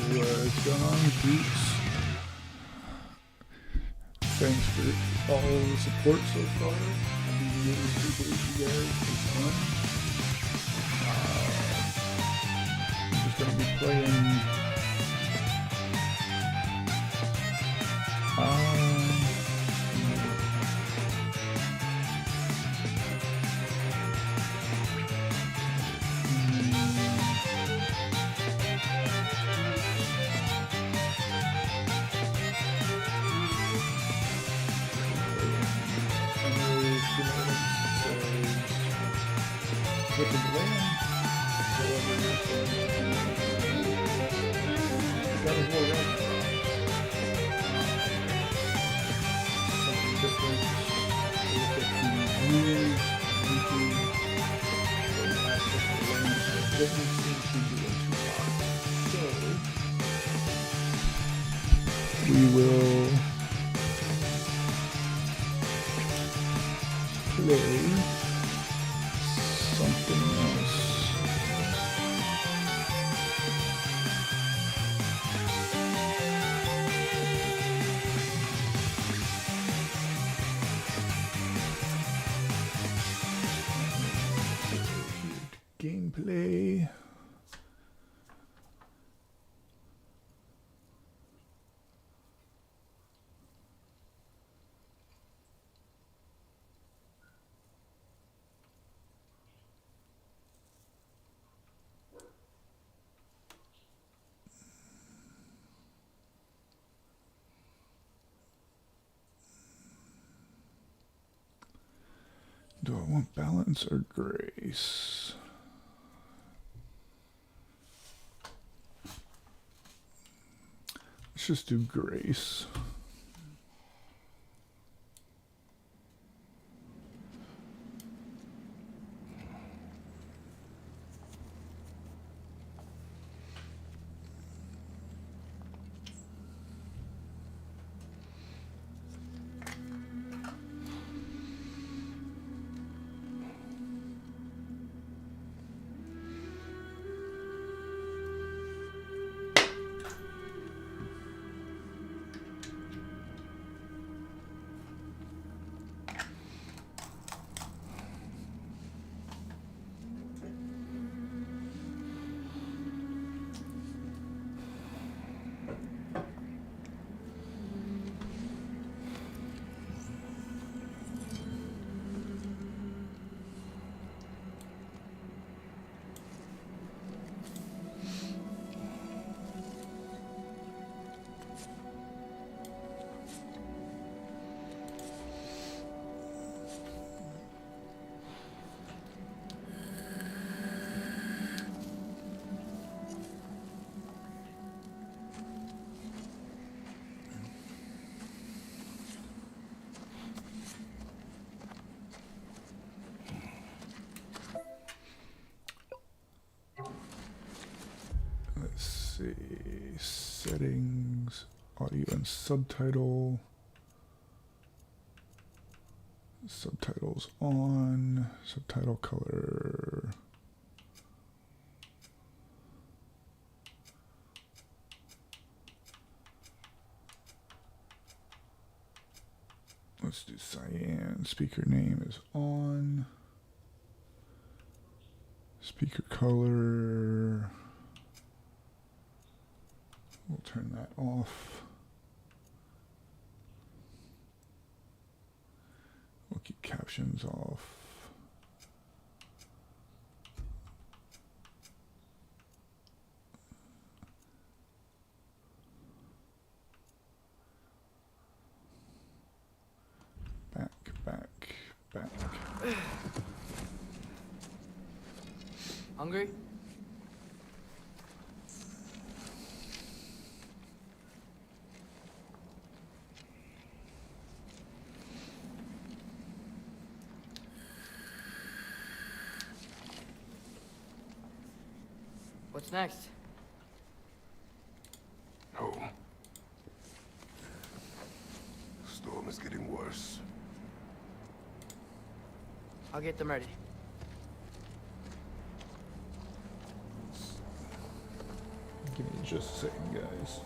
What's going on, peeps? Thanks for all the support so far. I'll be really super with you guys. It's fun. I'm just going to be playing with the land. That was War Ragnarok. Something different. Look at the views, YouTube, the aspect of the land. It doesn't seem to be doing too hot. So we will play something else. Gameplay. Do I want balance or grace? Let's just do grace. See, settings, audio and subtitle, subtitles on, subtitle color, let's do cyan, speaker name is on, speaker color, we'll turn that off. We'll keep captions off. Back. Hungry? What's next? No. Storm is getting worse. I'll get them ready. Give me Just a second, guys.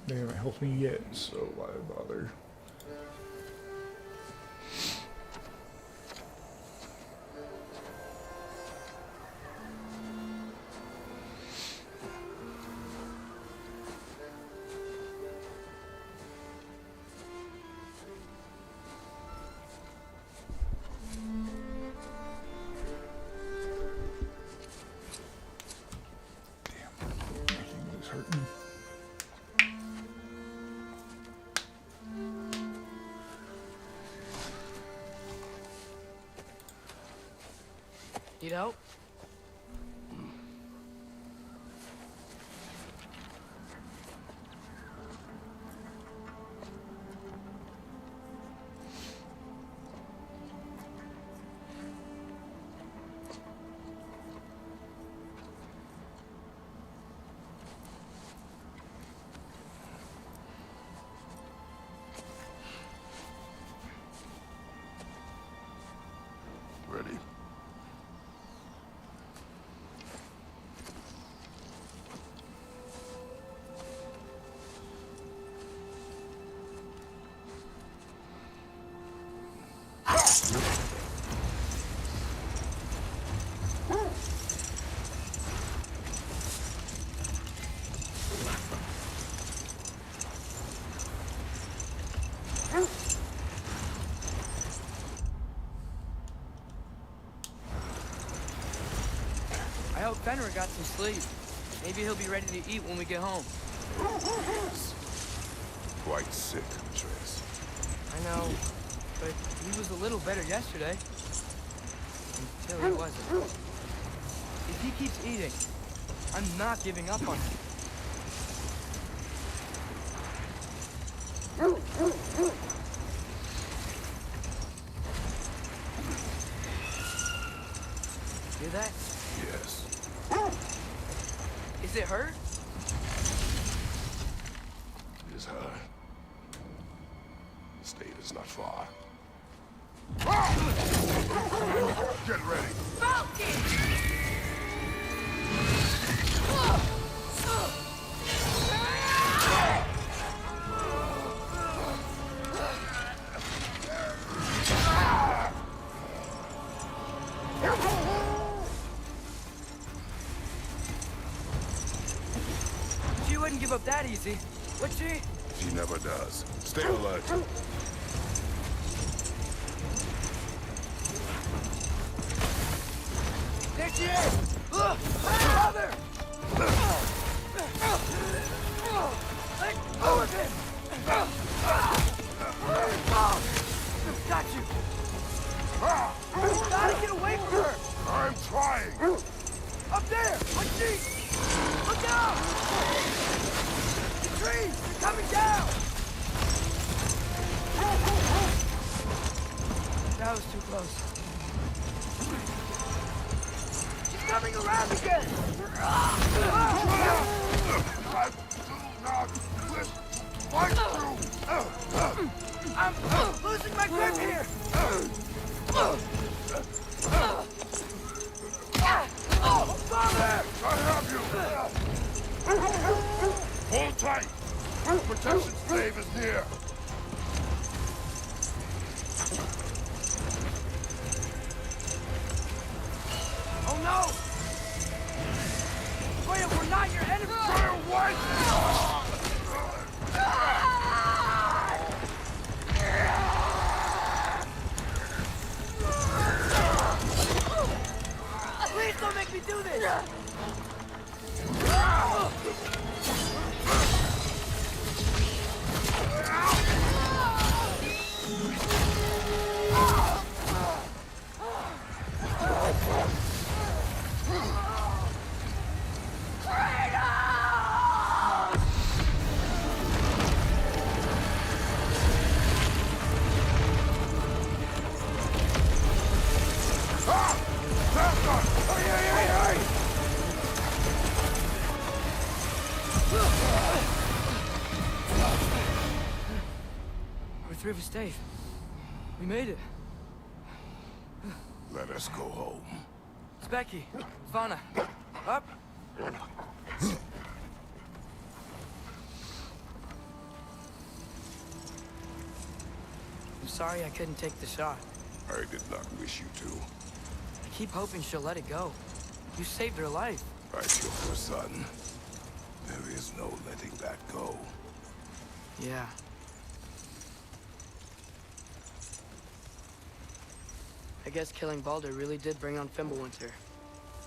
They haven't helped me yet, so why bother? Damn, my hand is hurting. Need help? Ready? I hope Fenrir got some sleep. Maybe he'll be ready to eat when we get home. Quite sick, Trace. I know, but he was a little better yesterday. Until he wasn't. If he keeps eating, I'm not giving up on him. Hear that? Yes. Is it hurt? It is hard. The state is not far. Get ready. She wouldn't give up that easy, would she? She never does. Stay alert. There she is! Look! Brother! Let go of him! Got you! Gotta get away from her! I'm trying. Up there! On sheet! Look out! The trees! They're coming down! That was too close. She's coming around again! Fight through. I'm losing my grip here! Father! I have you. Hold tight. Protection stave is near. Oh no! Wait, we're not your enemy! Fire white. Please don't make me do this! three of us stayed. We made it. Let us go home. It's Becky. Vanna. Up. I'm sorry I couldn't take the shot. I did not wish you to. I keep hoping she'll let it go. You saved her life. I killed her son. There is no letting that go. Yeah. I guess killing Baldur really did bring on Fimbulwinter.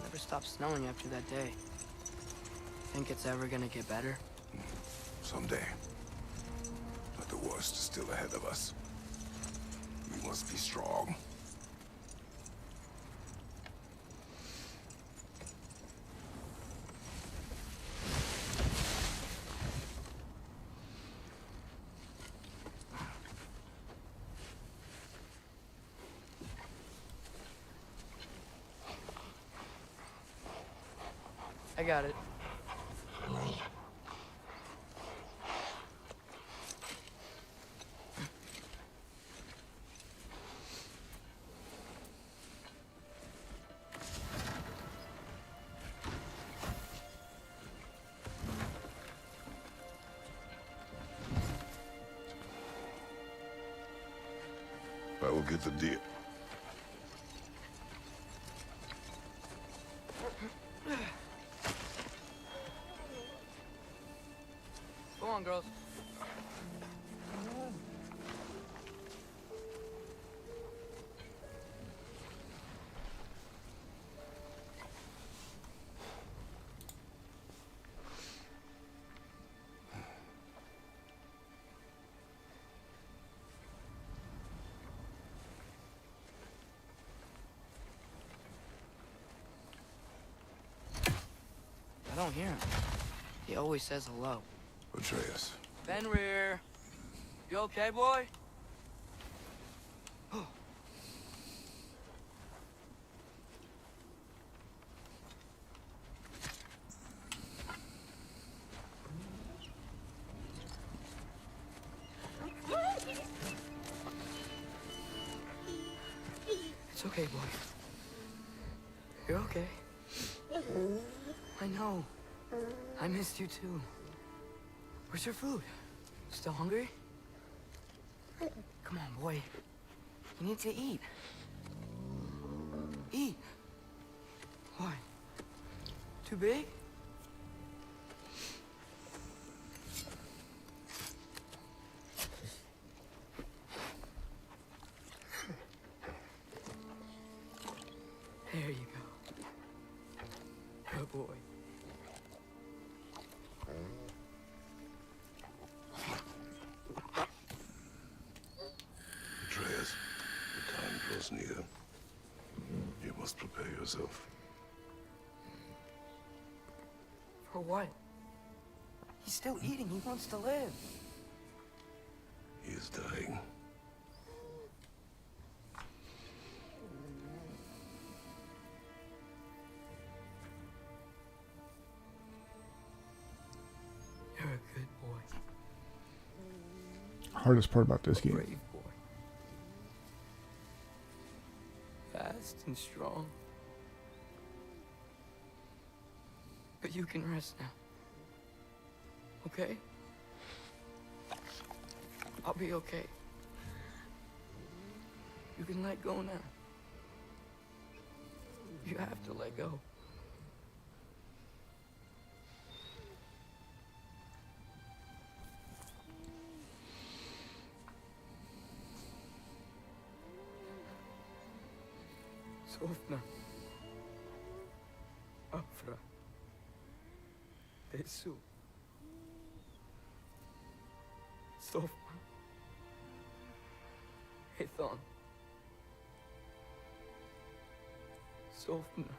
Never stopped snowing after that day. Think it's ever gonna get better? Someday. But the worst is still ahead of us. We must be strong. I got it. I will get the deal. Go on, girls. I don't hear him. He always says hello. Atreus. Fenrir. You okay, boy? It's okay, boy. You're okay. I know. I missed you too. Where's your food? Still hungry? Come on, boy. You need to eat. Eat. Why? Too big? There you go. Good boy. Atreus, the time draws near. You must prepare yourself. For what? He's still eating. He wants to live. He is dying. You're a good boy. Hardest part about this game. Brave boy. Fast and strong. But you can rest now. Okay? I'll be okay. You can let go now. You have to let go. Sofna. Afra. Tesu. Sofna. Hethon. Sofna.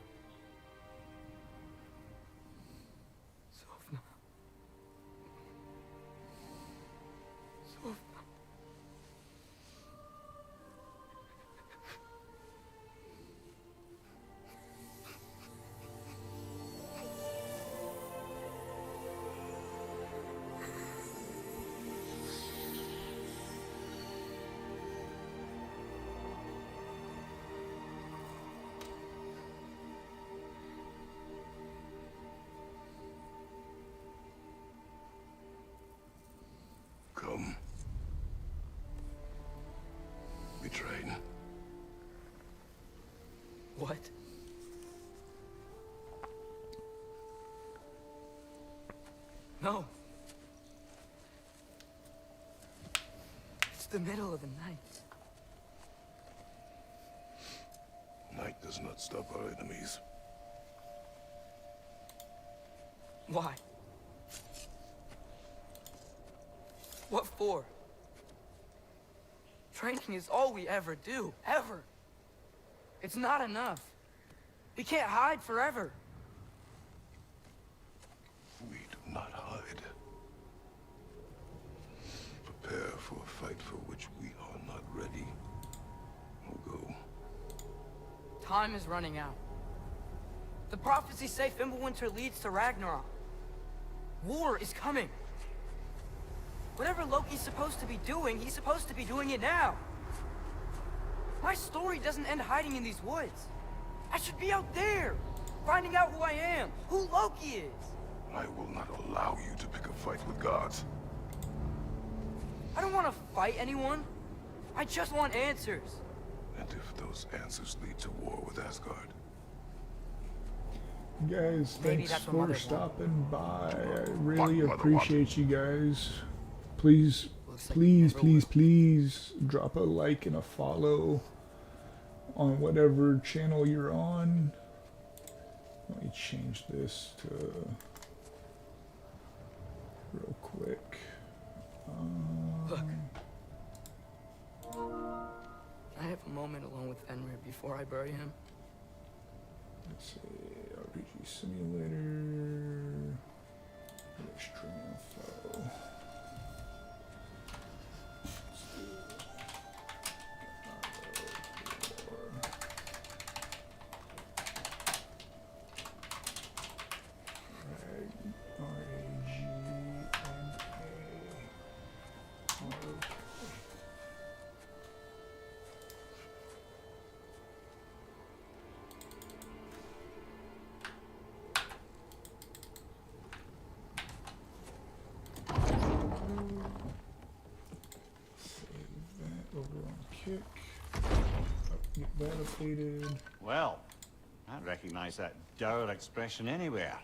Sofna. Sofna. What? No. It's the middle of the night. Night does not stop our enemies. Why? What for? Training is all we ever do, ever. It's not enough. We can't hide forever. We do not hide. Prepare for a fight for which we are not ready. We'll go. Time is running out. The prophecies say Fimbulwinter leads to Ragnarok. War is coming. Whatever Loki's supposed to be doing, he's supposed to be doing it now. My story doesn't end hiding in these woods. I should be out there, finding out who I am, who Loki is. I will not allow you to pick a fight with gods. I don't want to fight anyone. I just want answers. And if those answers lead to war with Asgard? Guys, Maybe thanks that's what for Mother stopping by. I What really Mother appreciate you guys. Please, Looks like please, never please, will. please drop a like and a follow on whatever channel you're on. Let me change this to real quick. Look. I have a moment alone with Fenrir before I bury him. Let's see, RPG Simulator, extreme info. Let's do over on Kick. Get that updated. Well, I recognize that dour expression anywhere.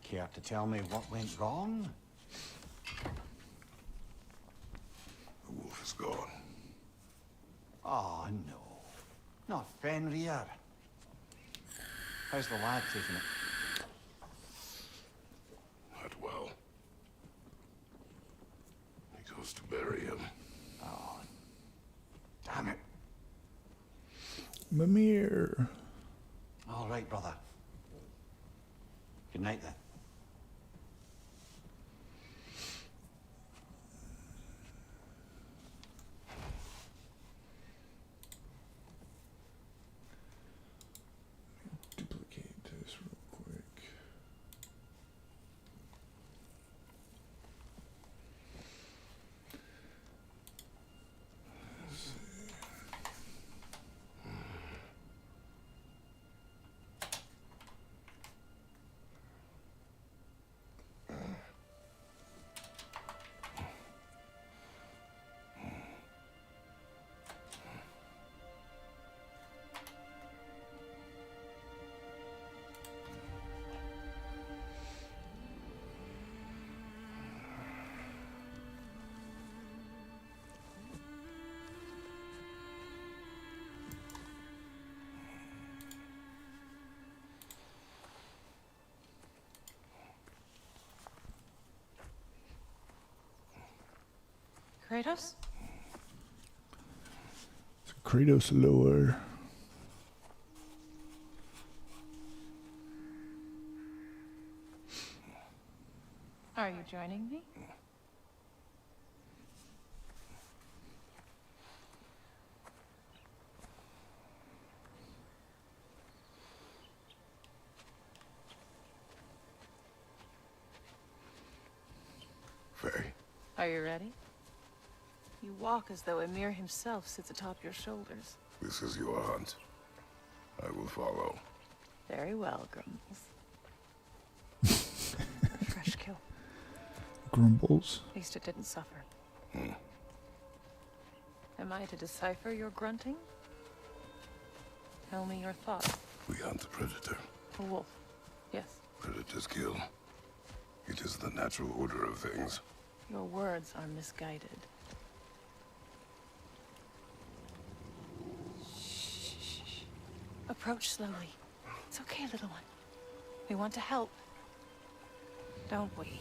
Care to tell me what went wrong? The wolf is gone. Oh, no. Not Fenrir. How's the lad taking it? Not well. He goes to bury him. Oh, damn it. Mimir. All right, brother. Good night, then. Duplicate this real quick. Let's see. Kratos? It's Kratos lore. Are you joining me? Faye, Are you ready? You walk as though Ymir himself sits atop your shoulders. this is your hunt. I will follow. Very well, Grumbles. Fresh kill. Grumbles. At least it didn't suffer. Am I to decipher your grunting? Tell me your thoughts. We hunt the predator. A wolf. Yes. Predators kill. It is the natural order of things. Your words are misguided. Shh. Approach slowly. It's okay, little one. We want to help. Don't we?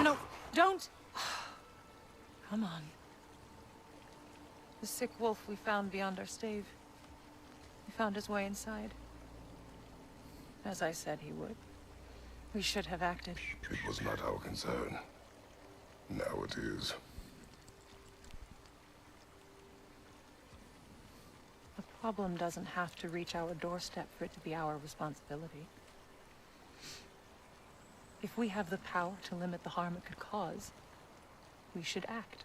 No, don't! Come on. The sick wolf we found beyond our stave. He found his way inside. As I said he would. We should have acted. It was not our concern. Now it is. The problem doesn't have to reach our doorstep for it to be our responsibility. If we have the power to limit the harm it could cause, we should act.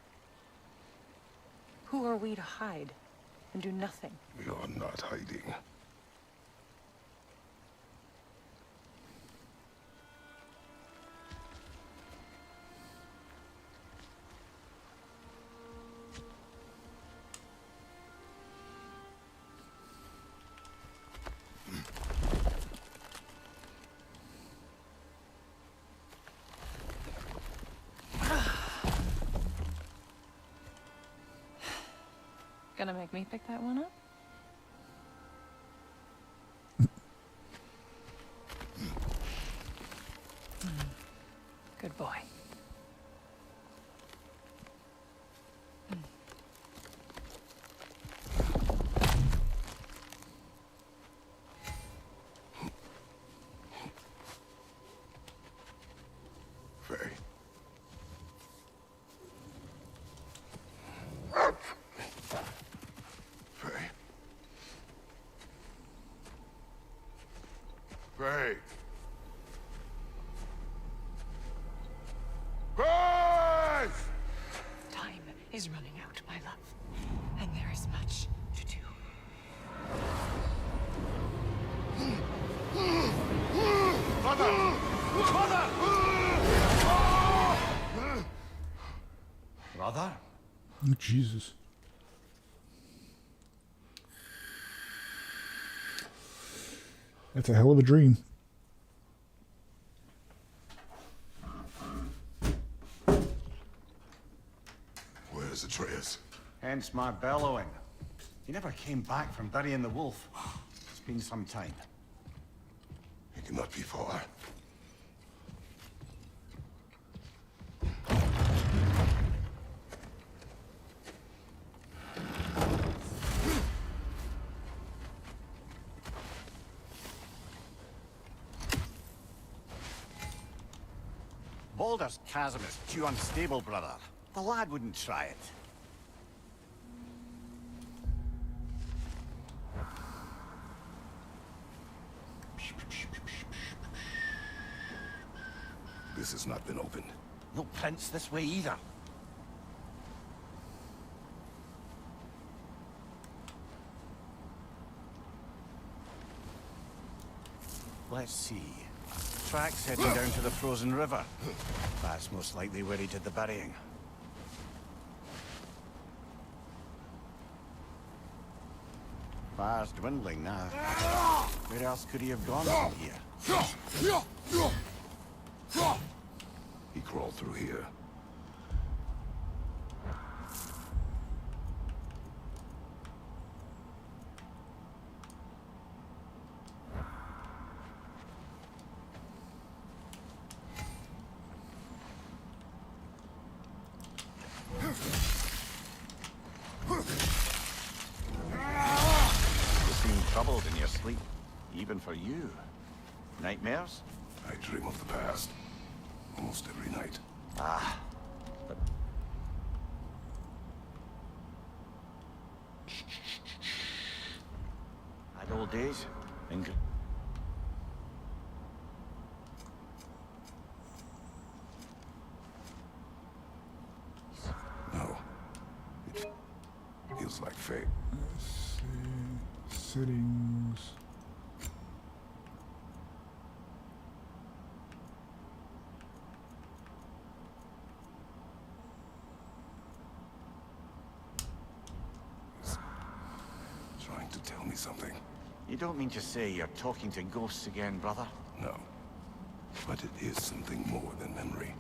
Who are we to hide and do nothing? We are not hiding. Gonna make me pick that one up? Good boy. Faye. Faye. Faye. Faye! Time is running out, my love. And there is much to do. Mother! Mother! Brother? Oh, Jesus. That's a hell of a dream. Where's Atreus? Hence my bellowing. He never came back from burying the wolf. It's been some time. He cannot be far. Baldur's chasm is too unstable, brother. The lad wouldn't try it. This has not been opened. No prints this way either. Let's see. Tracks heading down to the frozen river. That's most likely where he did the burying. Fire's dwindling now. Where else could he have gone from here? He crawled through here. You seem troubled in your sleep, even for you. Nightmares? I dream of the past. Almost every night. Ah, but... Had old days? England. No. It feels like fate. Let's see. Settings. to tell me something. You don't mean to say you're talking to ghosts again, brother? No. But it is something more than memory.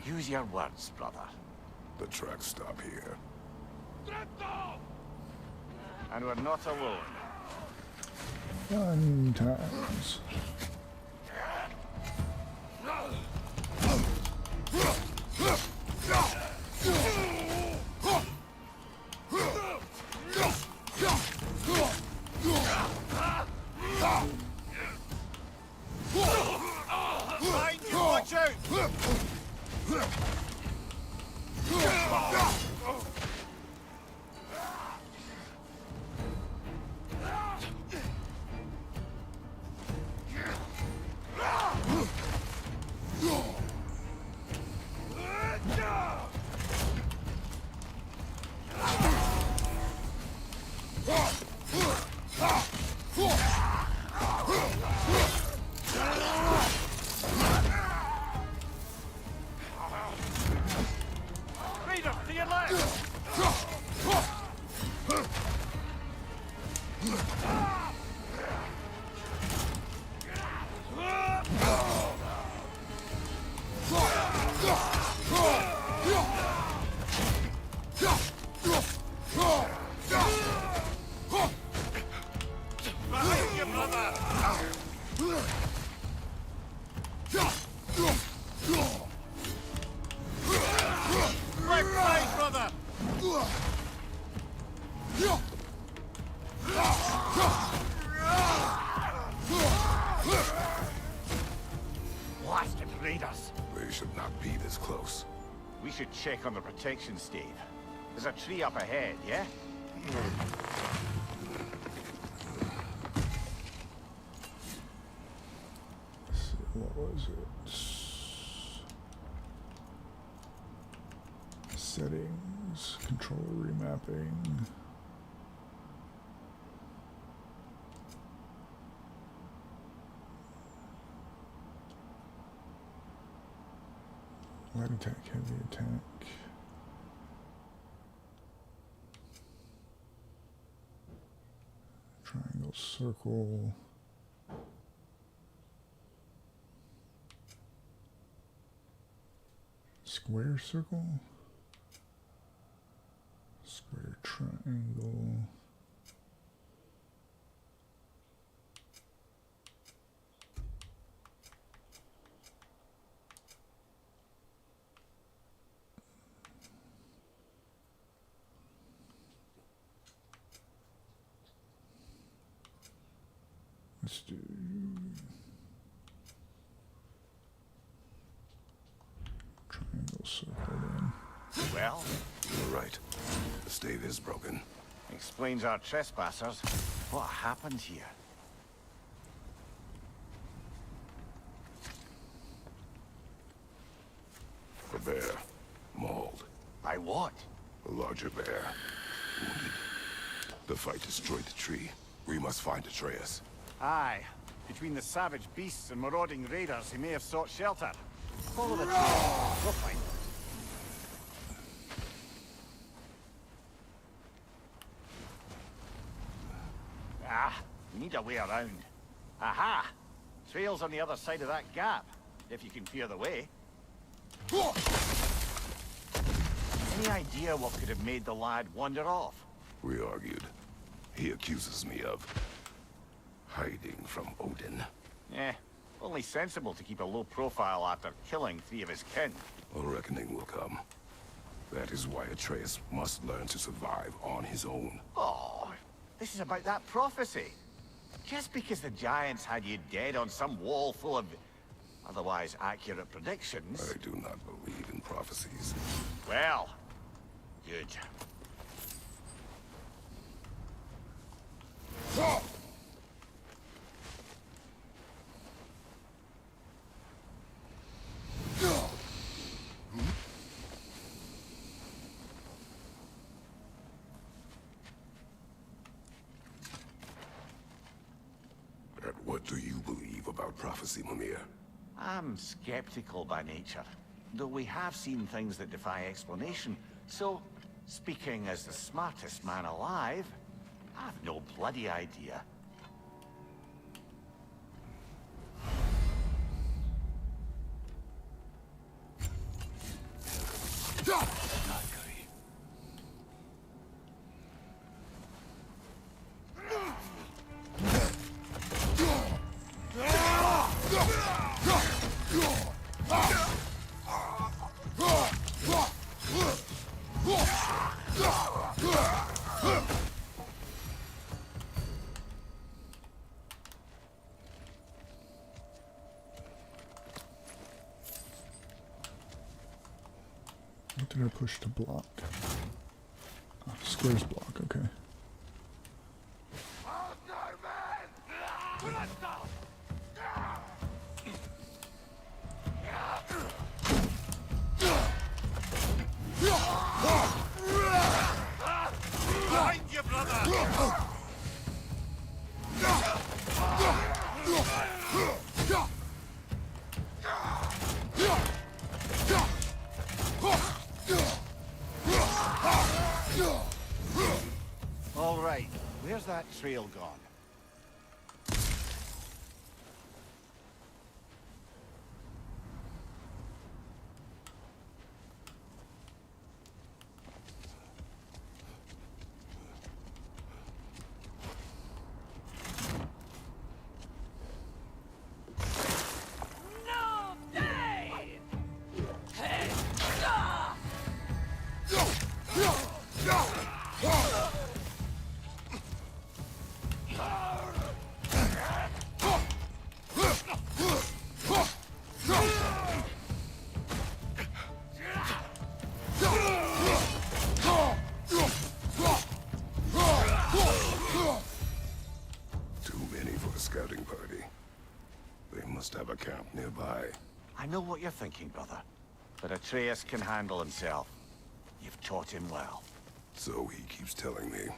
Use your words, brother. The tracks stop here. And we're not alone. Fun times. Mind you, watch out! Raider, to your left! Behind you, brother! Left side, brother! Blasted raiders! They should not be this close. We should check on the protection stave. There's a tree up ahead, yeah? What was it? Settings, controller remapping. Light attack, heavy attack. Triangle, circle. Square, circle. Square, triangle. Let's do triangle, circle then. Well, You're right. The stave is broken. explains our trespassers. What happened here? A bear. Mauled. By what? A larger bear. Wounded. The fight destroyed the tree. We must find Atreus. Aye. Between the savage beasts and marauding raiders, he may have sought shelter. Follow the trail. We'll find him. Ah, we need a way around. Aha! Trail's on the other side of that gap, if you can clear the way. Any idea what could have made the lad wander off? We argued. He accuses me of hiding from Odin. Only sensible to keep a low profile after killing 3 of his kin. A reckoning will come. That is why Atreus must learn to survive on his own. Oh, this is about that prophecy. Just because the giants had you dead on some wall full of otherwise accurate predictions. I do not believe in prophecies. Well, good. And what do you believe about prophecy, Mimir? I'm skeptical by nature, though we have seen things that defy explanation. So, speaking as the smartest man alive, I've no bloody idea. What did I push to block? Oh, squares block, okay. Behind you, brother! All right, where's that trail gone? Scouting party. They must have a camp nearby. I know what you're thinking, brother. But Atreus can handle himself. You've taught him well. So he keeps telling me.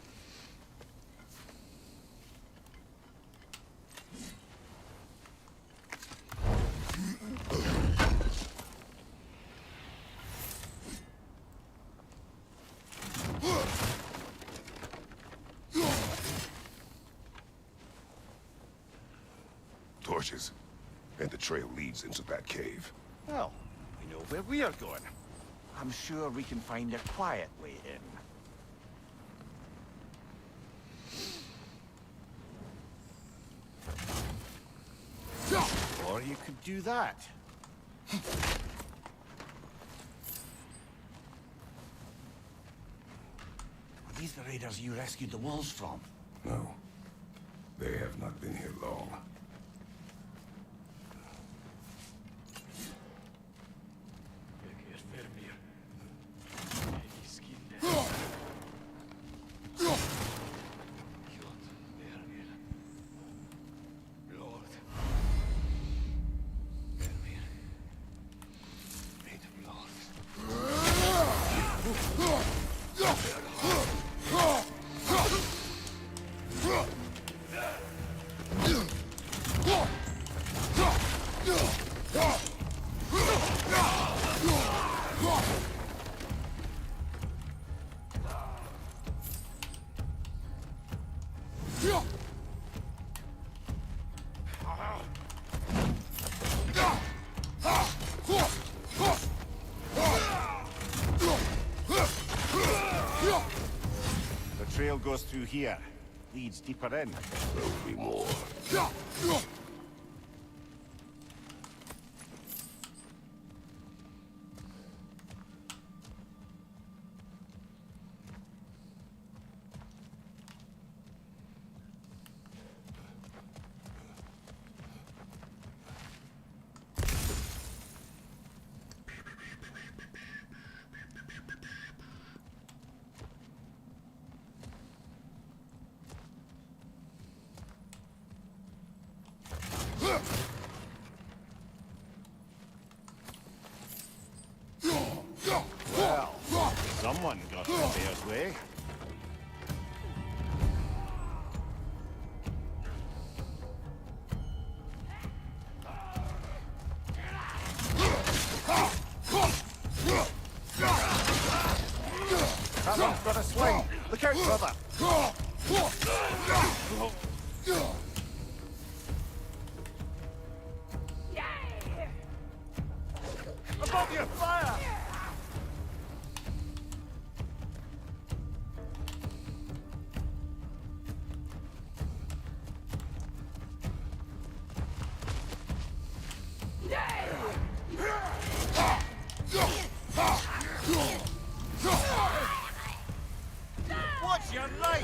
Torches. And the trail leads into that cave. Well, we know where we are going. I'm sure we can find a quiet way in. Or you could do that. Are these the raiders you rescued the wolves from? No. They have not been here long. The trail goes through here. Leads deeper in. There'll be more. Well, someone got in Bear's way. out, brother! Above you, fire! Watch your light!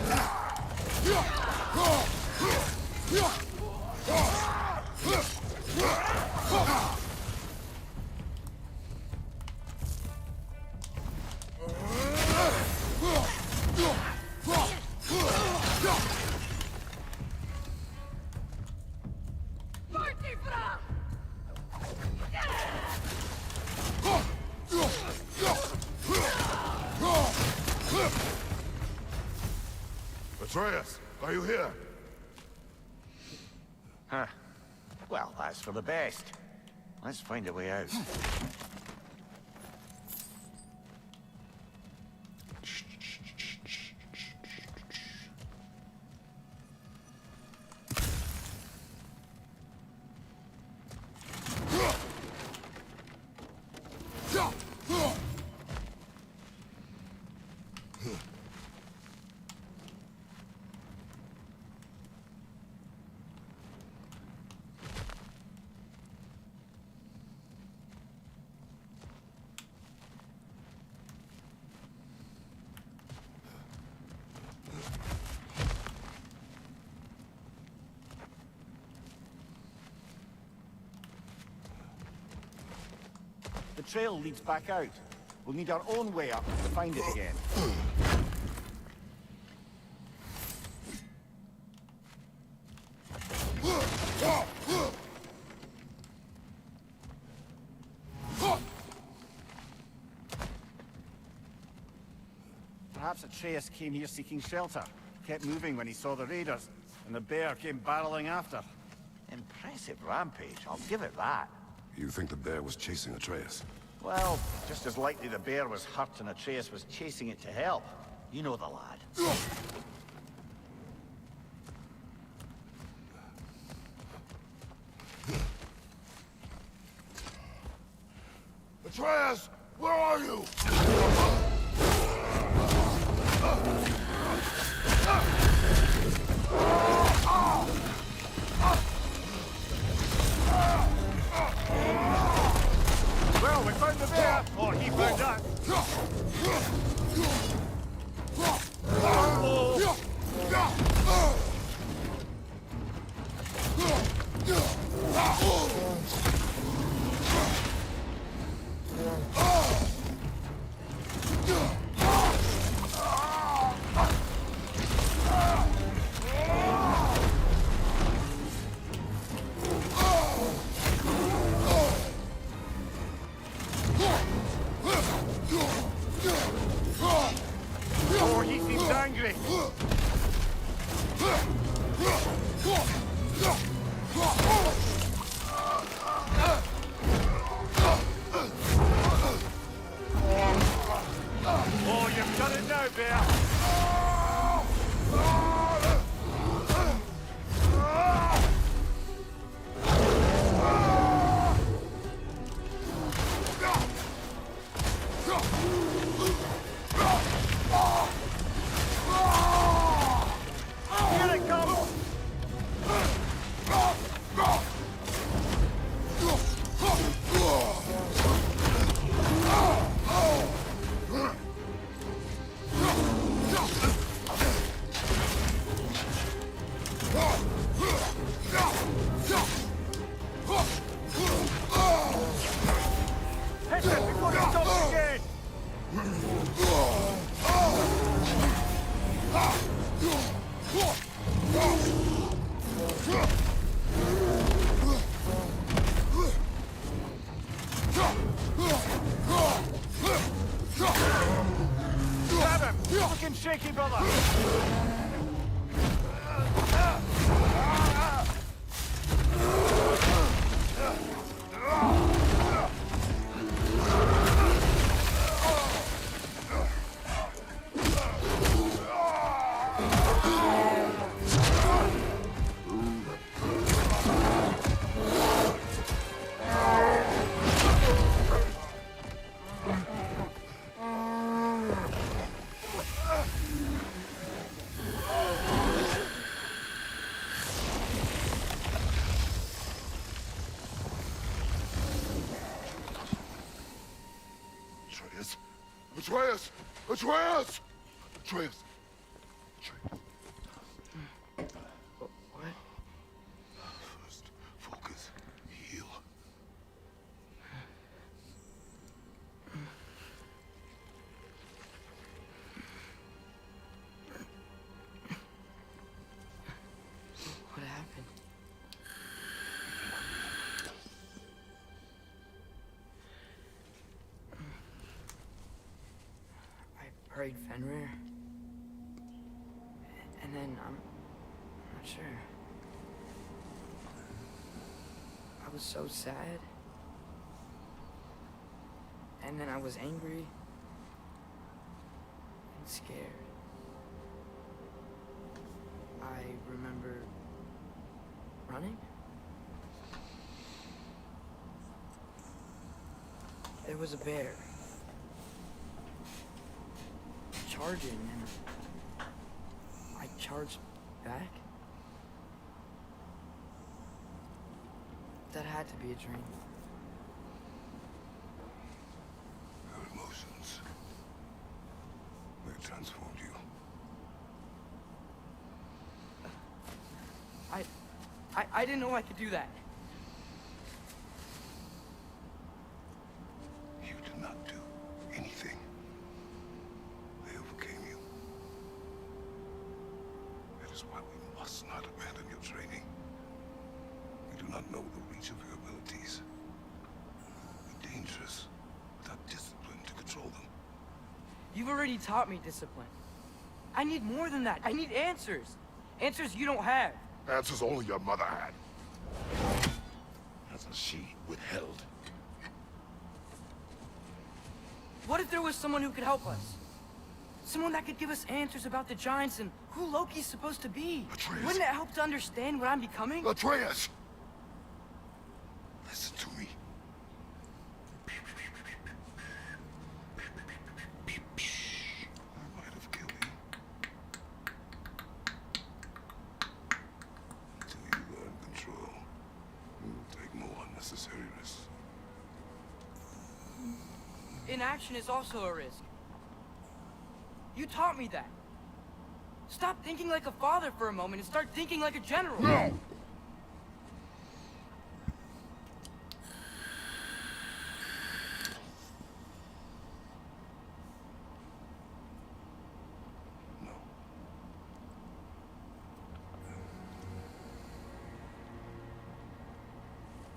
Atreus, are you here? Huh. Well, that's for the best. Let's find a way out. The trail leads back out. We'll need our own way up to find it again. Perhaps Atreus came here seeking shelter. Kept moving when he saw the raiders, and the bear came barreling after. Impressive rampage, I'll give it that. You think the bear was chasing Atreus? Well, just as likely the bear was hurt and Atreus was chasing it to help. You know the lad. Atreus, where are you? Well, we found the bear, or he found us. Oh, he seems angry. Oh, you've done it now, bear. Here it comes! Hit it before it stops again! Grab him! Looking shaky, brother! Atreus! Atreus! Atreus! What? First, focus. Heal. What happened? I buried Fenrir. And then I'm not sure. I was so sad. And then I was angry and scared. I remember running. There was a bear charging, and I charged back. That had to be a dream. Your emotions. They transformed you. I didn't know I could do that. You did not do anything. They overcame you. That is why we must not abandon your training. We do not know the reach of your abilities. They're dangerous without discipline to control them. You've already taught me discipline. I need more than that. I need answers. Answers you don't have. Answers only your mother had. Answers she withheld. What if there was someone who could help us? Someone that could give us answers about the giants and who Loki's supposed to be. Atreus. Wouldn't it help to understand what I'm becoming? Atreus! Listen to me. I might have killed you. Until you learn control, you will take no unnecessary risks. Inaction is also a risk. You taught me that. Stop thinking like a father for a moment and start thinking like a general. No! No.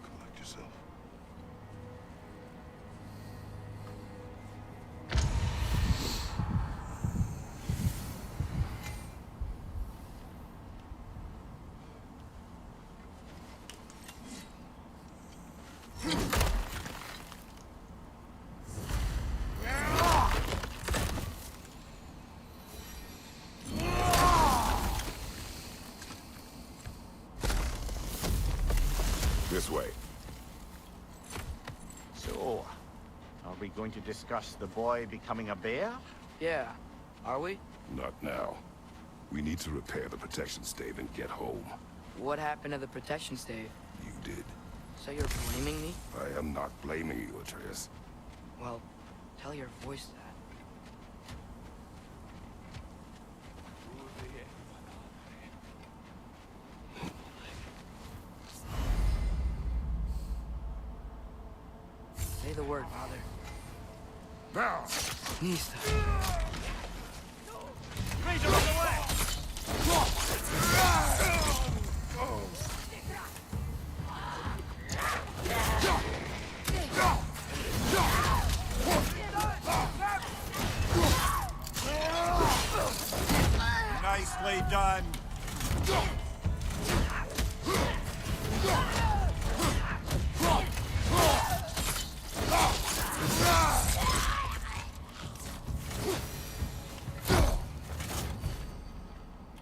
Collect yourself. This way. So, are we going to discuss the boy becoming a bear? Yeah, are we? Not now. We need to repair the protection stave and get home. What happened to the protection stave? You did. So you're blaming me? I am not blaming you, Atreus. Well, tell your voice that. Say the word, Father. Now! Nista. Nicely done.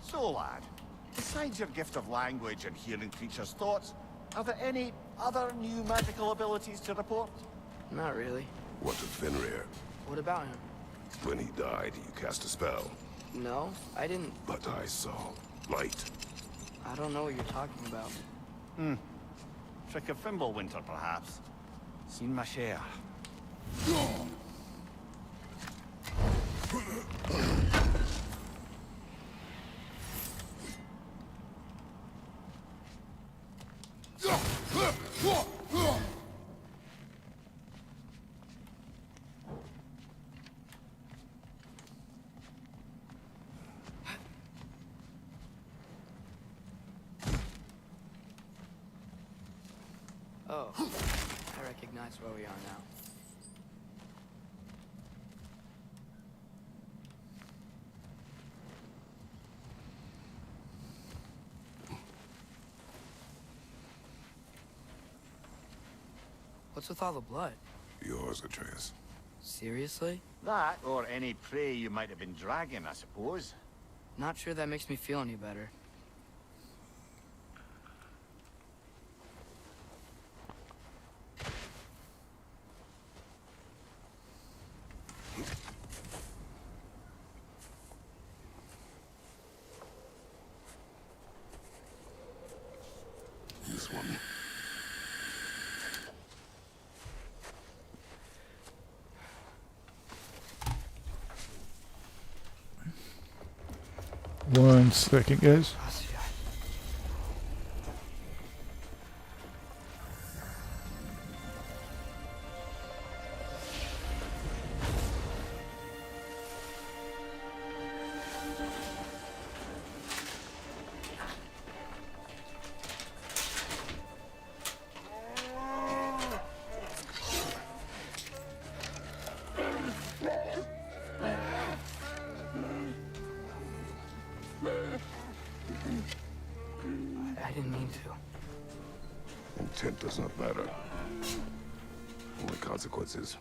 So, lad, besides your gift of language and hearing creatures' thoughts, are there any other new magical abilities to report? Not really. What of Fenrir? What about him? When he died, you cast a spell. No, I didn't. But I saw light. I don't know what you're talking about. Trick of Fimbulwinter, perhaps? Seen my share. Oh, I recognize where we are now. What's with all the blood? Yours, Atreus. Seriously? That, or any prey you might have been dragging, I suppose. Not sure that makes me feel any better. This one. One second, guys. I didn't mean to. Intent does not matter. Only consequences.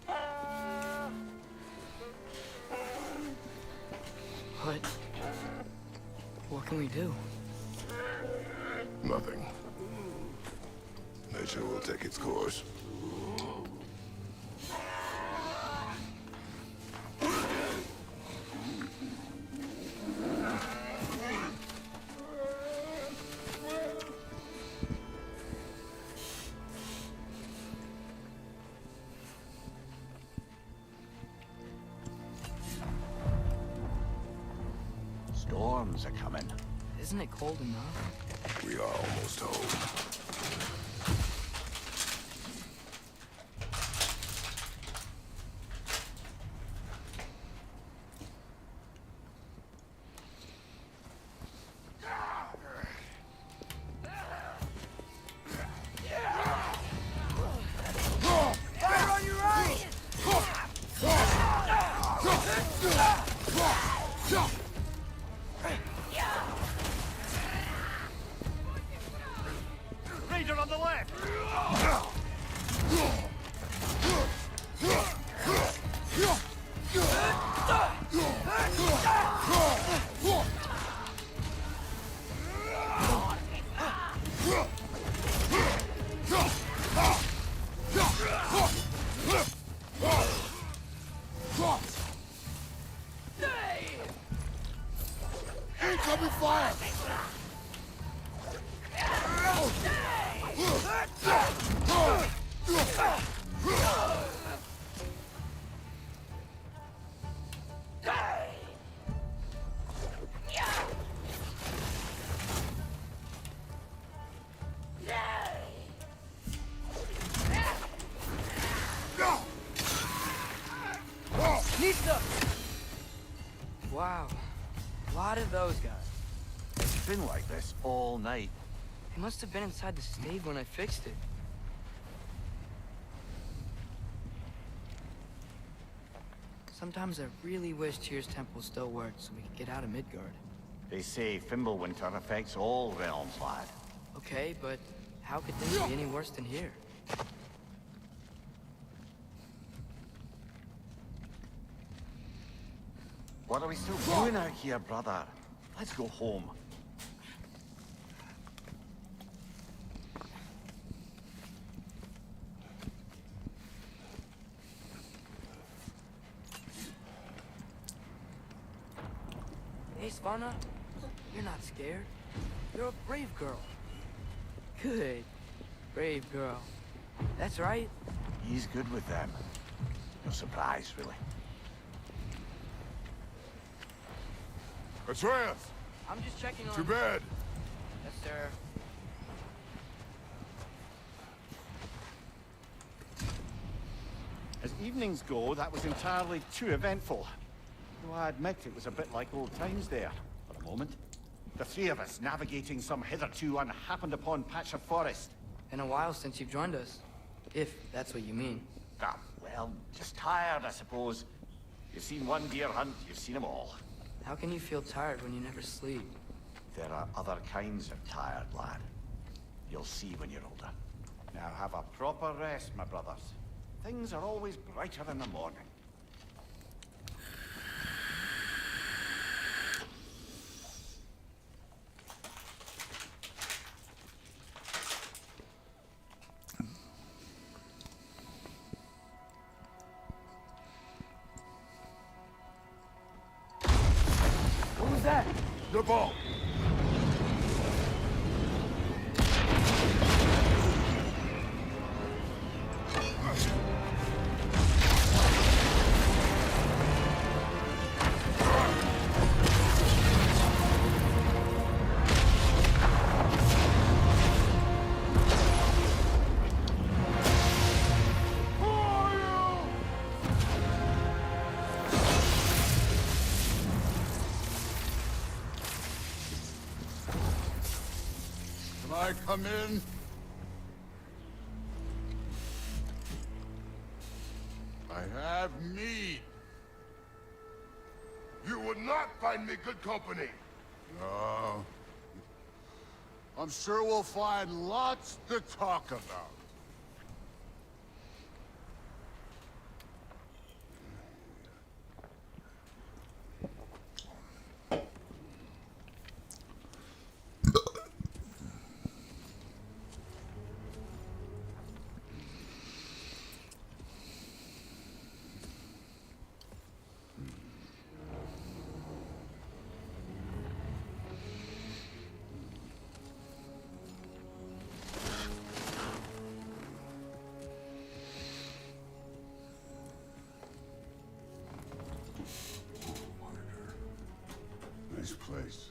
What can we do? Nothing. Nature will take its course. Storms are coming. Isn't it cold enough? We are almost home. Fire on your right! Raider on the left! Incoming fire! Nista! Wow. A lot of those guys. It's been like this all night. They must have been inside the stave when I fixed it. Sometimes I really wish Tyr's temple still worked so we could get out of Midgard. They say Fimbulwinter affects all realms, lad. Okay, but how could things be any worse than here? What are we still doing out here, brother? Let's go home. Hey, Svanna, you're not scared. You're a brave girl. Good. Brave girl. That's right. He's good with them. No surprise, really. Atreus! I'm just checking on... To bed! Yes, sir. As evenings go, that was entirely too eventful. Though I admit it was a bit like old times there, for a moment. The three of us navigating some hitherto unhappened-upon patch of forest. Been a while since you've joined us. If that's what you mean. Ah, well, just tired, I suppose. You've seen one deer hunt, you've seen them all. How can you feel tired when you never sleep? There are other kinds of tired, lad. You'll see when you're older. Now have a proper rest, my brothers. Things are always brighter in the morning. What was that? The ball! Can I come in? I have need. You would not find me good company. No. I'm sure we'll find lots to talk about. Nice place.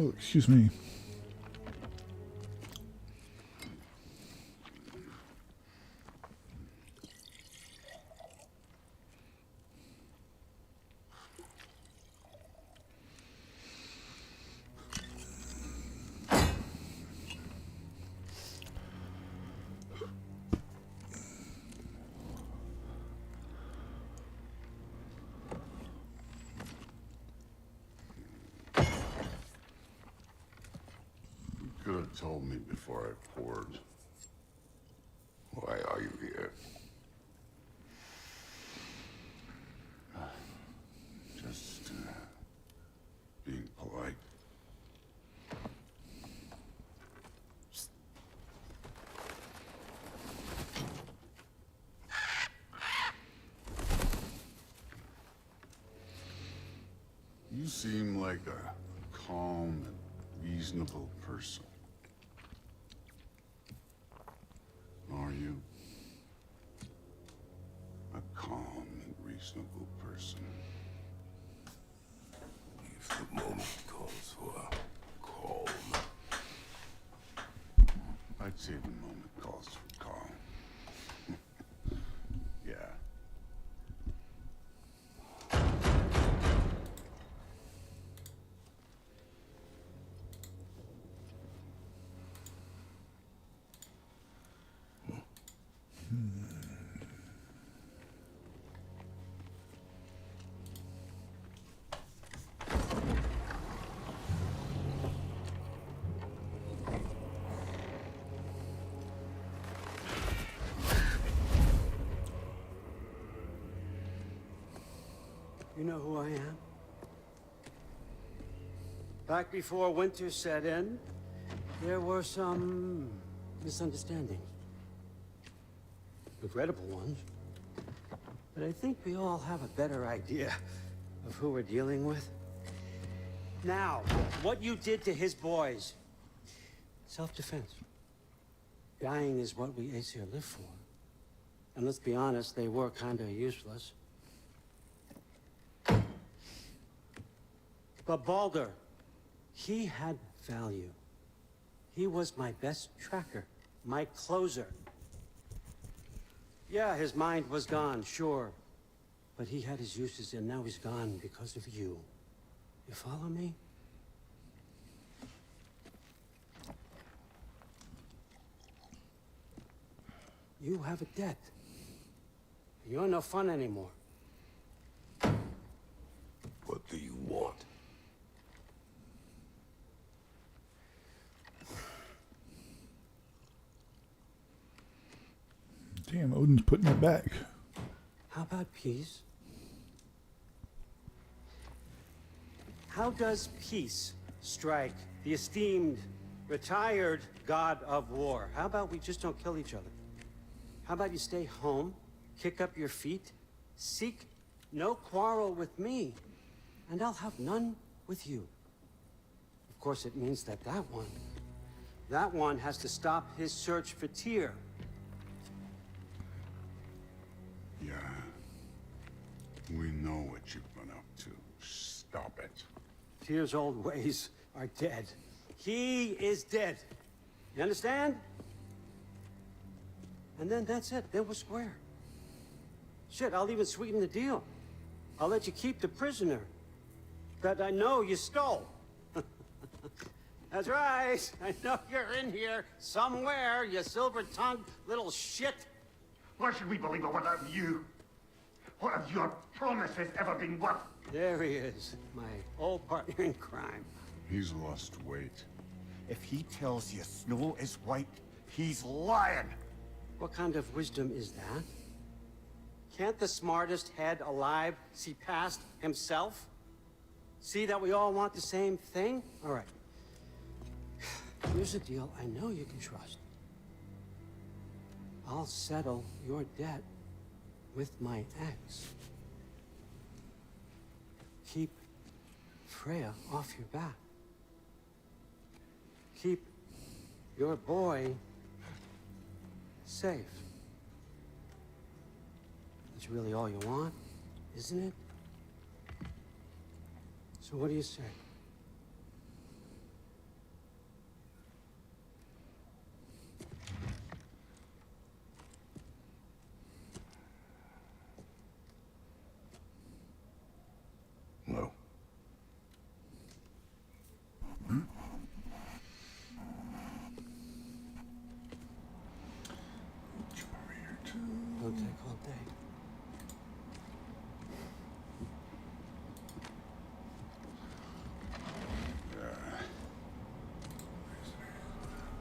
Oh, excuse me. You could have told me before I poured. Why are you here? Just being polite. You seem like a calm and reasonable person. Are you? A calm and reasonable person. If the moment calls for calm. I'd say the moment calls for calm. Yeah. You know who I am? Back before winter set in, there were some misunderstandings. Regrettable ones. But I think we all have a better idea of who we're dealing with. Now, what you did to his boys. Self-defense. Dying is what we Aesir live for. And let's be honest, they were kinda useless. But Baldur, he had value. He was my best tracker, my closer. Yeah, his mind was gone, sure. But he had his uses, and now he's gone because of you. You follow me? You have a debt. You're no fun anymore. What do you want? Damn, Odin's putting it back. How about peace? How does peace strike the esteemed, retired god of war? How about we just don't kill each other? How about you stay home, kick up your feet, seek no quarrel with me, and I'll have none with you. Of course, it means that that one has to stop his search for Tyr. Yeah. We know what you've been up to. Stop it. Tyr's old ways are dead. He is dead. You understand? And then that's it. Then we're square. Shit, I'll even sweeten the deal. I'll let you keep the prisoner that I know you stole. That's right. I know you're in here somewhere, you silver-tongued little shit. Why should we believe a word out of you? What have your promises ever been worth? There he is, my old partner in crime. He's lost weight. If he tells you snow is white, he's lying. What kind of wisdom is that? Can't the smartest head alive see past himself? See that we all want the same thing? All right. Here's a deal I know you can trust. I'll settle your debt with my ex. Keep Freya off your back. Keep your boy safe. That's really all you want, isn't it? So what do you say? No. It'll take all day.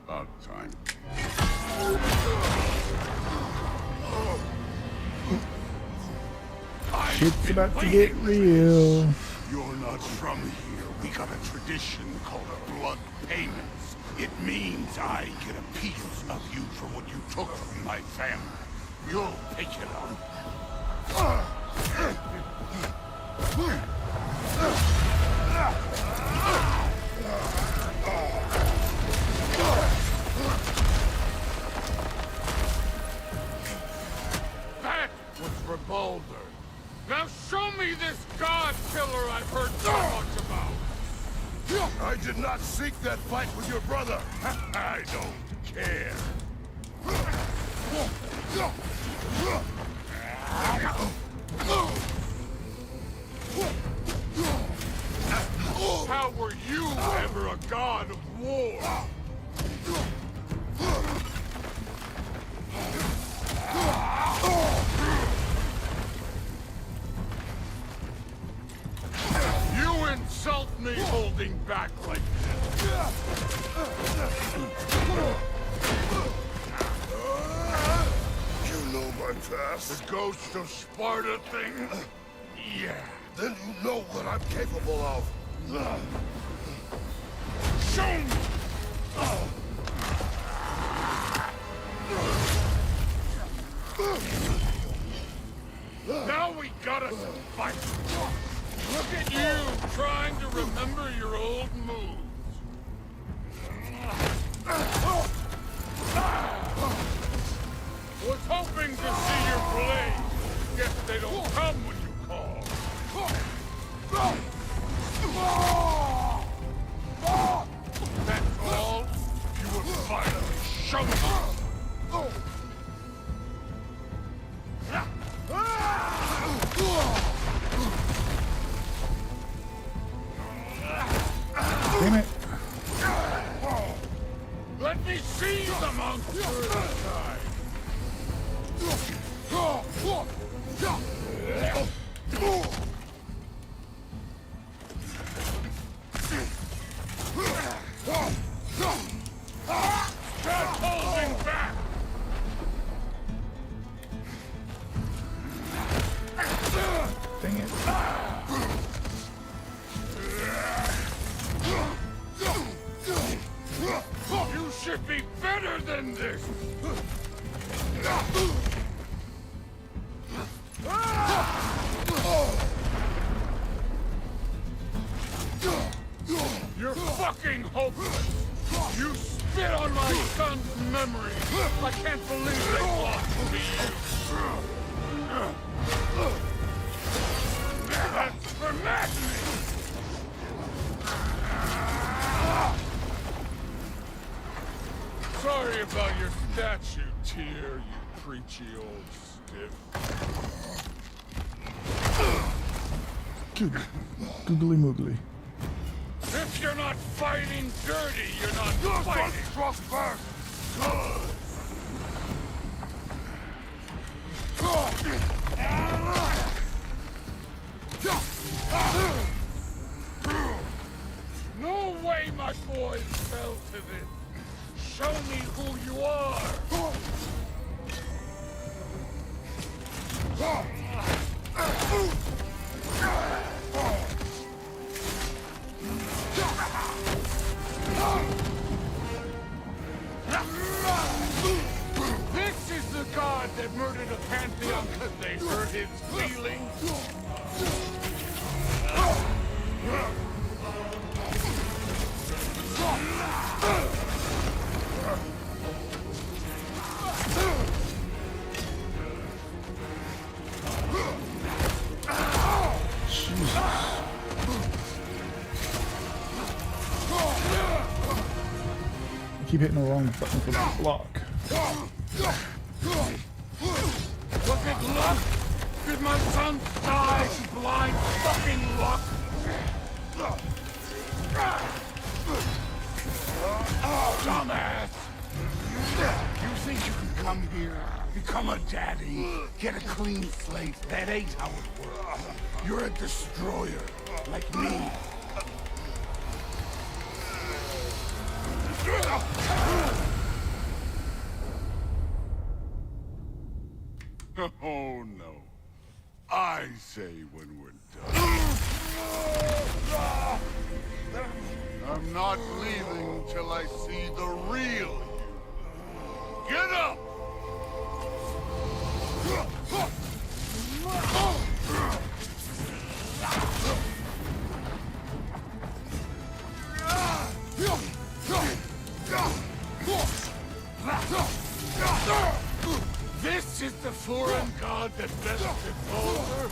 About time. Shit's about to get real. You're not from here. We got a tradition called blood payments. It means I get a piece of you for what you took from my family. You'll pick it up. That was for Baldur. Now show me this god killer I've heard so much about. I did not seek that fight with your brother. I don't care. How were you ever a god of war? You insult me holding back like this. You know my past. The ghost of Sparta thing? Yeah. Then you know what I'm capable of. Show me! Now we gotta fight! at you, trying to remember your old moves. Was hoping to see your blade. Guess they don't come when you call. That's all? You were finally shown me. Damn it. Let me see the monster inside. Stop holding back! Dang it. You should be better than this! You're fucking hopeless! You spit on my son's memory! I can't believe they lost to you! That's for maddening! Sorry about your statue, Tyr, you preachy old stiff. Good. Googly moogly. If you're not fighting dirty, you're not fighting. No way my boys fell to this. Show me who you are. This is the god that murdered a pantheon because they hurt his feelings. I keep hitting the wrong button for the block. Was it luck? Did my son die blind fucking luck? Dumbass! You think you can come here, become a daddy, get a clean slate? That ain't how it works. You're a destroyer, like me. Oh no. I say when we're done. I'm not leaving till I see the real you. Get up! This is the foreign god that bested Baldur?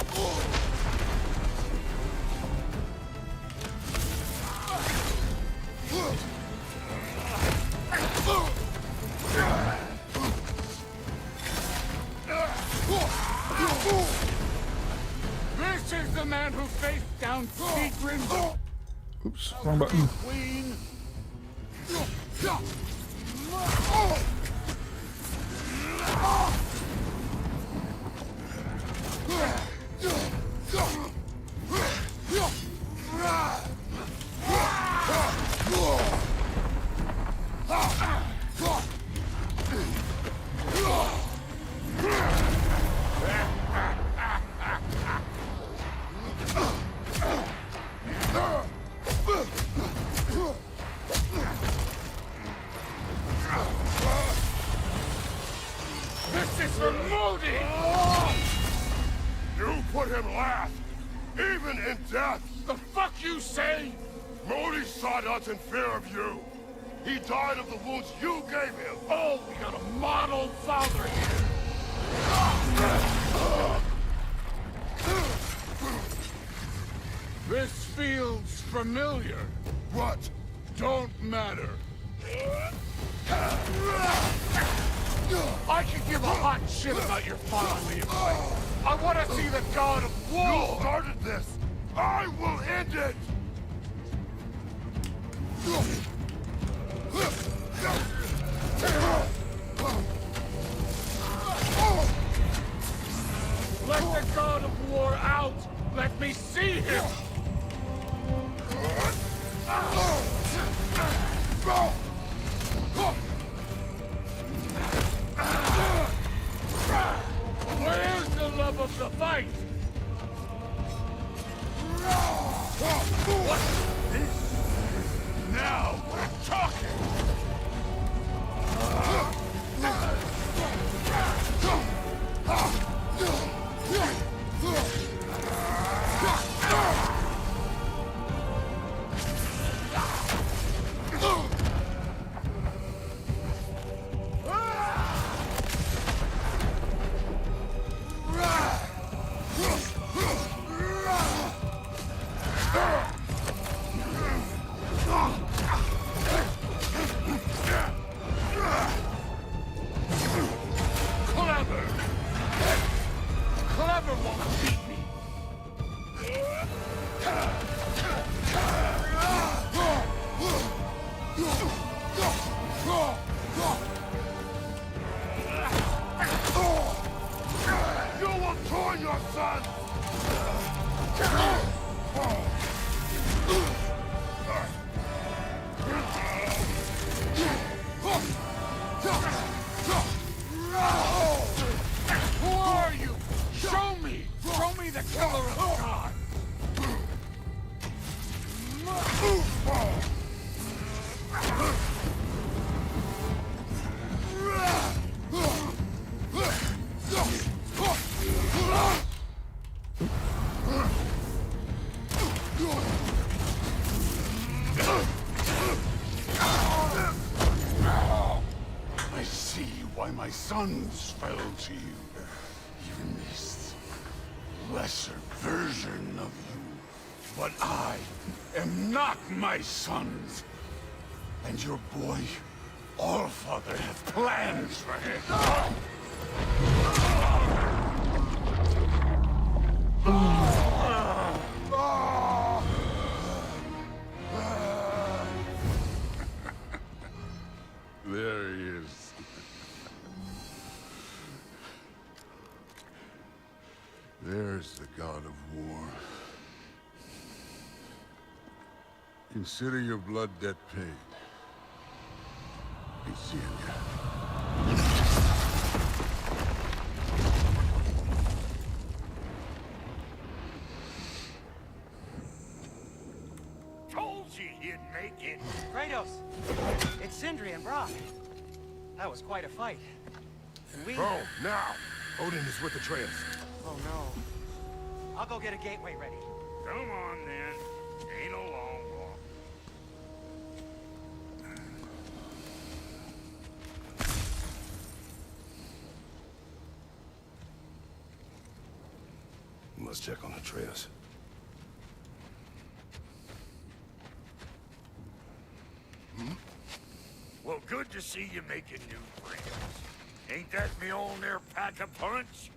This is the man who faced down Siegfried. Oops, wrong button. Queen. This is for Modi! You put him last! Even in death! The fuck you say? Modi sought us in fear of you. He died of the wounds you gave him. Oh, we got a model father here. This feels familiar. What? Don't matter. I could give a hot shit about your father being played. I want to see the god of You war. started this. I will end it. Let the god of war out. Let me see him. Where's the love of the fight? Now we're talking. Clever won't beat me. You will join your son. Who are you? Show me! Show me the killer of God! I see why my sons fell to you. Even this lesser version of you. But I am not my sons. And your boy, Allfather, have plans for him. There he is. There's the god of war. Consider your blood debt paid. Be seeing ya. Told you he'd make it. Kratos! It's Sindri and Brock. That was quite a fight. We... Oh, now! Odin is with Atreus. Oh no. I'll go get a gateway ready. Come on, then. Ain't a long walk. You must check on Atreus. Well, good to see you making new friends. Ain't that me old there pack-a-punch?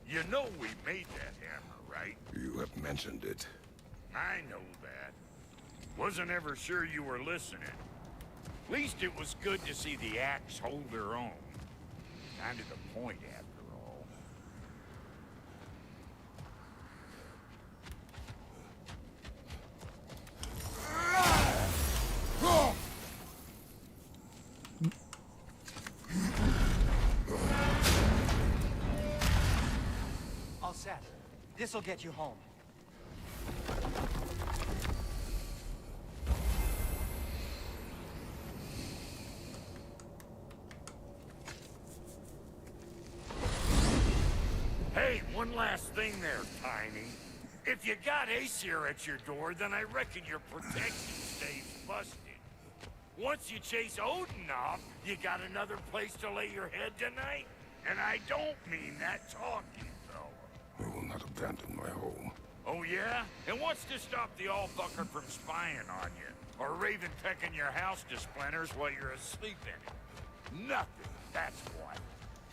You know we made that hammer, right? You have mentioned it. I know that. Wasn't ever sure you were listening. At least it was good to see the axe hold her own. Kind of the point, after all. All set. This'll get you home. Hey, one last thing there, Tiny. If you got Aesir at your door, then I reckon your protection stave's busted. Once you chase Odin off, you got another place to lay your head tonight? And I don't mean that talking, fella. I will not abandon my home. Oh yeah? And what's to stop the all-fucker from spying on you? Or Raven pecking your house to splinters while you're asleep in it? Nothing, that's what.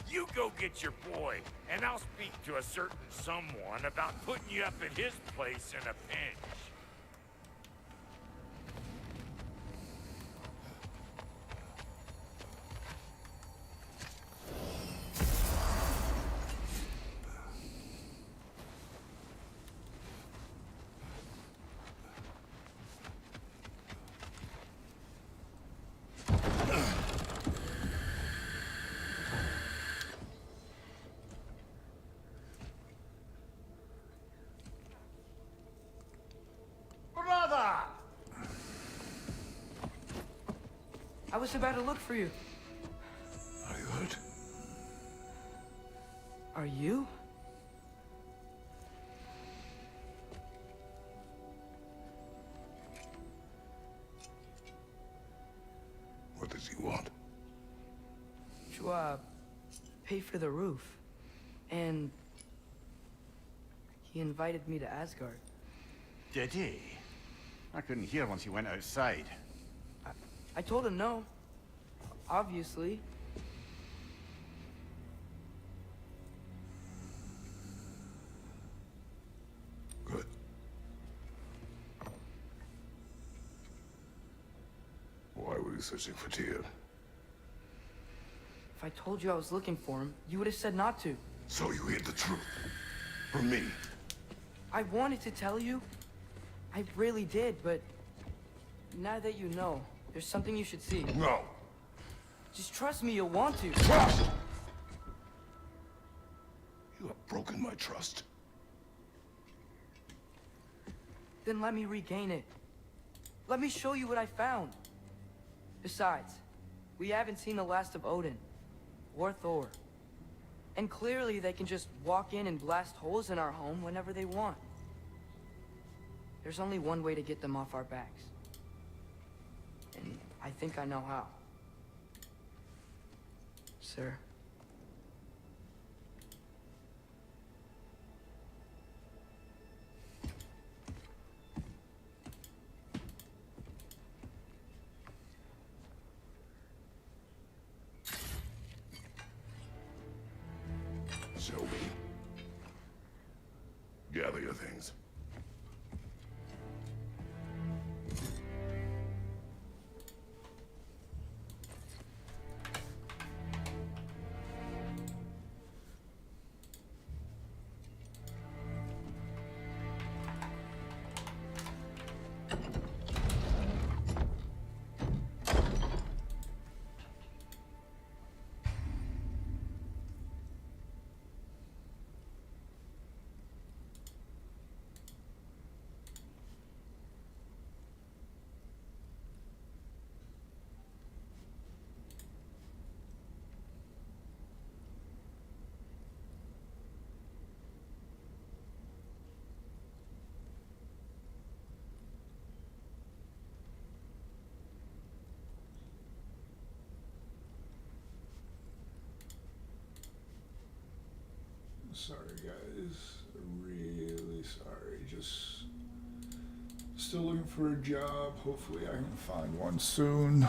You go get your boy, and I'll speak to a certain someone about putting you up at his place in a pinch. Brother! I was about to look for you. Are you hurt? Are you? What does he want? To, pay for the roof. And he invited me to Asgard. Did he? I couldn't hear once he went outside. I told him no. Obviously. Good. Why were you searching for Tyr? If I told you I was looking for him, you would have said not to. So you hid the truth. From me. I wanted to tell you. I really did, but now that you know, there's something you should see. No. Just trust me, you'll want to. Trust! You have broken my trust. Then let me regain it. Let me show you what I found. Besides, we haven't seen the last of Odin. Or Thor. And clearly they can just walk in and blast holes in our home whenever they want. There's only one way to get them off our backs. And I think I know how. Sir. Show me. Gather your things. Sorry, guys. Really sorry. Just still looking for a job. Hopefully I can find one soon.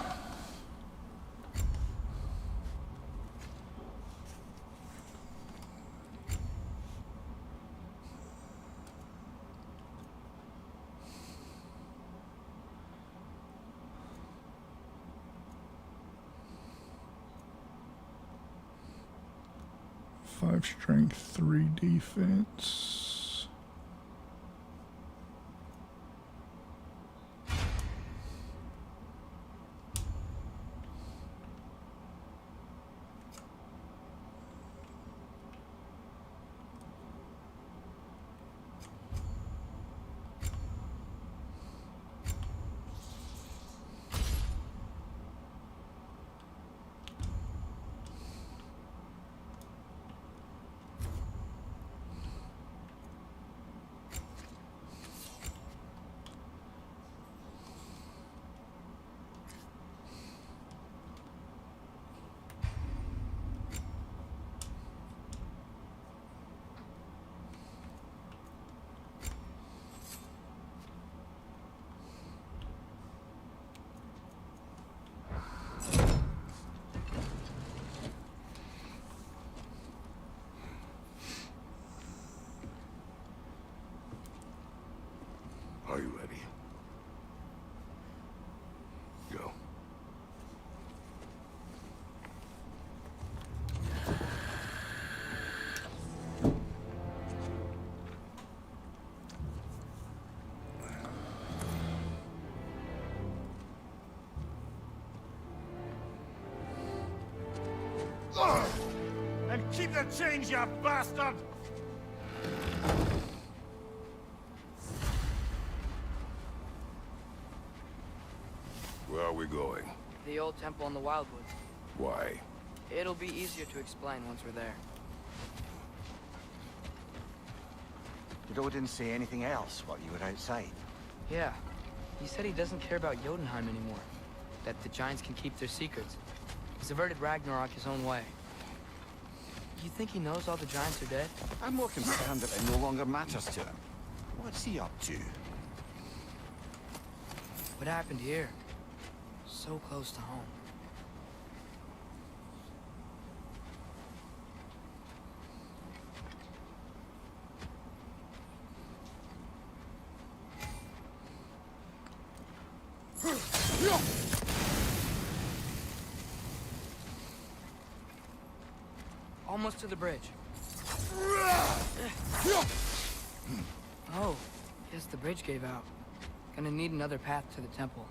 Five strength, 3 defense. And keep the change, you bastard! Where are we going? The old temple in the Wildwoods. Why? It'll be easier to explain once we're there. Did Odin say anything else while you were outside? Yeah. He said he doesn't care about Jotunheim anymore. That the Giants can keep their secrets. He's averted Ragnarok his own way. You think he knows all the Giants are dead? I'm more concerned that it no longer matters to him. What's he up to? What happened here? So close to home. Almost to the bridge. Oh, guess the bridge gave out. Gonna need another path to the temple.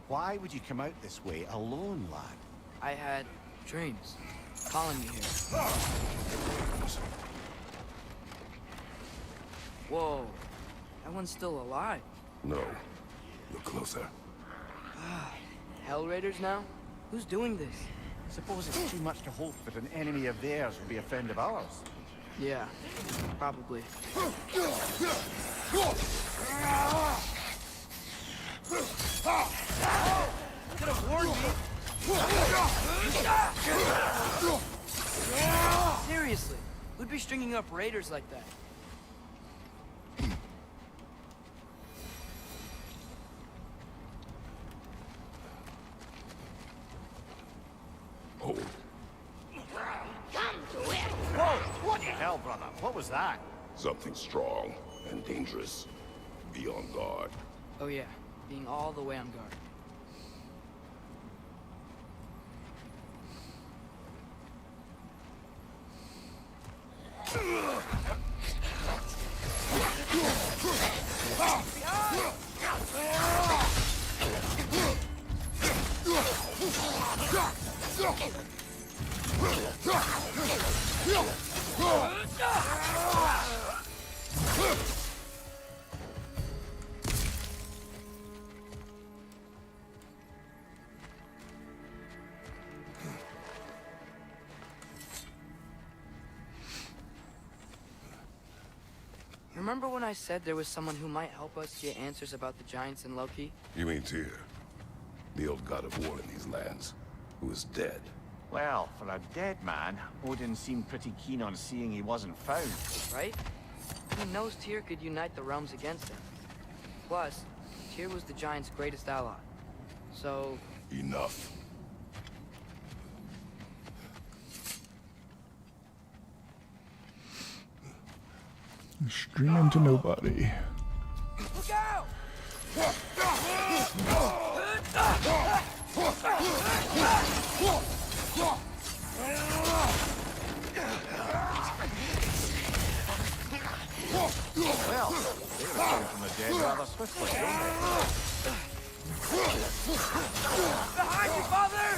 Why would you come out this way alone, lad? I had dreams calling me here. Whoa, that one's still alive. No. Look closer. Hell Raiders now? Who's doing this? I suppose it's too much to hope that an enemy of theirs will be a friend of ours. Yeah, probably. Could have warned me. Seriously, who'd be stringing up raiders like that? Hold. Whoa! What the hell, brother? What was that? Something strong and dangerous. Be on guard. Oh yeah, being all the way on guard. Remember when I said there was someone who might help us get answers about the Giants and Loki? You mean Tyr? The old god of war in these lands, who is dead. Well, for a dead man, Odin seemed pretty keen on seeing he wasn't found. Right? He knows Tyr could unite the realms against him. Plus, Tyr was the Giants' greatest ally. So... Enough. Streaming to nobody. Look out! Well, they returned from the dead rather swiftly, don't they? Behind you, father!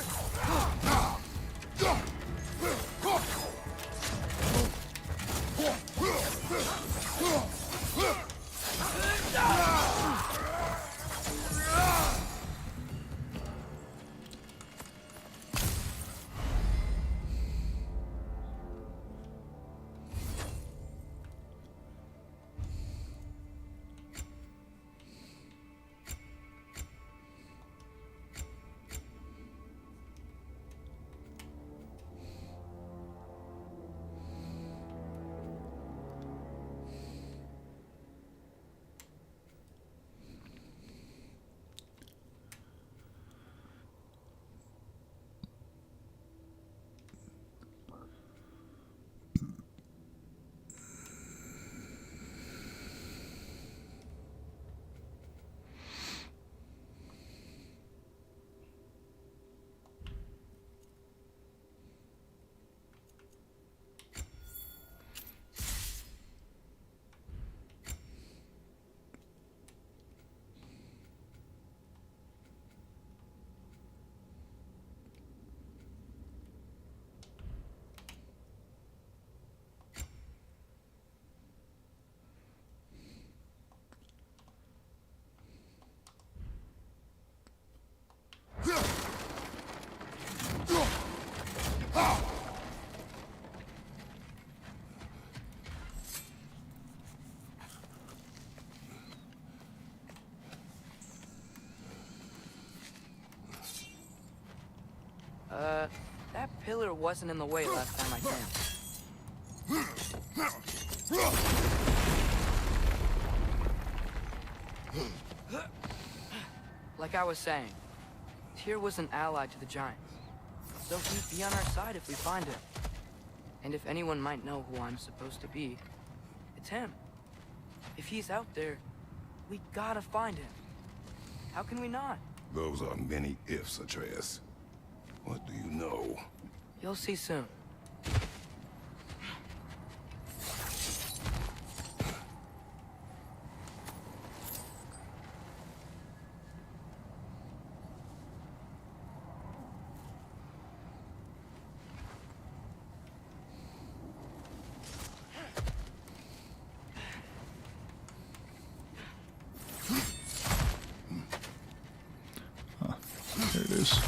That pillar wasn't in the way last time I came. Like I was saying, Tyr was an ally to the Giants. So he'd be on our side if we find him. And if anyone might know who I'm supposed to be, it's him. If he's out there, we gotta find him. How can we not? Those are many ifs, Atreus. What do you know? You'll see soon. There it is.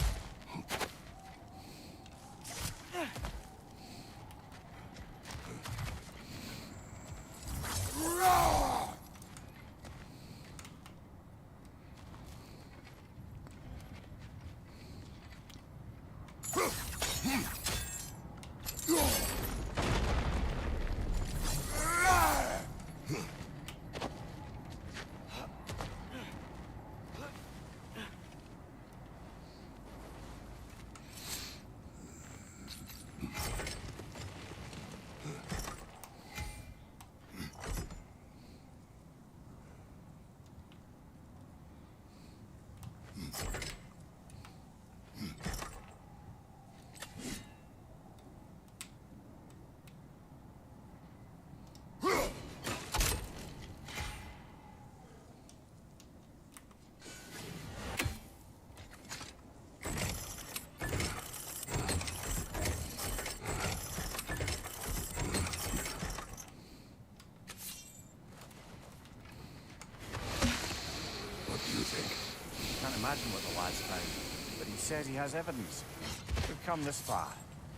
Can't imagine what the lad's found, but he says he has evidence. We've come this far.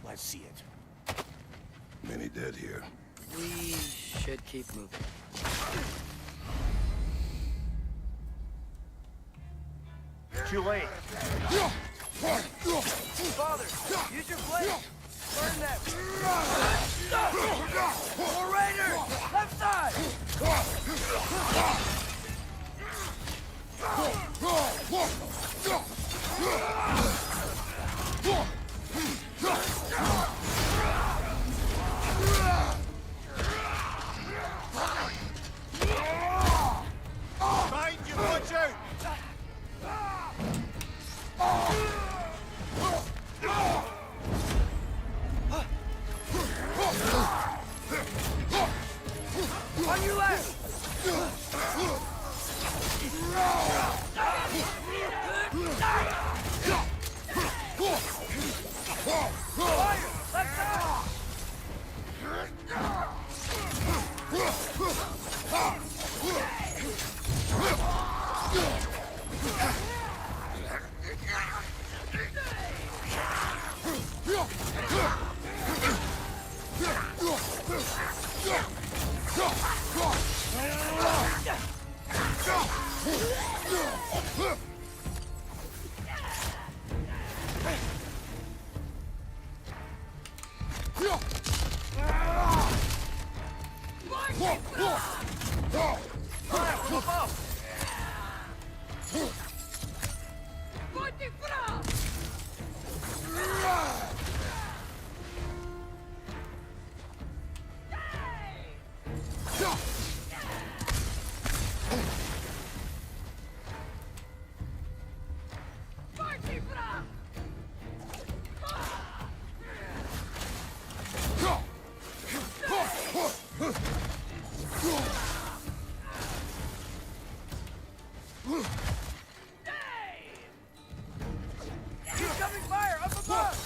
Let's see it. Many dead here. We should keep moving. Too late. Father, use your blade! Burn them! More raiders! Left side! Mind you, watch out! On your left! Fire! Left side! Incoming fire up above!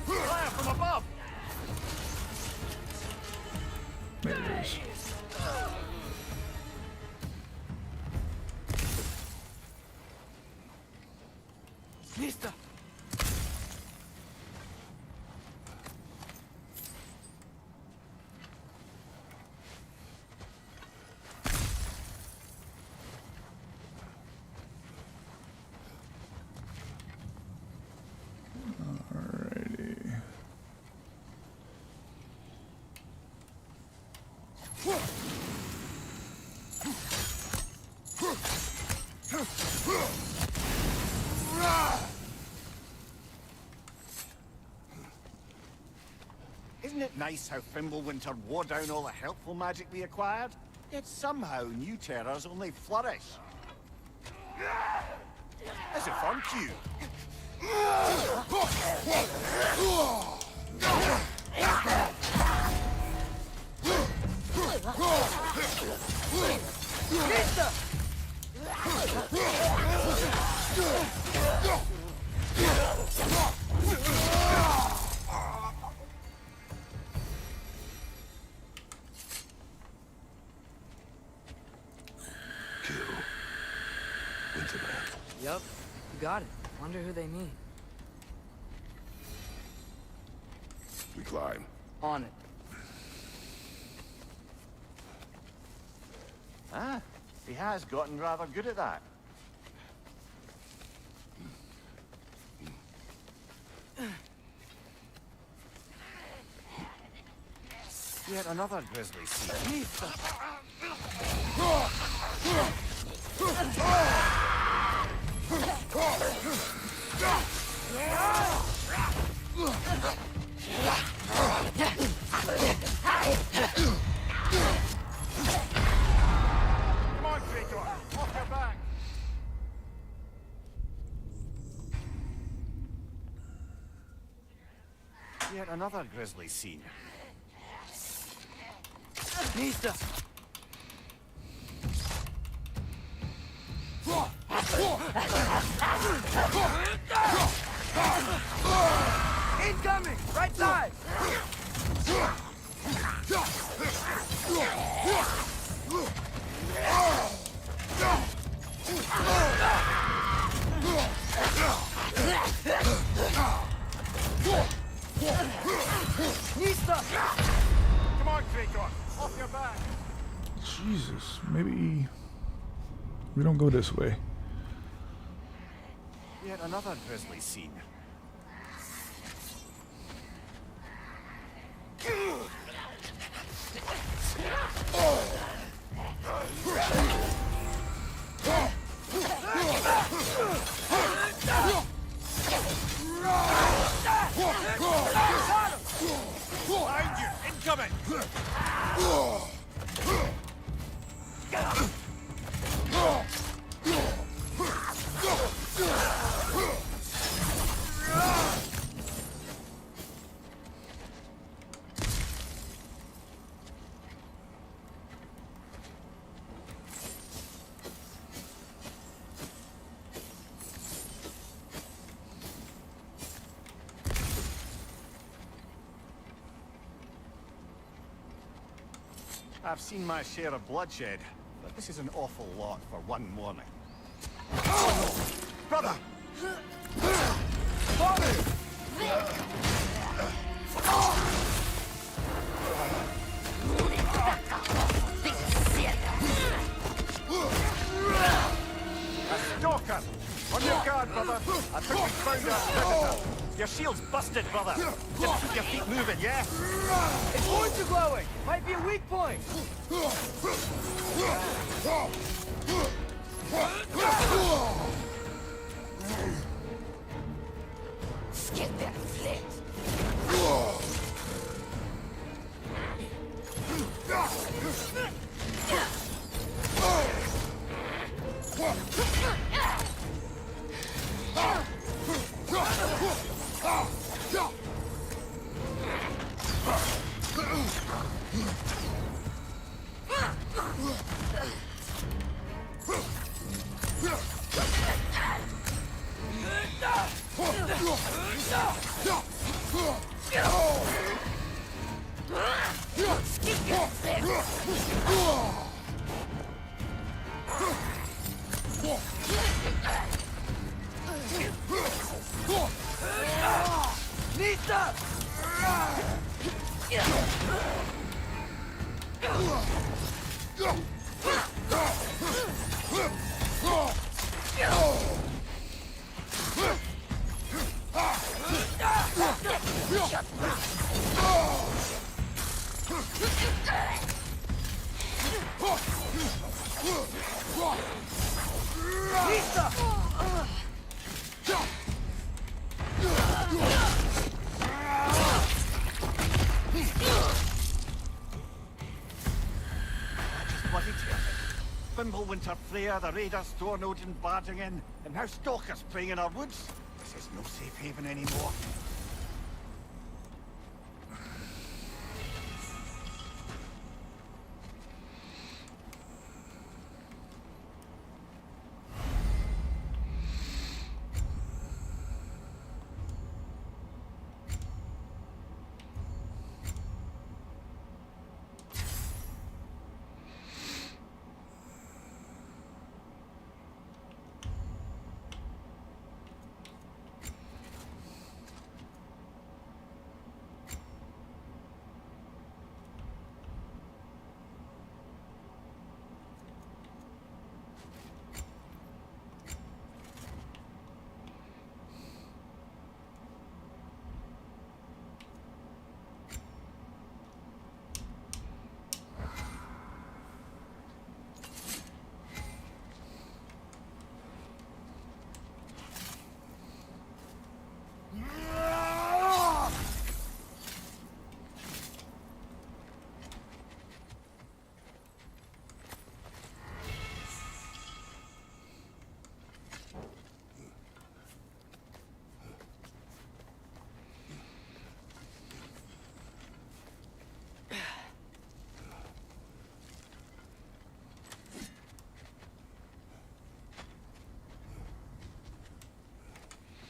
Fire from above! There it is. Listo. Alrighty. Isn't it nice how Fimbulwinter wore down all the helpful magic we acquired? Yet somehow new terrors only flourish. As if on cue. Kill Winterman. Yup, you got it. Wonder who they mean. We climb. On it. Ah, he has gotten rather good at that. Yet another grisly scene. Come on, Traitor. Off your back. Yet another grisly scene. Listo. Incoming! Right side! Listo! Come on, Traitor. Off your back. Jesus, maybe we don't go this way. Yet another grisly scene. Behind you. Incoming. I've seen my share of bloodshed, but this is an awful lot for one morning. Brother! A stalker! On your guard, brother! I think we found our predator. Your shield's busted, brother! Just keep your feet moving, yeah? Its horns are glowing! Might be a weak point! Get that flit! Bloody terrific. Fimbulwinter Freya, the raiders, Thornod and barging in, and now stalkers preying in our woods. This is no safe haven anymore.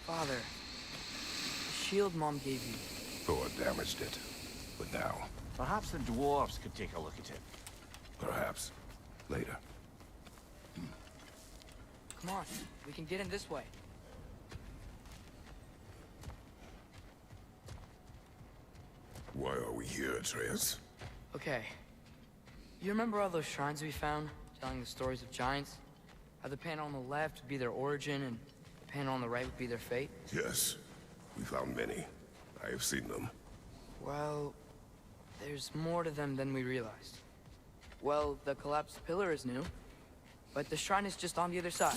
Father, the shield Mom gave you. Thor damaged it. But now, Perhaps the dwarves could take a look at it. perhaps, later. Come on, we can get in this way. Why are we here, Atreus? Okay. You remember all those shrines we found, telling the stories of giants? How the panel on the left would be their origin, and the panel on the right would be their fate? Yes, we found many. I have seen them. Well, there's more to them than we realized. Well, the collapsed pillar is new, but the shrine is just on the other side.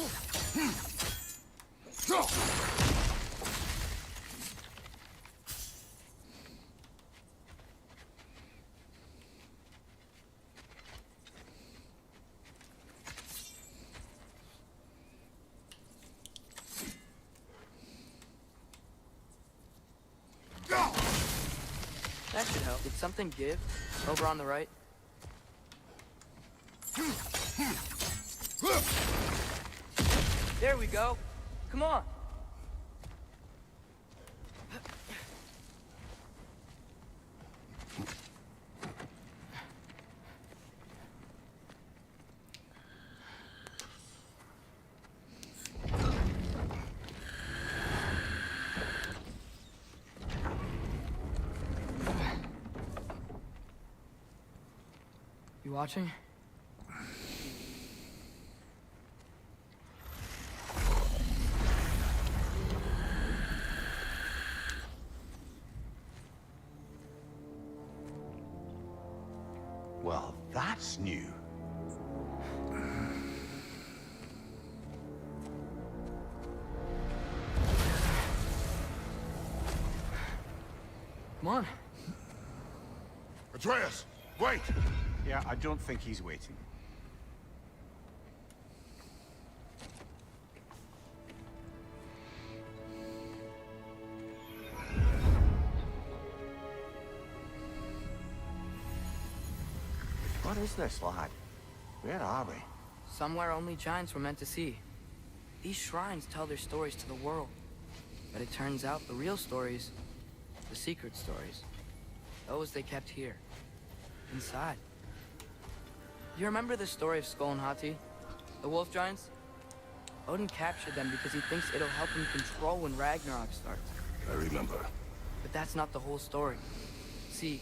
That should help. Did something give? Over on the right? There we go. Come on. You watching? Well, that's new. Come on. Atreus, wait! Yeah, I don't think he's waiting. What is this, lad? Where are we? Somewhere only giants were meant to see. These shrines tell their stories to the world. But it turns out the real stories, the secret stories, those they kept here, inside. You remember the story of Skull and Hati? The wolf giants? Odin captured them because he thinks it'll help him control when Ragnarok starts. I remember. But that's not the whole story. See,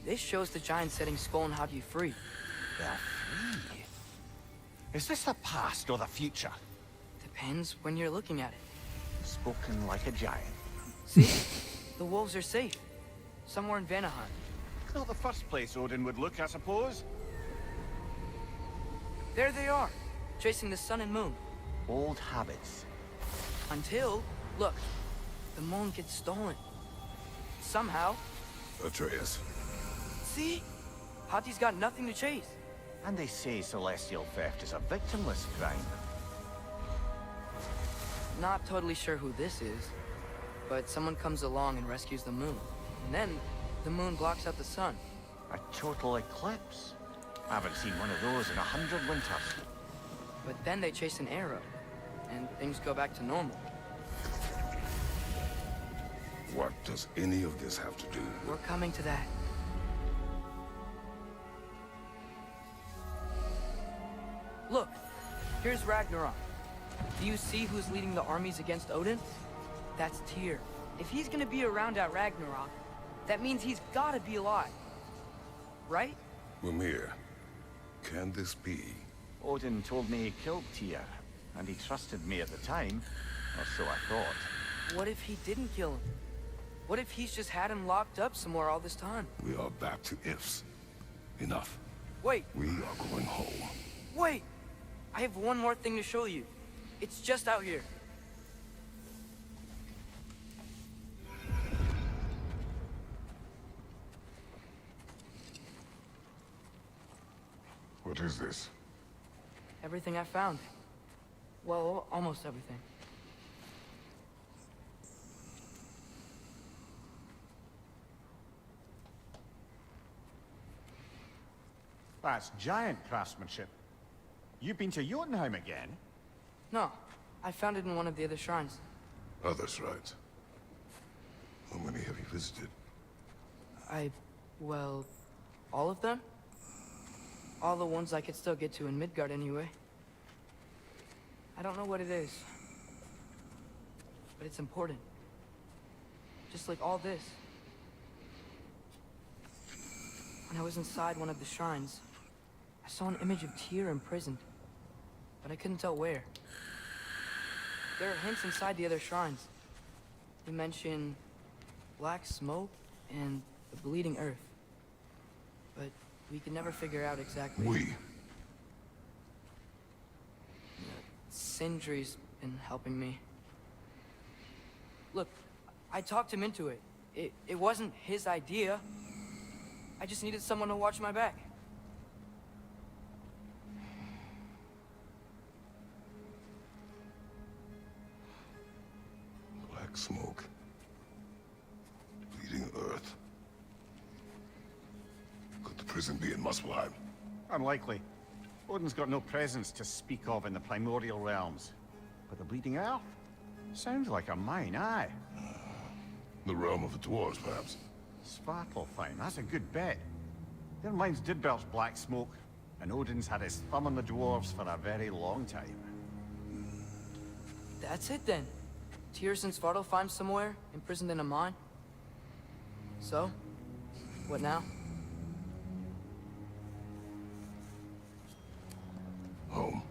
this shows the giants setting Skull and Hati free. They're free. Is this the past or the future? Depends when you're looking at it. Spoken like a giant. See? The wolves are safe. Somewhere in Vanaheim. Not the first place Odin would look, I suppose. There they are, chasing the sun and moon. Old habits. Until, look, the moon gets stolen. Somehow. Atreus. See? Hati's got nothing to chase. And they say celestial theft is a victimless crime. Not totally sure who this is, but someone comes along and rescues the moon. And then, the moon blocks out the sun. A total eclipse. I haven't seen one of those in 100 winters. But then they chase an arrow, and things go back to normal. What does any of this have to do? We're coming to that. Look, here's Ragnarok. Do you see who's leading the armies against Odin? That's Tyr. If he's gonna be around at Ragnarok, that means he's gotta be alive. Right? Mimir, can this be? Odin told me he killed Tyr, and he trusted me at the time, or so I thought. What if he didn't kill him? What if he's just had him locked up somewhere all this time? We are back to ifs. Enough. Wait, We are going home. wait! I have one more thing to show you. It's just out here. What is this? Everything I found. Well, almost everything. That's giant craftsmanship. You've been to Jotunheim again? No, I found it in one of the other shrines. Other shrines. How many have you visited? Well, all of them? All the ones I could still get to in Midgard anyway. I don't know what it is. But it's important. Just like all this. When I was inside one of the shrines, I saw an image of Tyr imprisoned. But I couldn't tell where. There are hints inside the other shrines. They mention black smoke and the bleeding earth. But we could never figure out exactly. Sindri's been helping me. Look, I talked him into it. It wasn't his idea. I just needed someone to watch my back. Black smoke. Bleeding earth. Could the prison be in Muspelheim? Unlikely. Odin's got no presence to speak of in the primordial realms. But the Bleeding Earth? Sounds like a mine, aye. The realm of the dwarves, perhaps. Svartalfheim, that's a good bet. Their mines did belch black smoke, and Odin's had his thumb on the dwarves for a very long time. That's it then. Tyr's in Svartalfheim somewhere, imprisoned in a mine. So, what now? Home.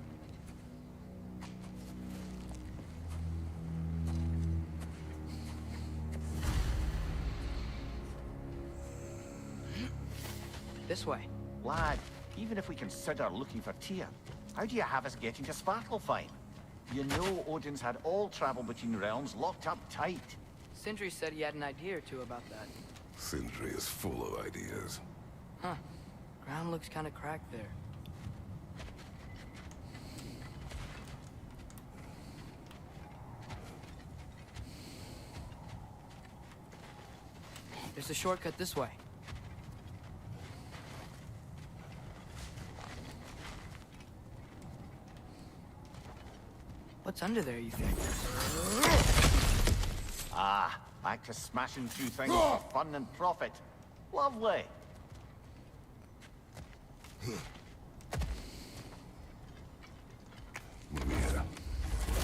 This way. Lad, even if we consider looking for Tyr, how do you have us getting to Svartalfheim? You know Odin's had all travel between realms locked up tight. Sindri said he had an idea or two about that. Sindri is full of ideas. Huh. Ground looks kind of cracked there. There's a shortcut this way. What's under there, you think? Back to smashing through things for fun and profit. Lovely. Mimir,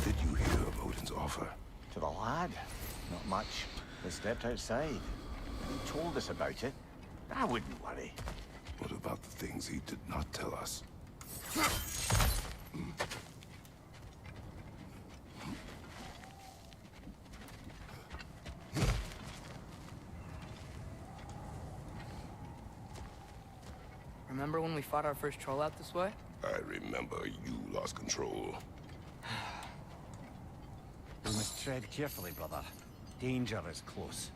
did you hear of Odin's offer? To the lad? Not much. They stepped outside. He told us about it. I wouldn't worry. What about the things he did not tell us? Remember when we fought our first troll out this way? I remember you lost control. We must tread carefully, brother. Danger is close.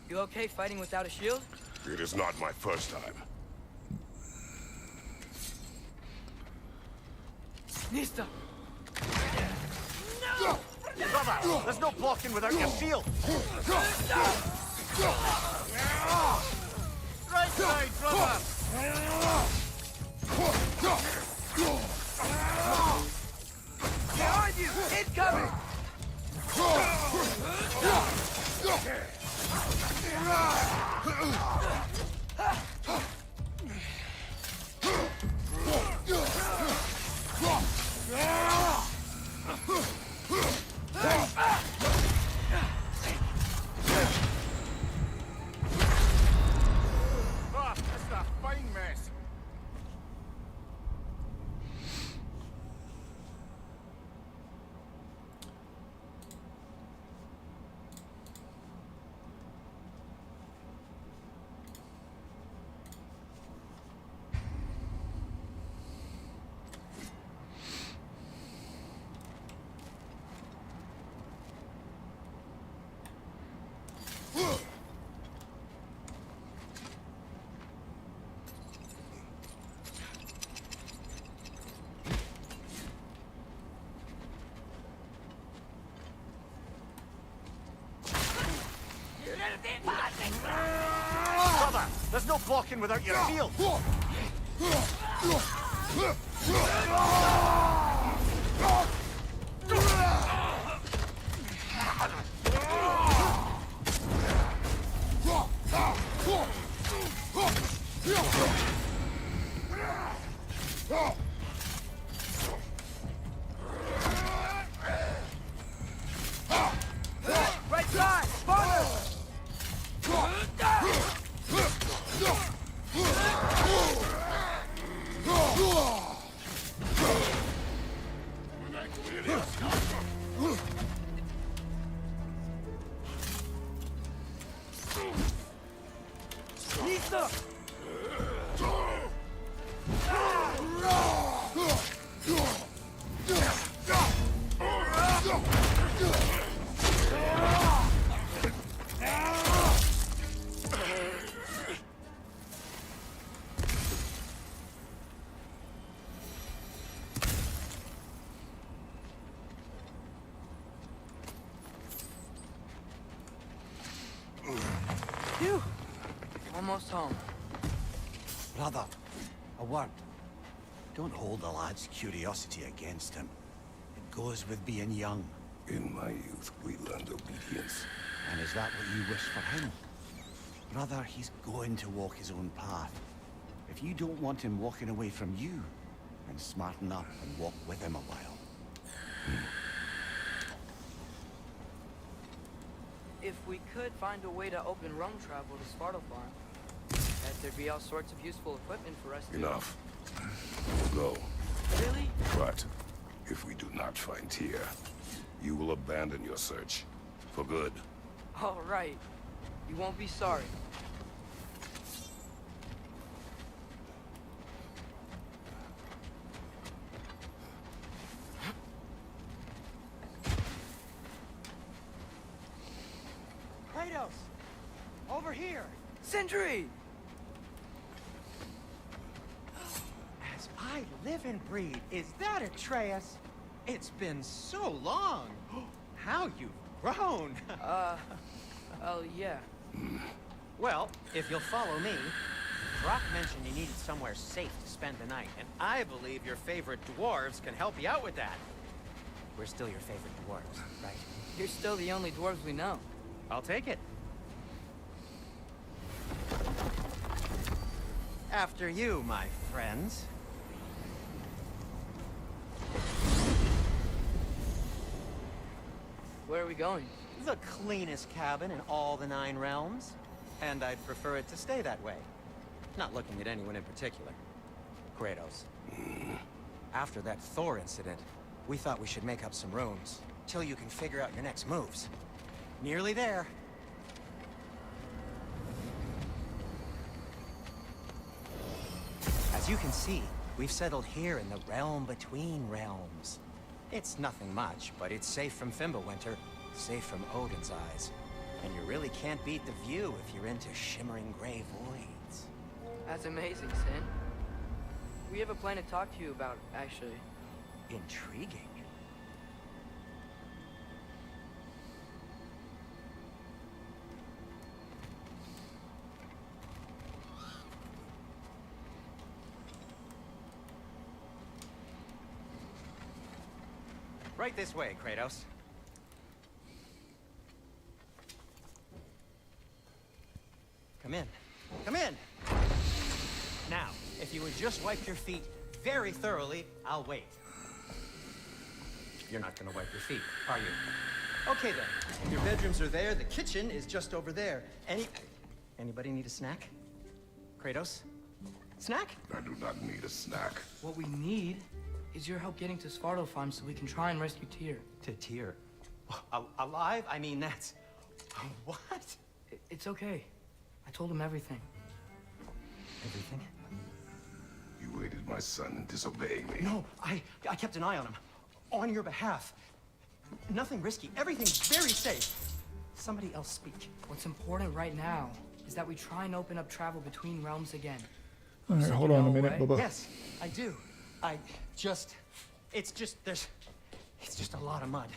You okay fighting without a shield? It is not my first time. Nista! No! Brother, there's no blocking without your shield! Right side, brother! Behind you! Incoming! Ah, that's a fine mess. Brother, there's no blocking without your shield! Right side! Farther! Nista! Phew! Almost home. Brother, a word. Don't hold the lad's curiosity against him. It goes with being young. In my youth, we learned obedience. And is that what you wish for him? Brother, he's going to walk his own path. If you don't want him walking away from you, then smarten up and walk with him a while. If we could find a way to open roam travel to Svartalfheim, bet there'd be all sorts of useful equipment for us to... Enough. We'll go. Really? But if we do not find Tyr, you will abandon your search. For good. All right. You won't be sorry. Kratos! Over here! Sindri! As I live and breathe, is that Atreus? It's been so long. How you've grown. Oh, yeah. Well, if you'll follow me, Brock mentioned you needed somewhere safe to spend the night, and I believe your favorite dwarves can help you out with that. We're still your favorite dwarves, right? You're still the only dwarves we know. I'll take it. After you, my friends. Where are we going? The cleanest cabin in all the 9 realms. And I'd prefer it to stay that way. Not looking at anyone in particular. Kratos. After that Thor incident, we thought we should make up some rooms. Till you can figure out your next moves. Nearly there. As you can see, we've settled here in the realm between realms. It's nothing much, but it's safe from Fimbulwinter, safe from Odin's eyes. And you really can't beat the view if you're into shimmering gray voids. That's amazing, Sin. We have a plan to talk to you about, actually. Intriguing. Right this way, Kratos. Come in. Come in! Now, if you would just wipe your feet very thoroughly, I'll wait. You're not gonna wipe your feet, are you? Okay then. Your bedrooms are there, the kitchen is just over there. Anybody need a snack? Kratos? Snack? I do not need a snack. What we need is your help getting to Svartalfheim so we can try and rescue Tyr. To Tyr? Alive? I mean, that's... What? It's okay. I told him everything. Everything? You aided my son in disobeying me. No, I kept an eye on him. On your behalf. Nothing risky. Everything's very safe. Somebody else speak. What's important right now is that we try and open up travel between realms again. All right, hold on a minute, Bubba. Yes, I do. It's just a lot of mud.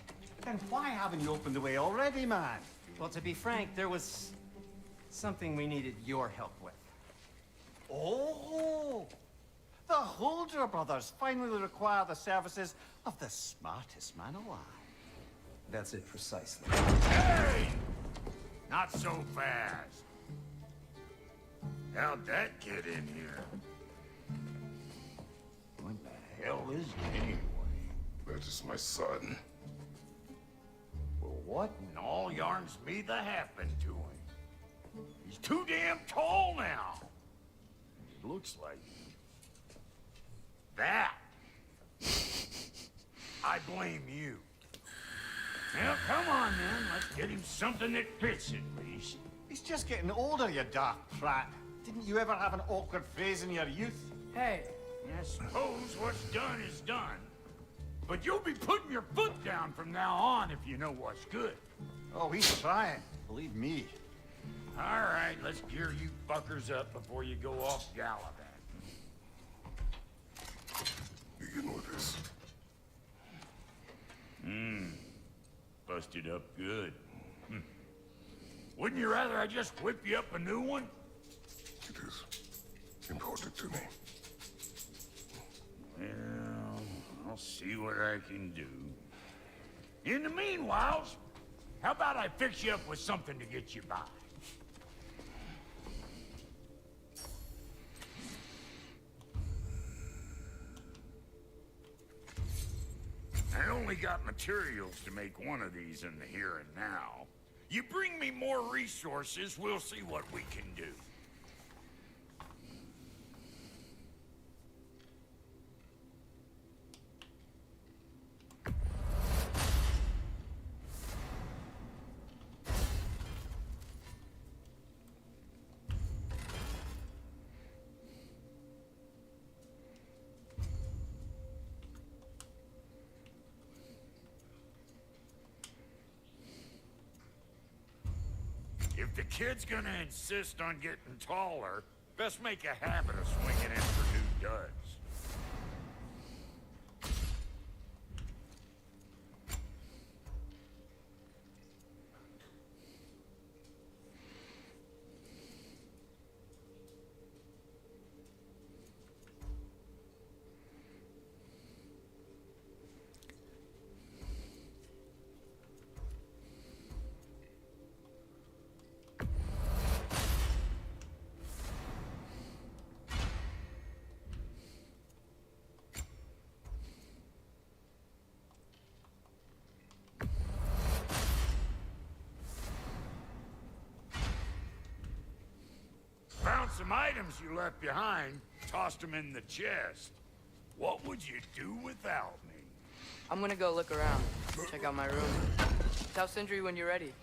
And why haven't you opened the way already, man? Well, to be frank, there was something we needed your help with. Oh! The Holder brothers finally require the services of the smartest man alive. That's it precisely. Hey! Not so fast. How'd that get in here? What the hell is it anyway? That is my son. Well, what in all yarns me the happened to him? He's too damn tall now. It looks like that. I blame you. Now, come on, then. Let's get him something that fits at least. He's just getting older, you dark prat. Didn't you ever have an awkward phase in your youth? Hey! I suppose what's done is done. But you'll be putting your foot down from now on if you know what's good. Oh, he's trying. Believe me. All right, let's gear you fuckers up before you go off gallivant. Begin with this. Busted up good. Wouldn't you rather I just whip you up a new one? It is important to me. Well, I'll see what I can do. In the meanwhile, how about I fix you up with something to get you by? I only got materials to make one of these in the here and now. You bring me more resources, we'll see what we can do. If the kid's gonna insist on getting taller, best make a habit of swinging in for new duds. Some items you left behind, tossed them in the chest. What would you do without me? I'm gonna go look around. Check out my room. Tell Sindri when you're ready.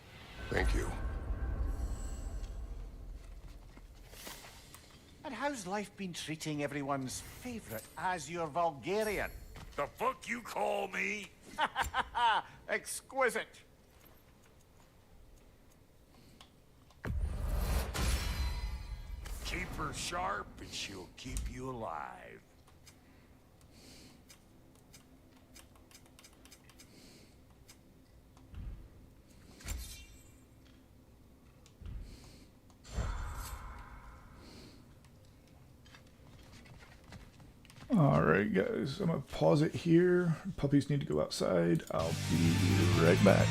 Thank you. And how's life been treating everyone's favorite Azure Vulgarian? The fuck you call me? Exquisite. Keep her sharp and she'll keep you alive. Alright guys, I'm gonna pause it here. Puppies need to go outside. I'll be right back.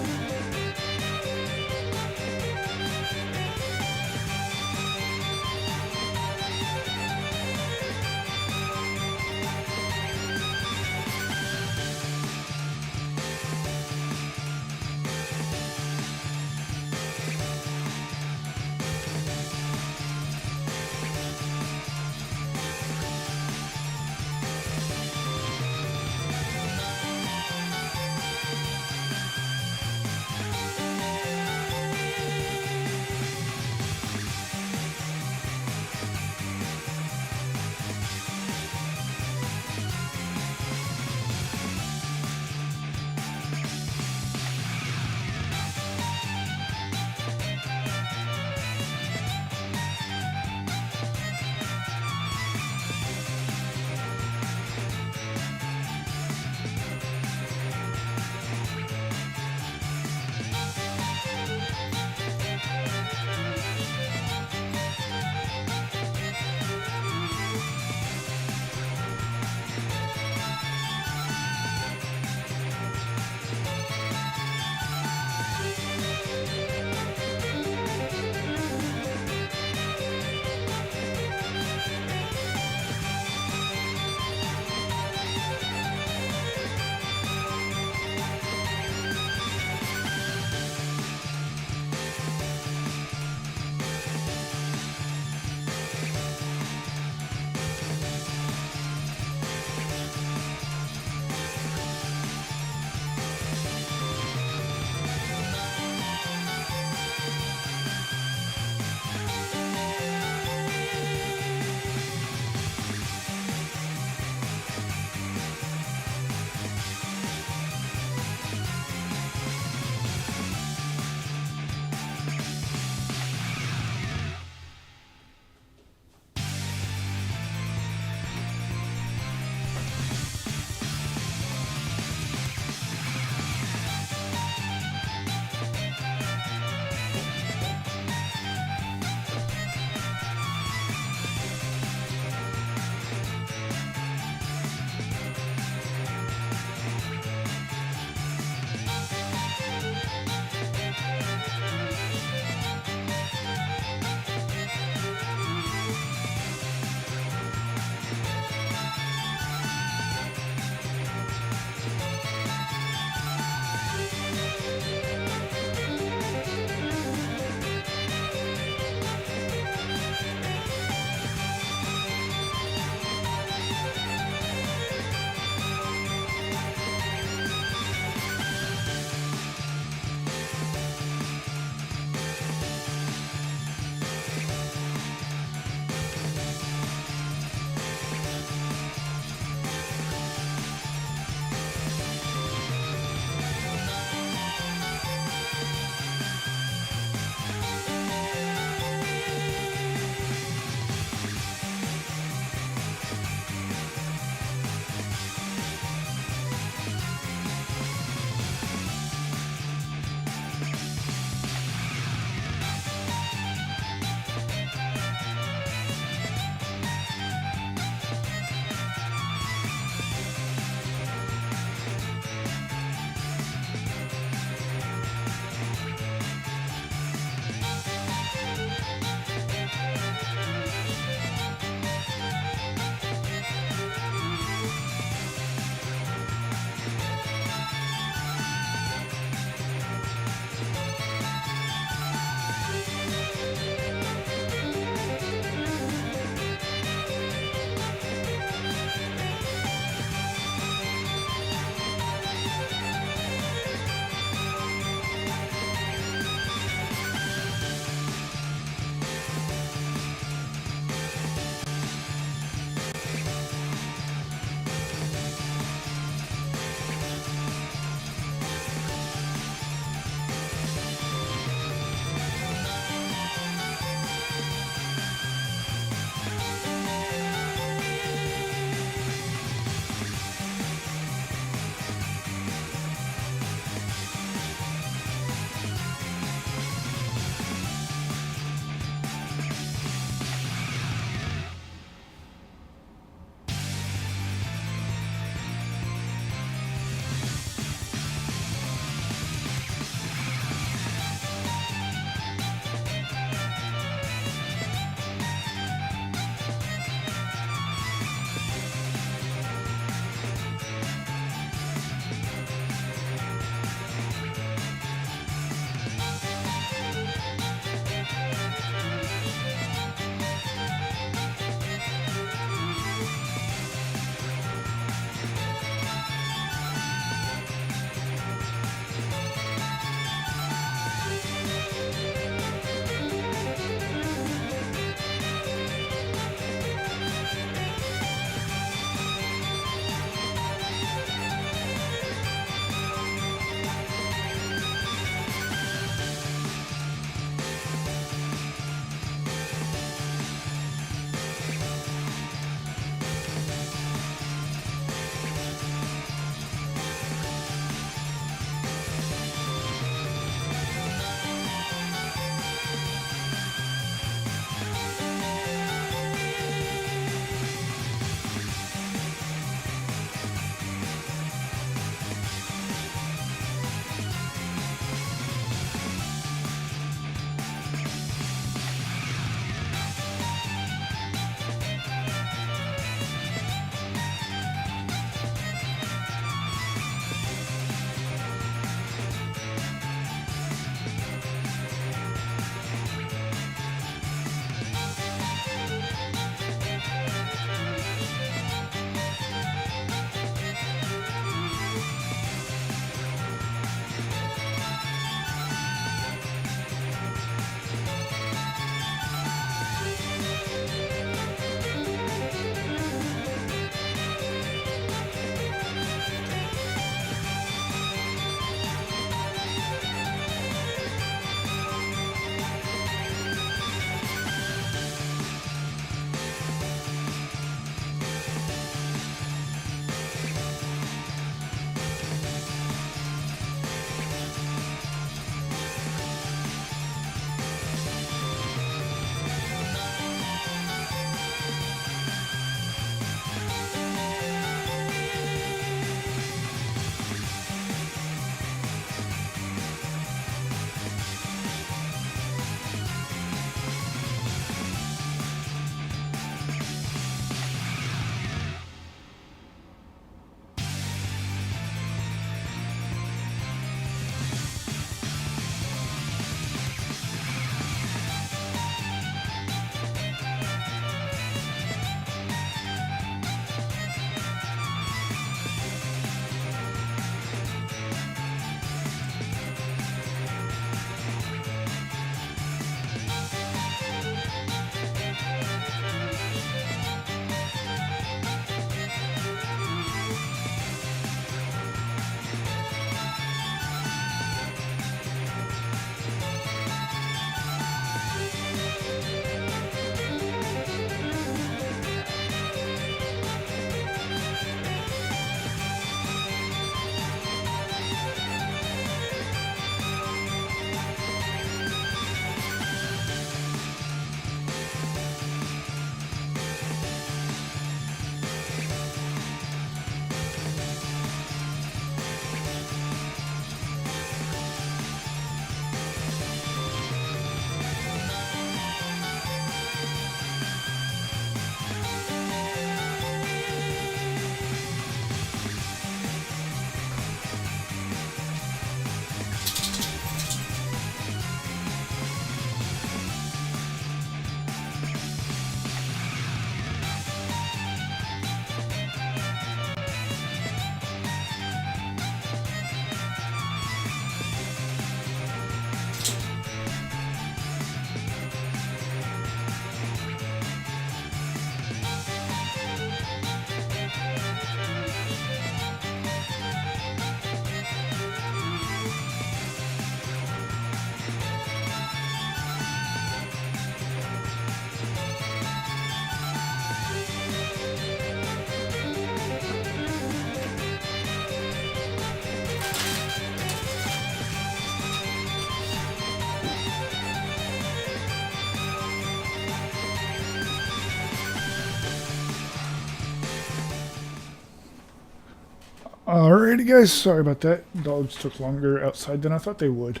Alrighty guys, sorry about that. Dogs took longer outside than I thought they would.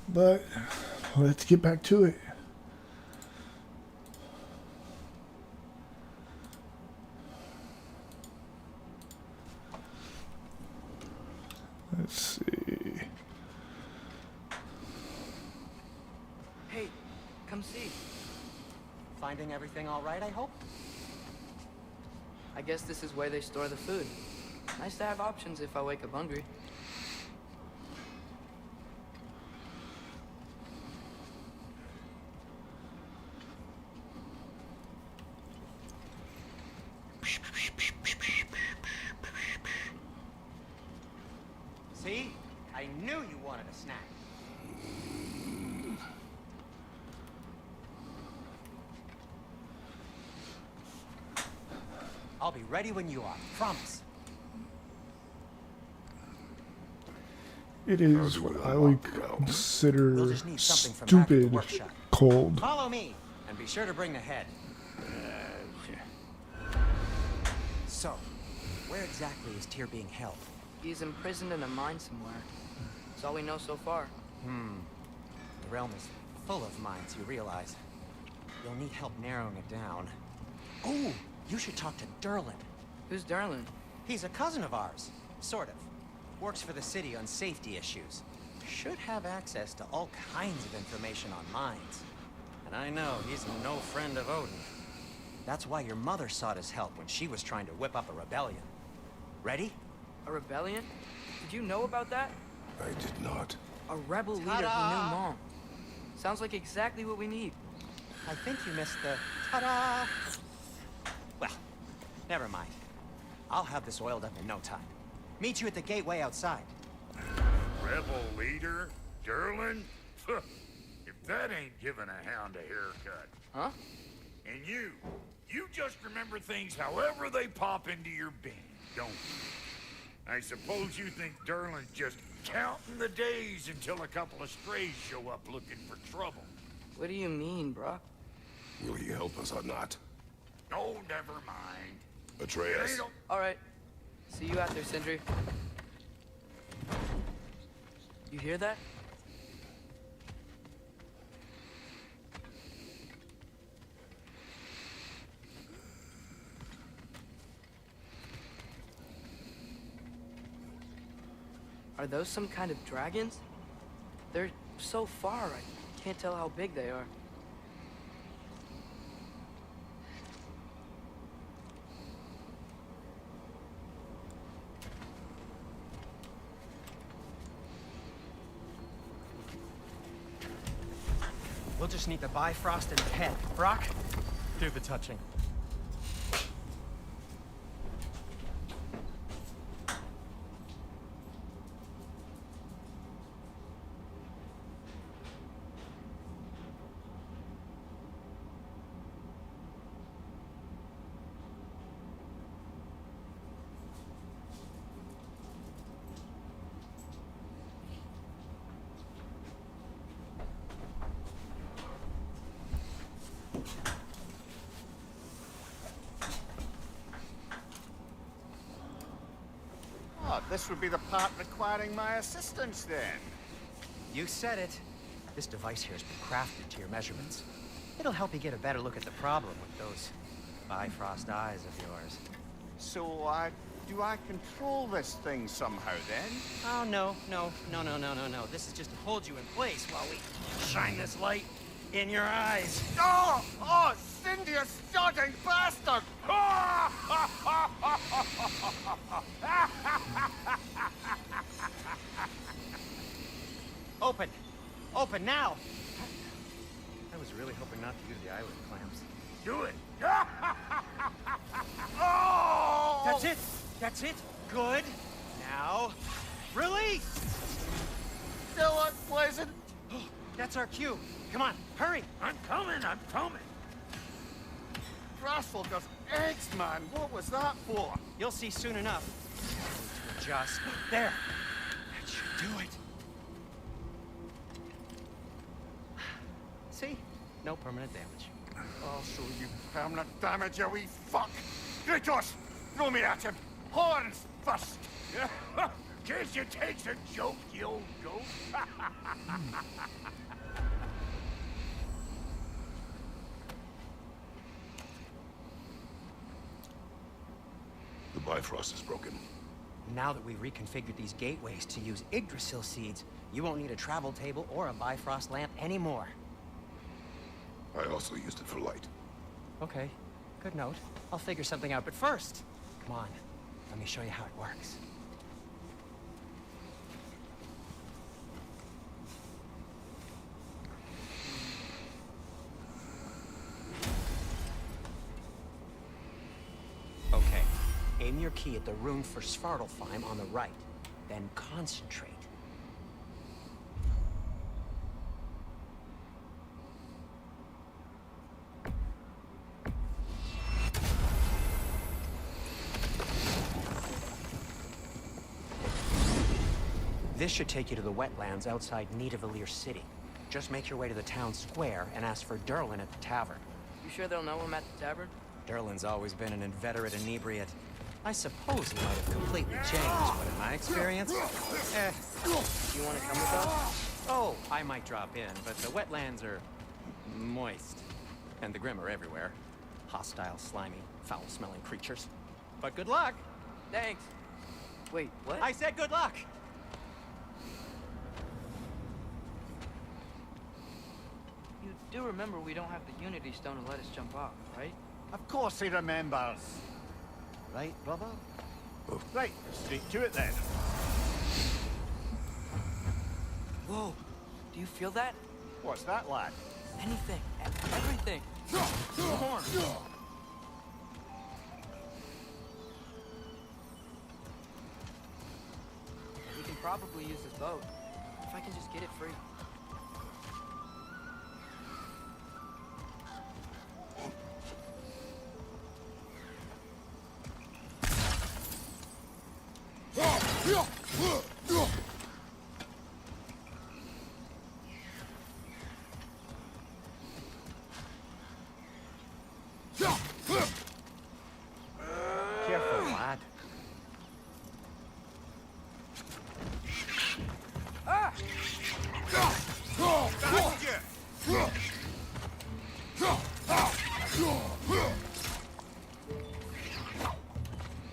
But let's get back to it. Let's see. Hey, come see. Finding everything all right, I hope? I guess this is where they store the food. Nice to have options if I wake up hungry. See? I knew you wanted a snack. I'll be ready when you are. Promise. It is what I would consider We'll just need something from back at the stupid workshop. cold. Follow me, and be sure to bring the head. So, where exactly is Tyr being held? He's imprisoned in a mine somewhere. That's all we know so far. The realm is full of mines, you realize. You'll need help narrowing it down. Oh, you should talk to Derlin. Who's Darlin? He's a cousin of ours, sort of. Works for the city on safety issues. Should have access to all kinds of information on mines. And I know he's no friend of Odin. That's why your mother sought his help when she was trying to whip up a rebellion. Ready? A rebellion? Did you know about that? I did not. A rebel leader who knew Mom. Sounds like exactly what we need. I think you missed the ta-da! Well, never mind. I'll have this oiled up in no time. Meet you at the gateway outside. Rebel leader? Derlin? If that ain't giving a hound a haircut. Huh? And you just remember things however they pop into your bean, don't you? I suppose you think Derlin's just counting the days until a couple of strays show up looking for trouble. What do you mean, bro? Will he help us or not? Oh, never mind. Atreus. They don't- All right. See you out there, Sindri. You hear that? Are those some kind of dragons? They're so far, I can't tell how big they are. We'll just need the Bifrost and the head. Brock, do the touching. Oh, this would be the part requiring my assistance then. You said it. This device here has been crafted to your measurements. It'll help you get a better look at the problem with those Bifrost eyes of yours. So, do I control this thing somehow then? Oh, no. This is just to hold you in place while we shine this light in your eyes. Oh, Cindy, you sodding bastard! Open! Open now! I was really hoping not to use the eyelid clamps. Do it. Oh! That's it! That's it! Good! Now, release! Still unpleasant. That's our cue. Come on, hurry! I'm coming. Grasshopper's eggs, man. What was that for? You'll see soon enough. Need to adjust. There! That should do it. See? No permanent damage. I'll show you permanent damage, you wee fuck. Kratos, throw me at him. Horns, breakfast! Can't you take a joke, you old goat? The Bifrost is broken. Now that we've reconfigured these gateways to use Yggdrasil seeds, you won't need a travel table or a Bifrost lamp anymore. I also used it for light. Okay, good note. I'll figure something out, but first, come on, let me show you how it works. Okay, aim your key at the rune for Svartalfheim on the right, then concentrate. This should take you to the wetlands outside Nidavellir City. Just make your way to the town square and ask for Derlin at the tavern. You sure they'll know him at the tavern? Derlin's always been an inveterate inebriate. I suppose he might have completely changed, but in my experience, Do you want to come with us? Oh, I might drop in, but the wetlands are moist. And the Grim are everywhere. Hostile, slimy, foul-smelling creatures. But good luck! Thanks. Wait, what? I said good luck! You do remember we don't have the Unity Stone to let us jump off, right? Of course he remembers. Right, brother? Right, straight to it then. Whoa, do you feel that? What's that, lad? Anything, everything. More. We can probably use this boat, if I can just get it free. Careful, lad.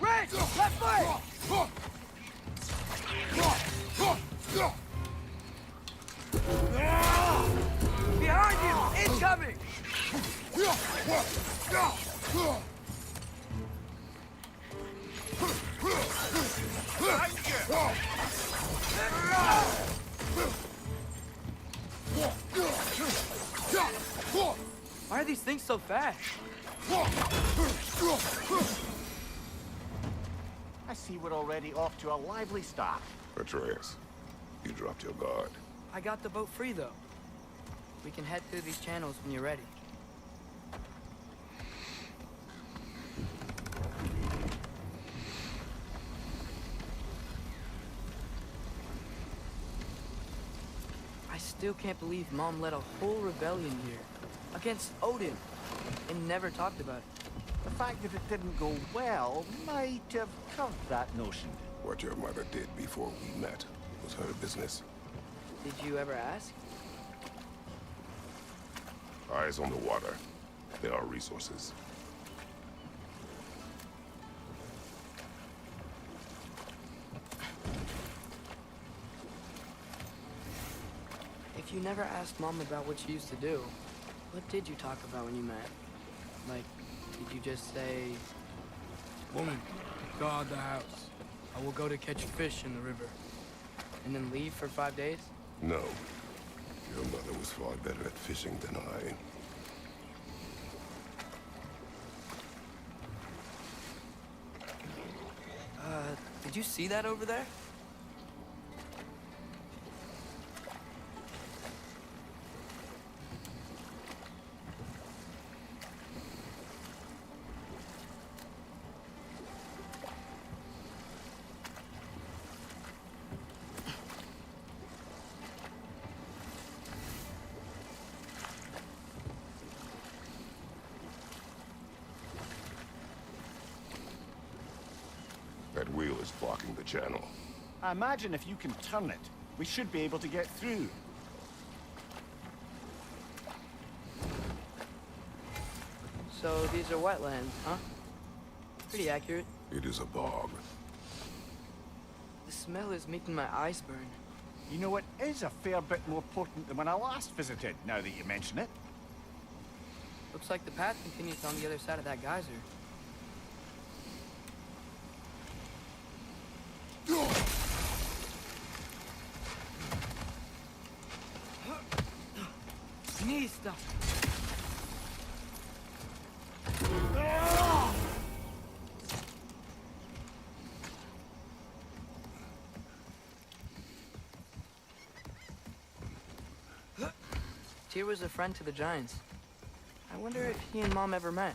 Right! Left foot! Behind you! Incoming! Why are these things so fast? I see we're already off to a lively start. Atreus, you dropped your guard. I got the boat free, though. We can head through these channels when you're ready. I still can't believe Mom led a whole rebellion here. Against Odin. And never talked about it. The fact that it didn't go well might have covered that notion. What your mother did before we met was her business. Did you ever ask? Eyes on the water. There are resources. If you never asked Mom about what she used to do, what did you talk about when you met? Like, did you just say, "Woman, guard the house. I will go to catch fish in the river," and then leave for 5 days? No. Your mother was far better at fishing than I. Did you see that over there? That wheel is blocking the channel. I imagine if you can turn it, we should be able to get through. So these are wetlands, huh? Pretty accurate. It is a bog. The smell is making my eyes burn. You know, it is a fair bit more potent than when I last visited, now that you mention it. Looks like the path continues on the other side of that geyser. Nista! Tyr was a friend to the Giants. I wonder if he and Mom ever met.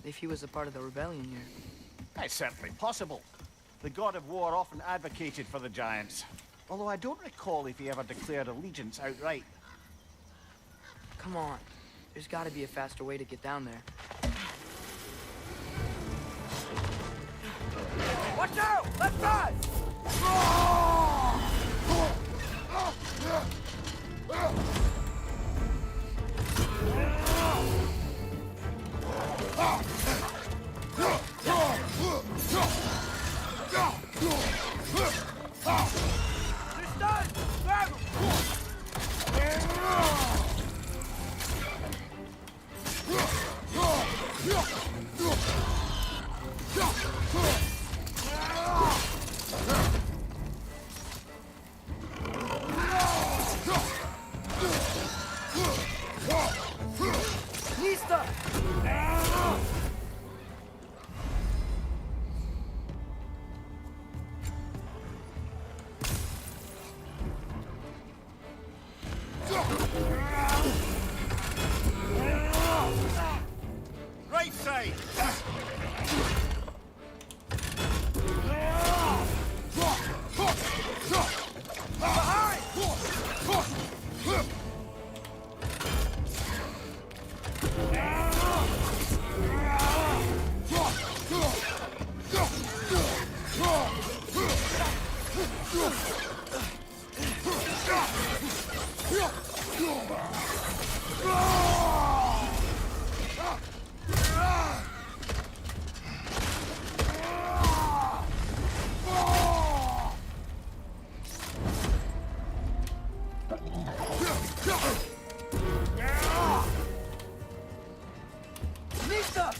If he was a part of the rebellion here. It's certainly possible. The god of war often advocated for the Giants. Although I don't recall if he ever declared allegiance outright. Come on. There's gotta be a faster way to get down there. Watch out! Left side! They're stunned! Grab 'em! Nista! Right side! Nista!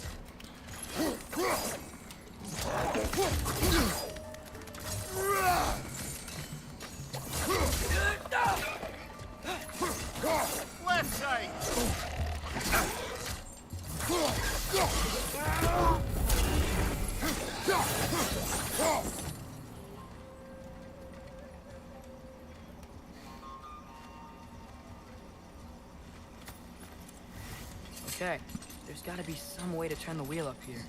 Left side! Okay, there's gotta be some way to turn the wheel up here.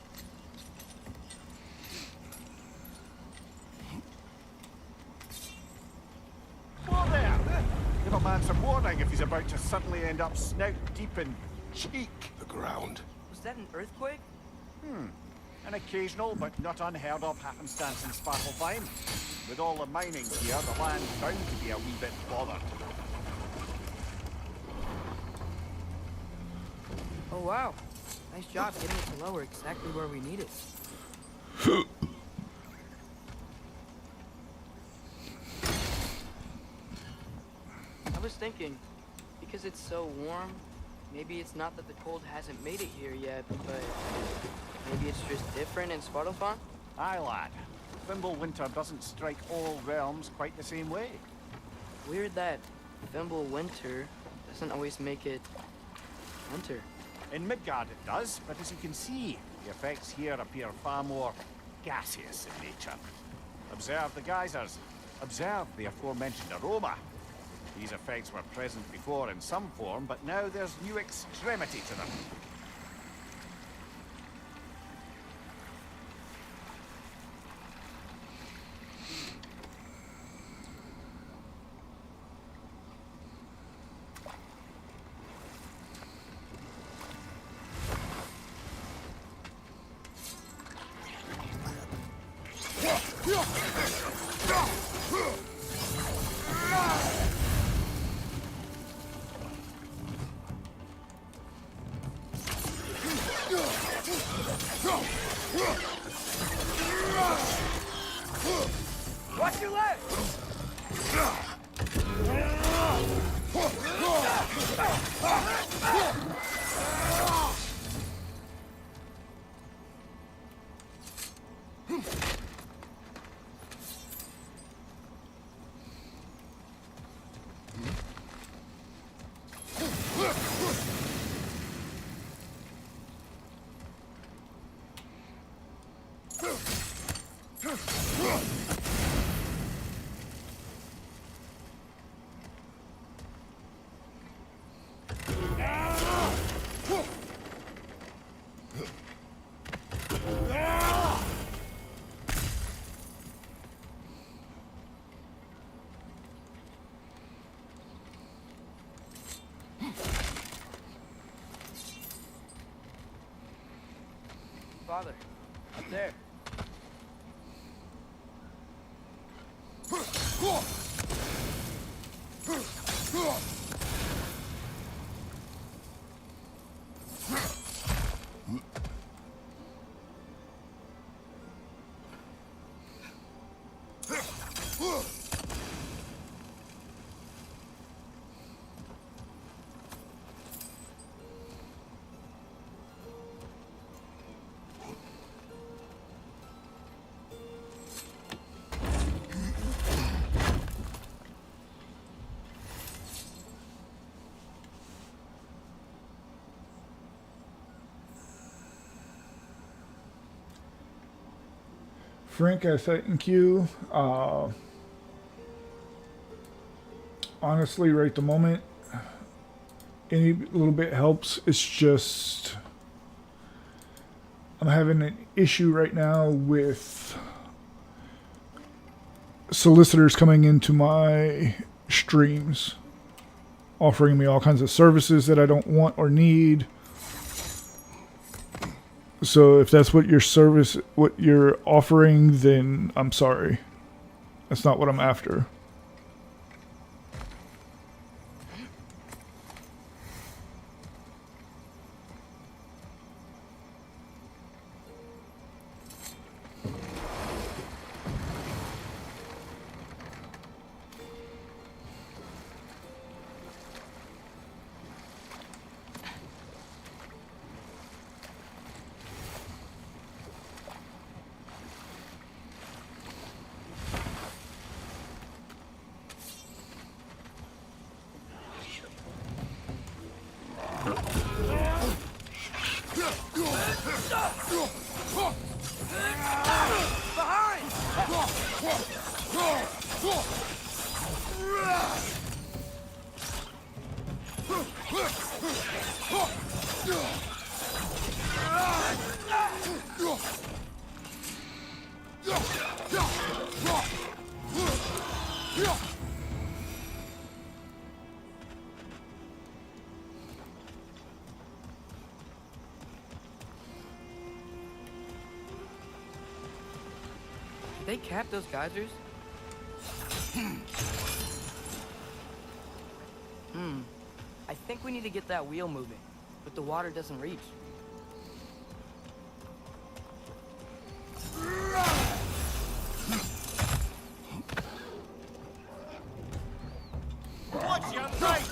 Whoa there! Give a man some warning if he's about to suddenly end up snout deep in cheek. The ground. Was that an earthquake? An occasional but not unheard of happenstance in Svartalfheim. With all the mining here, the land's bound to be a wee bit bothered. Oh wow. Nice job getting it to lower exactly where we need it. I was thinking, because it's so warm, maybe it's not that the cold hasn't made it here yet, but maybe it's just different in Svartalfheim? Aye, lad. Winter doesn't strike all realms quite the same way. Weird that Winter doesn't always make it winter. In Midgard it does, but as you can see, the effects here appear far more gaseous in nature. Observe the geysers. Observe the aforementioned aroma. These effects were present before in some form, but now there's new extremity to them. Watch your leg! Father, up there. Frank, I thank you. Honestly, right the moment, any little bit helps. It's just I'm having an issue right now with solicitors coming into my streams, offering me all kinds of services that I don't want or need. So if that's what what you're offering, then I'm sorry. That's not what I'm after. Did they cap those geysers? I think we need to get that wheel moving, but the water doesn't reach. Watch your right!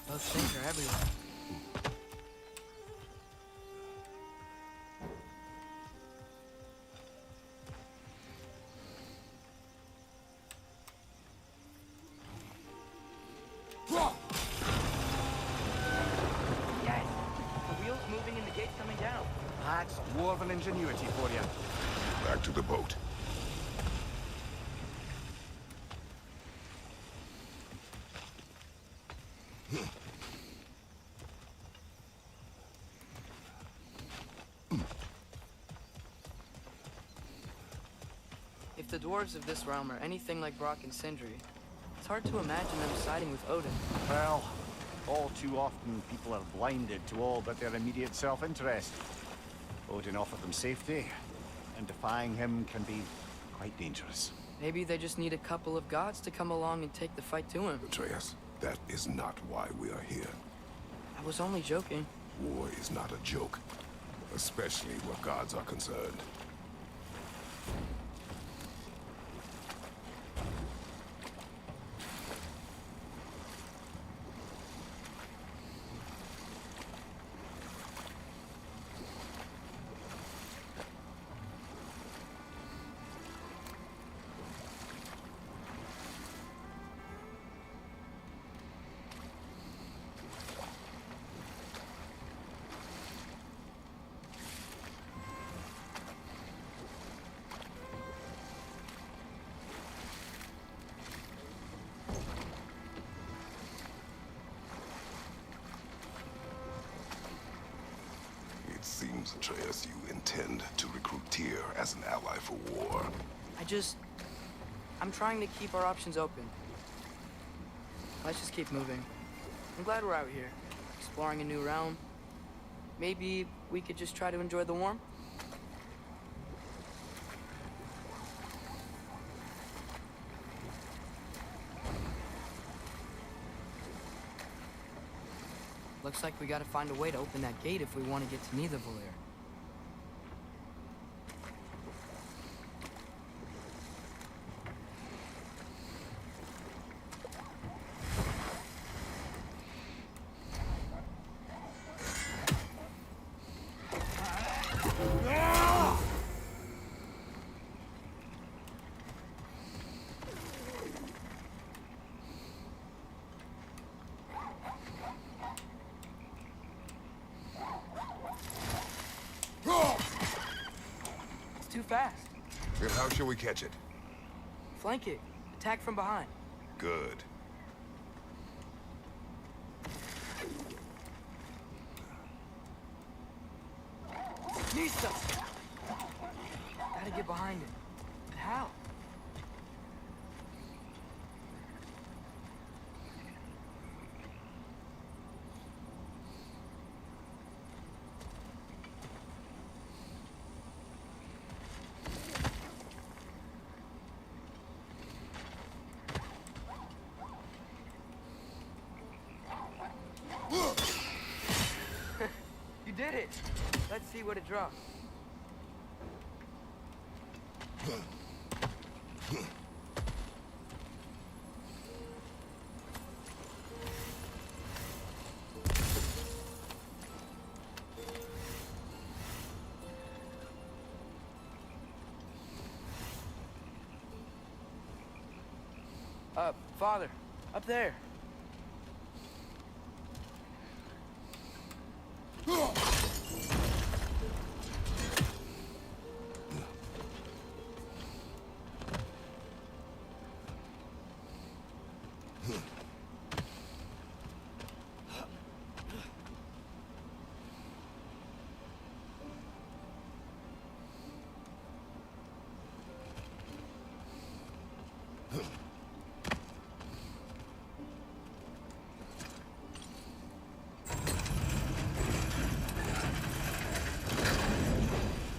Those things are everywhere. Yes! The wheel's moving and the gate's coming down. That's dwarven ingenuity for you. Back to the boat. the dwarves of this realm are anything like Brock and Sindri, it's hard to imagine them siding with Odin. Well, all too often people are blinded to all but their immediate self-interest. Odin offered them safety, and defying him can be quite dangerous. Maybe they just need a couple of gods to come along and take the fight to him. Atreus, that is not why we are here. I was only joking. War is not a joke, especially where gods are concerned. It seems, Atreus, you intend to recruit Tyr as an ally for war. I'm trying to keep our options open. Let's just keep moving. I'm glad we're out here, exploring a new realm. Maybe we could just try to enjoy the warmth? Looks like we gotta find a way to open that gate if we want to get to Nidavellir. Too fast. Then how shall we catch it? Flank it. Attack from behind. Good. Nisa! Gotta get behind it. But how? You did it! Let's see what it drops. Father, up there.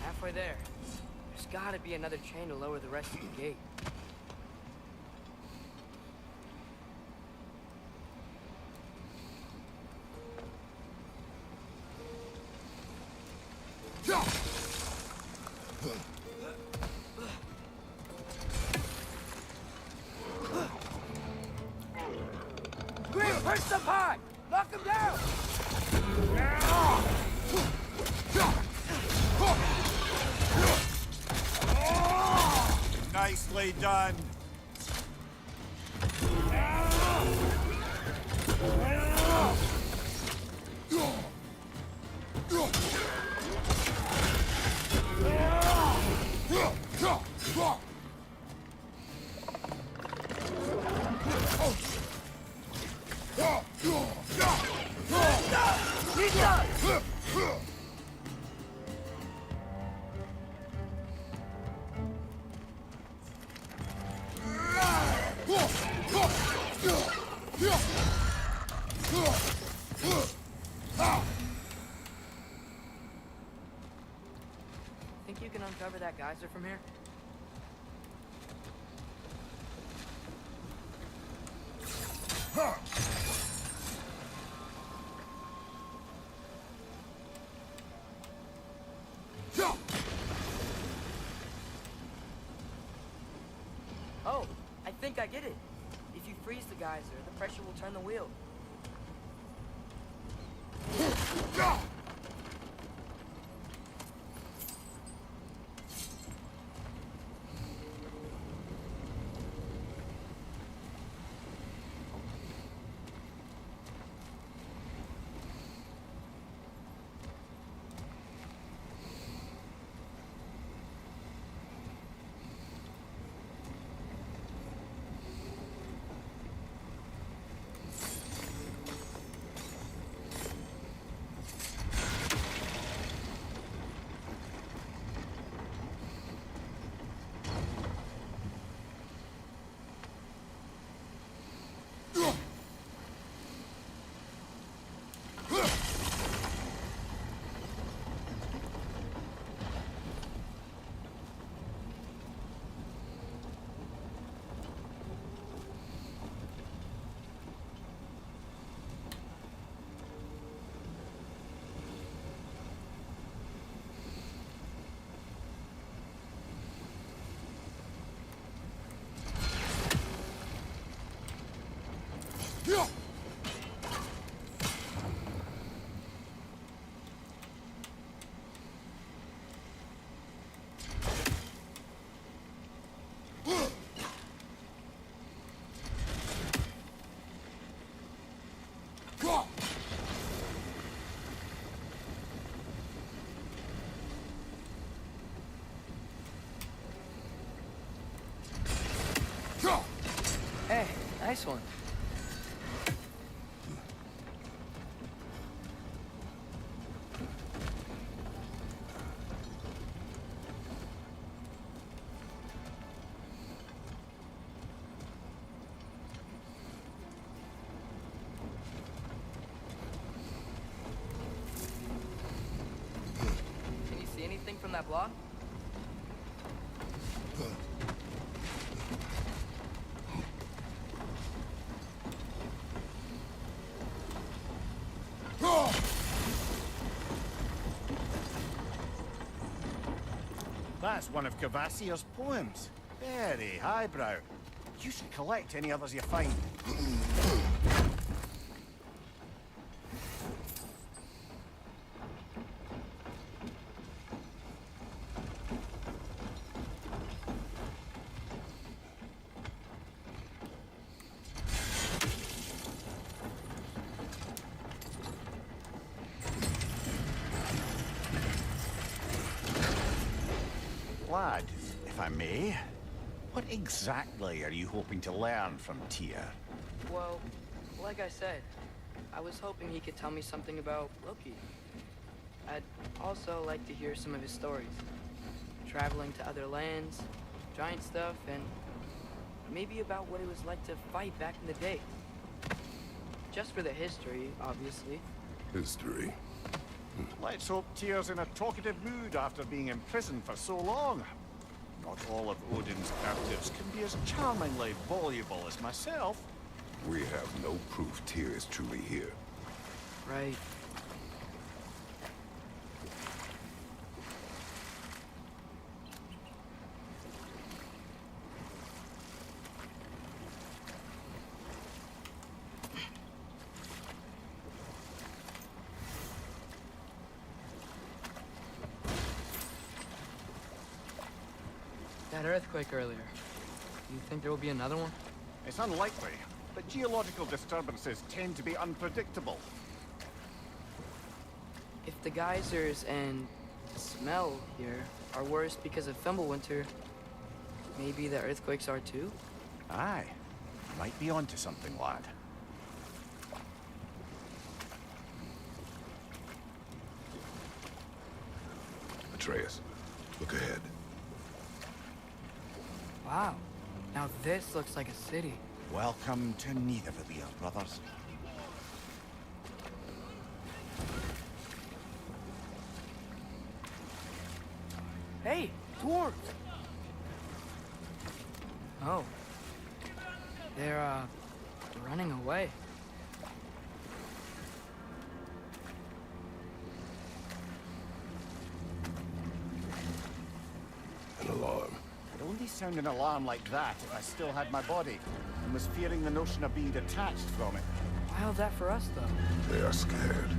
Halfway there. There's gotta be another chain to lower the rest of the gate. Grim, perched up high! Knock him down! Nicely done. Think you can uncover that geyser from here? Oh, I think I get it. If you freeze the geyser, the pressure will turn the wheel. Hey, nice one. Can you see anything from that block? That's one of Cavassier's poems. Very highbrow. You should collect any others you find. Lad, if I may, what exactly are you hoping to learn from Tyr? Well, like I said, I was hoping he could tell me something about Loki. I'd also like to hear some of his stories. Traveling to other lands, giant stuff, and maybe about what it was like to fight back in the day. Just for the history, obviously. History. Let's hope Tyr's in a talkative mood after being imprisoned for so long. Not all of Odin's captives can be as charmingly voluble as myself. We have no proof Tyr is truly here. Right. That earthquake earlier. Do you think there will be another one? It's unlikely, but geological disturbances tend to be unpredictable. If the geysers and the smell here are worse because of Fimbulwinter, maybe the earthquakes are too? Aye. Might be onto something, lad. Atreus, look ahead. Wow. Now this looks like a city. Welcome to Nidavellir, brothers. Hey, dwarves! Oh. They're running away. An alarm. I'd only sound an alarm like that if I still had my body, and was fearing the notion of being detached from it. How's that for us, though? They are scared.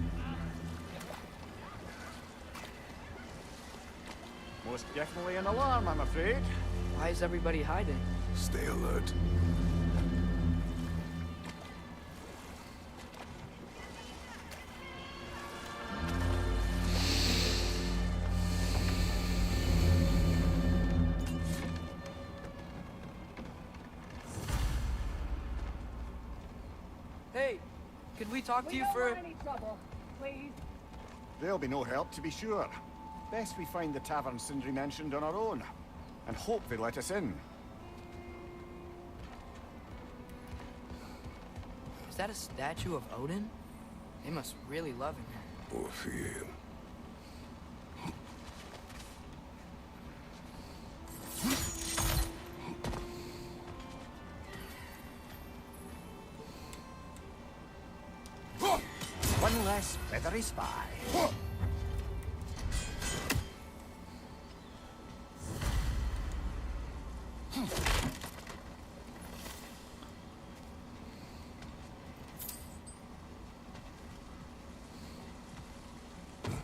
Most definitely an alarm, I'm afraid. Why is everybody hiding? Stay alert. Hey, could we talk to you for... any trouble, please. There'll be no help, to be sure. Best we find the tavern Sindri mentioned on our own, and hope they let us in. Is that a statue of Odin? They must really love him here. Or fear him. One less feathery spy.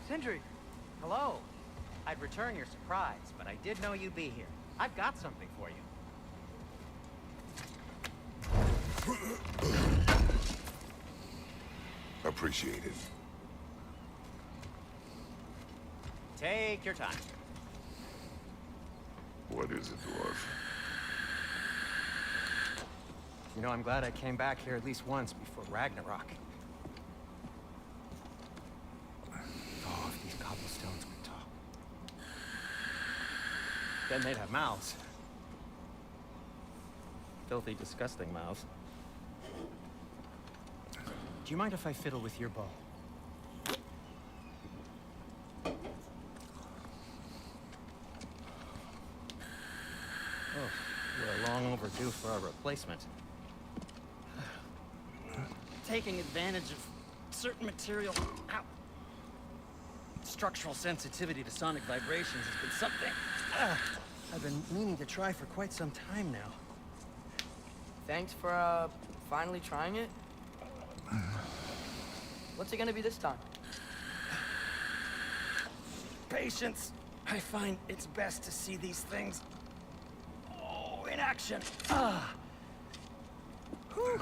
Sindri! Hello. I'd return your surprise, but I did know you'd be here. I've got something for you. Appreciate it. Take your time. What is it, dwarf? You know, I'm glad I came back here at least once before Ragnarok. Oh, if these cobblestones could talk. Then they'd have mouths. Filthy, disgusting mouths. Do you mind if I fiddle with your bow? Oh, we're long overdue for our replacement. Taking advantage of certain material. Ow. Structural sensitivity to sonic vibrations has been something I've been meaning to try for quite some time now. Thanks for, finally trying it. What's it gonna be this time? Patience. I find it's best to see these things in action. Whew.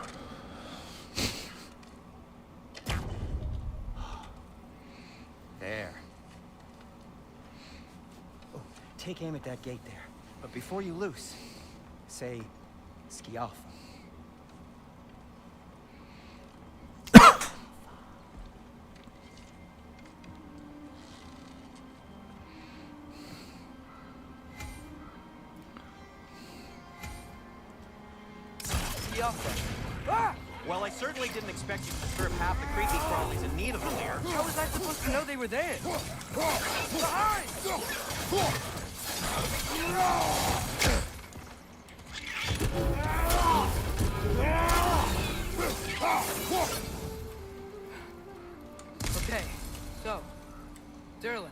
There. Oh, take aim at that gate there. But before you loose, say, Skialfa. Well, I certainly didn't expect you to disturb half the creepy crawlies in need of them here. How was I supposed to know they were there? Behind! Okay, so, Derlin.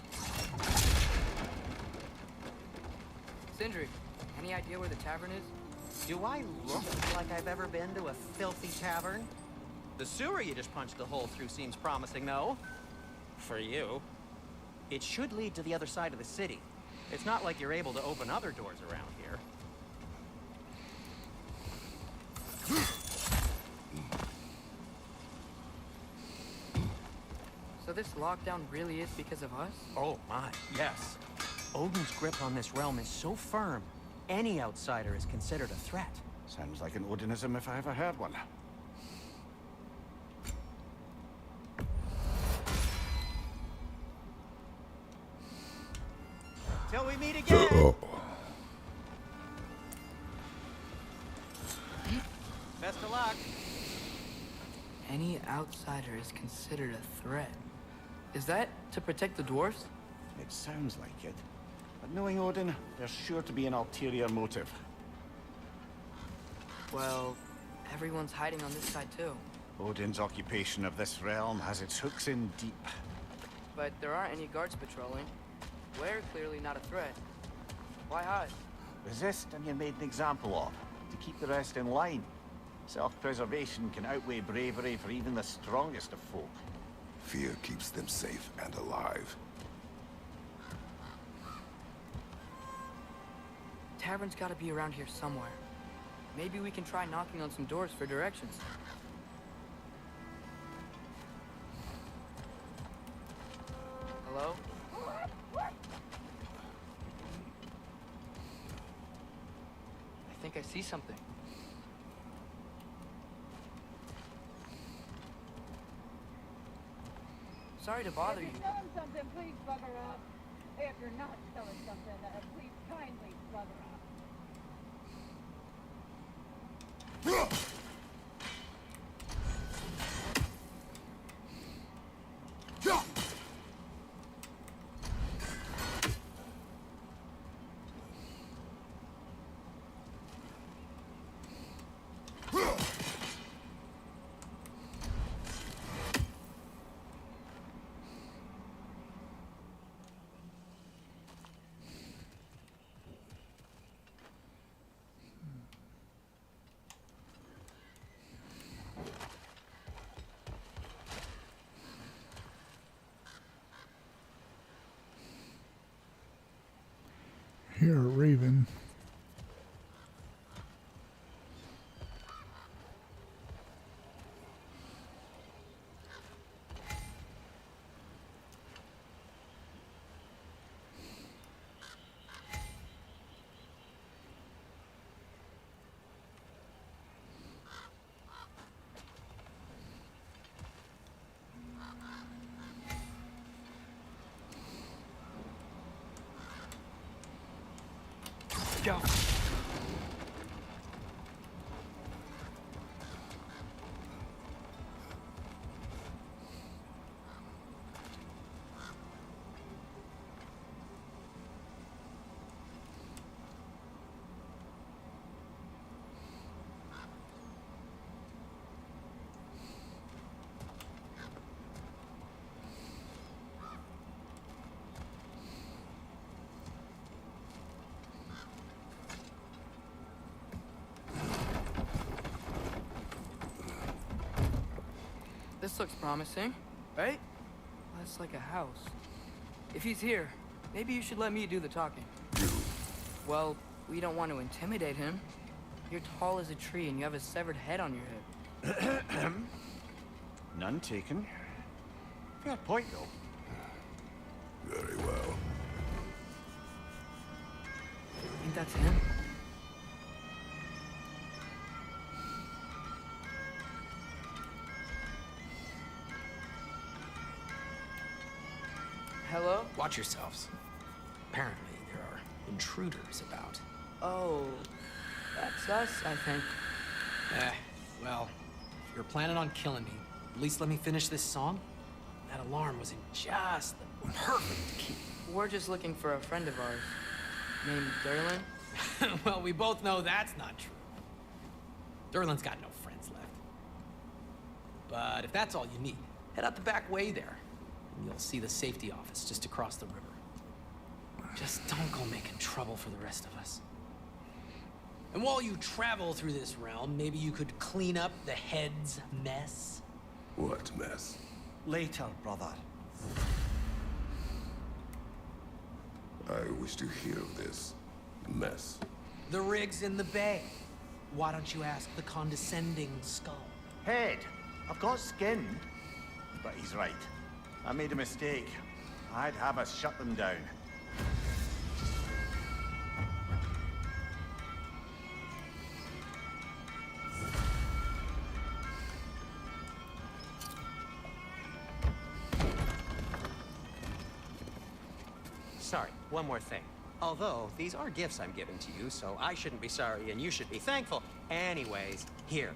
Sindri, any idea where the tavern is? Do I look like I've ever been to a filthy tavern? The sewer you just punched a hole through seems promising, though. For you. It should lead to the other side of the city. It's not like you're able to open other doors around here. So this lockdown really is because of us? Oh my, yes. Odin's grip on this realm is so firm, any outsider is considered a threat. Sounds like an Odinism if I ever heard one. Till we meet again! luck. Any outsider is considered a threat. Is that to protect the dwarves? It sounds like it. But knowing Odin, there's sure to be an ulterior motive. Well, everyone's hiding on this side too. Odin's occupation of this realm has its hooks in deep. But there aren't any guards patrolling. We're clearly not a threat. Why hide? Resist and you're made an example of, to keep the rest in line. Self-preservation can outweigh bravery for even the strongest of folk. Fear keeps them safe and alive. Tavern's gotta be around here somewhere. Maybe we can try knocking on some doors for directions. Hello? I think I see something. Sorry to bother you. If you're selling something, please bugger up. If you're not selling something, please kindly bugger up. Here, Raven. Go. This looks promising, right? That's like a house. If he's here, maybe you should let me do the talking. Well, we don't want to intimidate him. You're tall as a tree and you have a severed head on your head. None taken. Fair point, though. Very well. Think that's him? Hello? Watch yourselves. Apparently, there are intruders about. Oh, that's us, I think. Well, if you're planning on killing me, at least let me finish this song. That alarm was in just the perfect key. We're just looking for a friend of ours, named Durlin. Well, we both know that's not true. Durlin's got no friends left. But if that's all you need, head out the back way there, and you'll see the safety office just across the river. Just don't go making trouble for the rest of us. And while you travel through this realm, maybe you could clean up the head's mess? What mess? Later, brother. I wish to hear of this mess. The rig's in the bay. Why don't you ask the condescending skull? Head, I've got skin. But he's right. I made a mistake. I'd have us shut them down. Sorry, one more thing. Although, these are gifts I'm giving to you, so I shouldn't be sorry and you should be thankful. Anyways, here,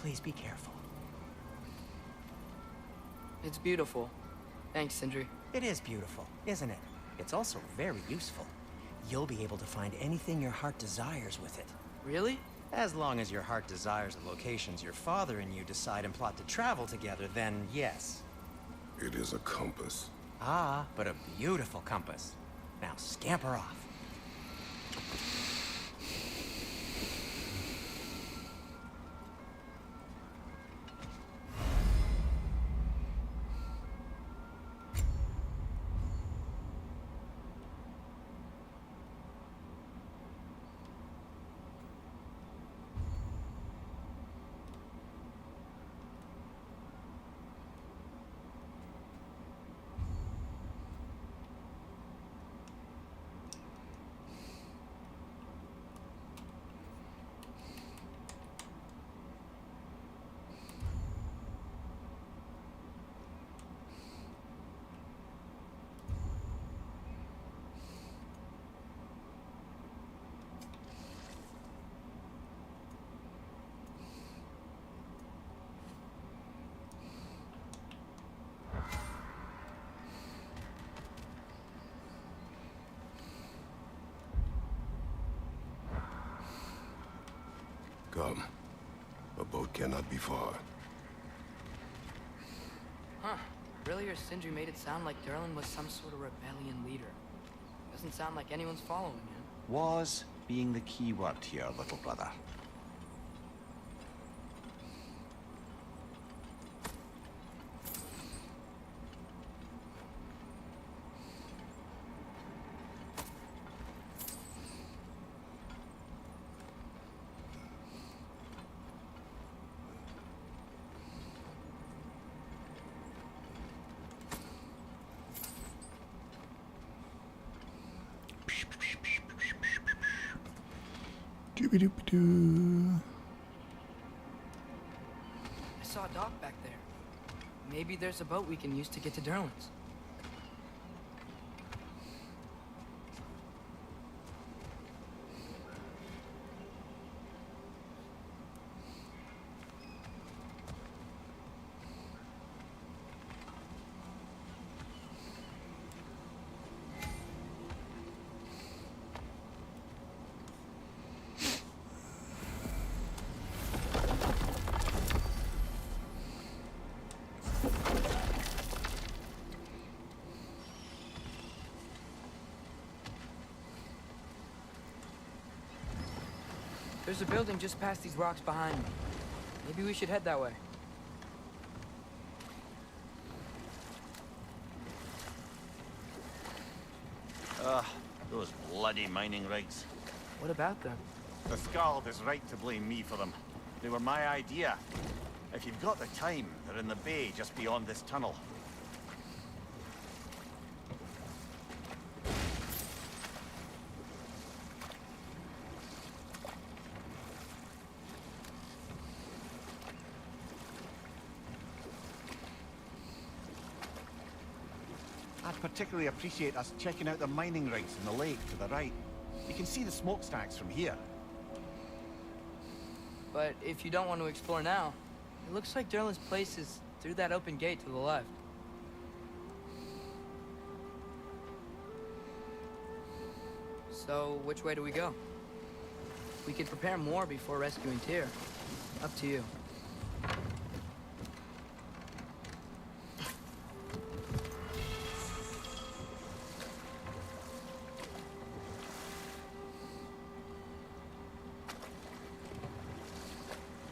Please be careful. It's beautiful. Thanks, Sindri. It is beautiful, isn't it? It's also very useful. You'll be able to find anything your heart desires with it. Really? As long as your heart desires the locations your father and you decide and plot to travel together, then yes. It is a compass. Ah, but a beautiful compass. Now scamper off. Come. A boat cannot be far. Huh. Earlier, Sindri made it sound like Durlin was some sort of rebellion leader. Doesn't sound like anyone's following him. Was being the key word here, little brother. Doobie-doobie-doo. I saw a dock back there. Maybe there's a boat we can use to get to Durlin's. There's a building just past these rocks behind me. Maybe we should head that way. Those bloody mining rigs. What about them? The Skald is right to blame me for them. They were my idea. If you've got the time, they're in the bay just beyond this tunnel. I'd particularly appreciate us checking out the mining rigs in the lake to the right. You can see the smokestacks from here. But if you don't want to explore now, it looks like Durlin's place is through that open gate to the left. So, which way do we go? We could prepare more before rescuing Tyr. Up to you.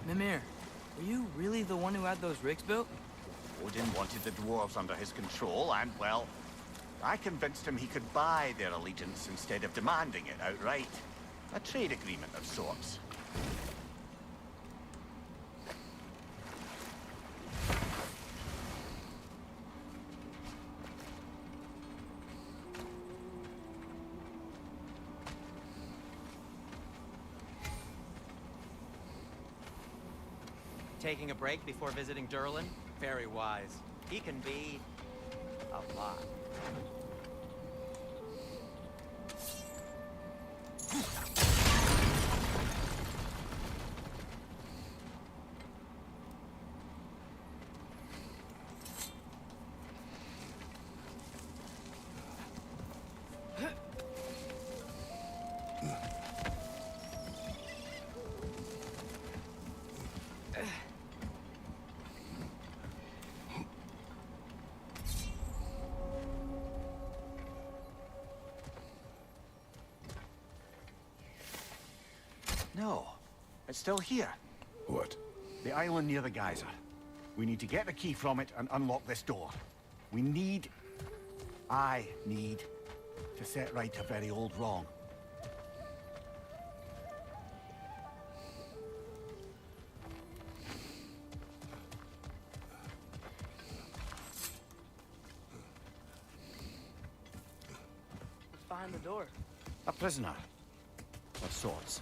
Mimir, were you really the one who had those rigs built? Odin wanted the dwarves under his control, and, well, I convinced him he could buy their allegiance instead of demanding it outright. A trade agreement of sorts. Taking a break before visiting Durlin? Very wise. He can be a lot. No, it's still here. What? The island near the geyser. We need to get the key from it and unlock this door. I need to set right a very old wrong. What's behind the door? A prisoner. Of sorts.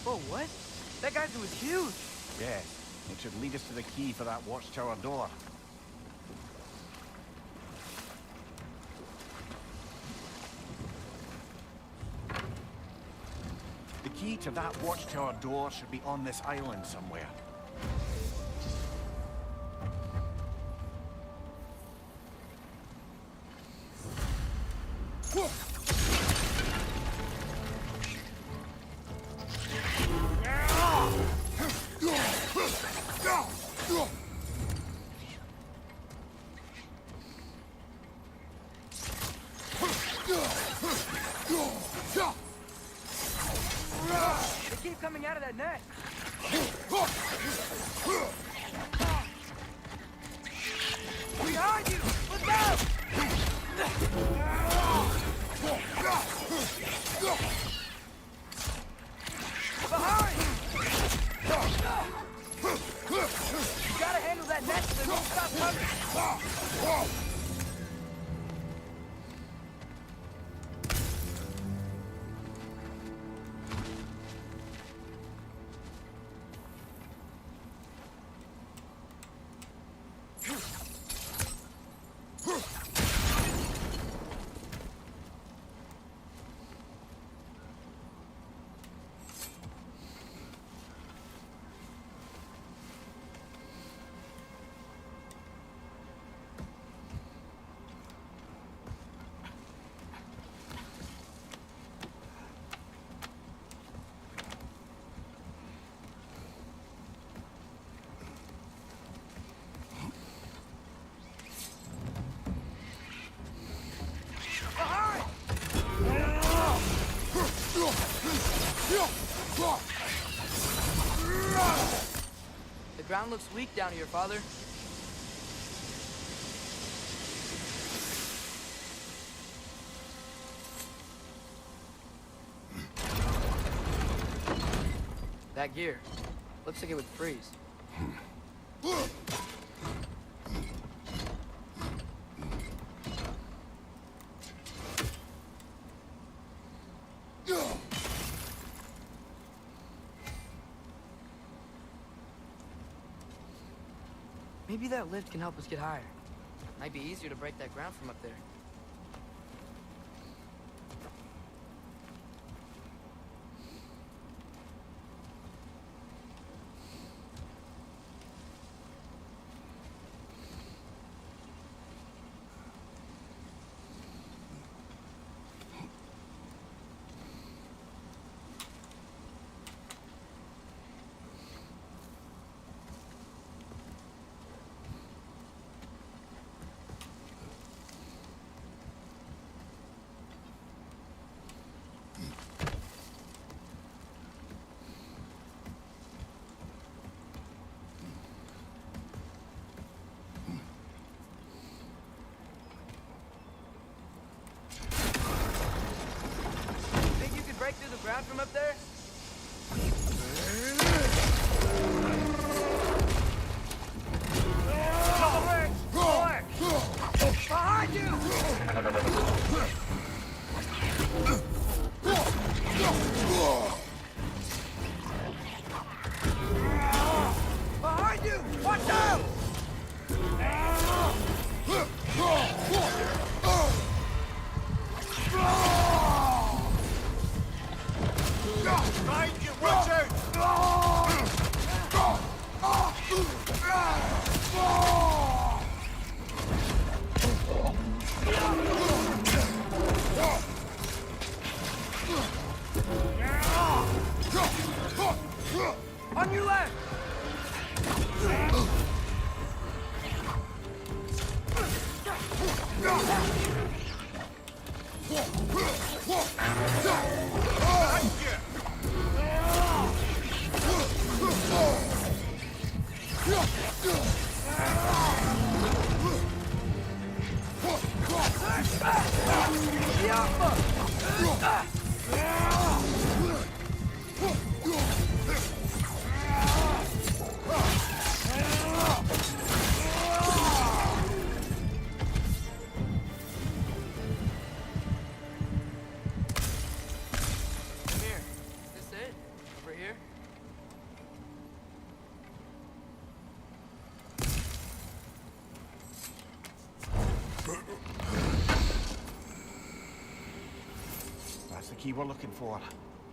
Whoa, what? That guy was huge. Yes, it should lead us to the key for that watchtower door. The key to that watchtower door should be on this island somewhere. They keep coming out of that net. Behind you! Look out! Behind! You gotta handle that net so they won't stop coming. The ground looks weak down here, Father. That gear. Looks like it would freeze. Maybe that lift can help us get higher. Might be easier to break that ground from up there. Break through the ground from up there? Behind you! Behind you! Watch out! Behind you! Watch out! here. Is this it? Over here? That's the key we're looking for.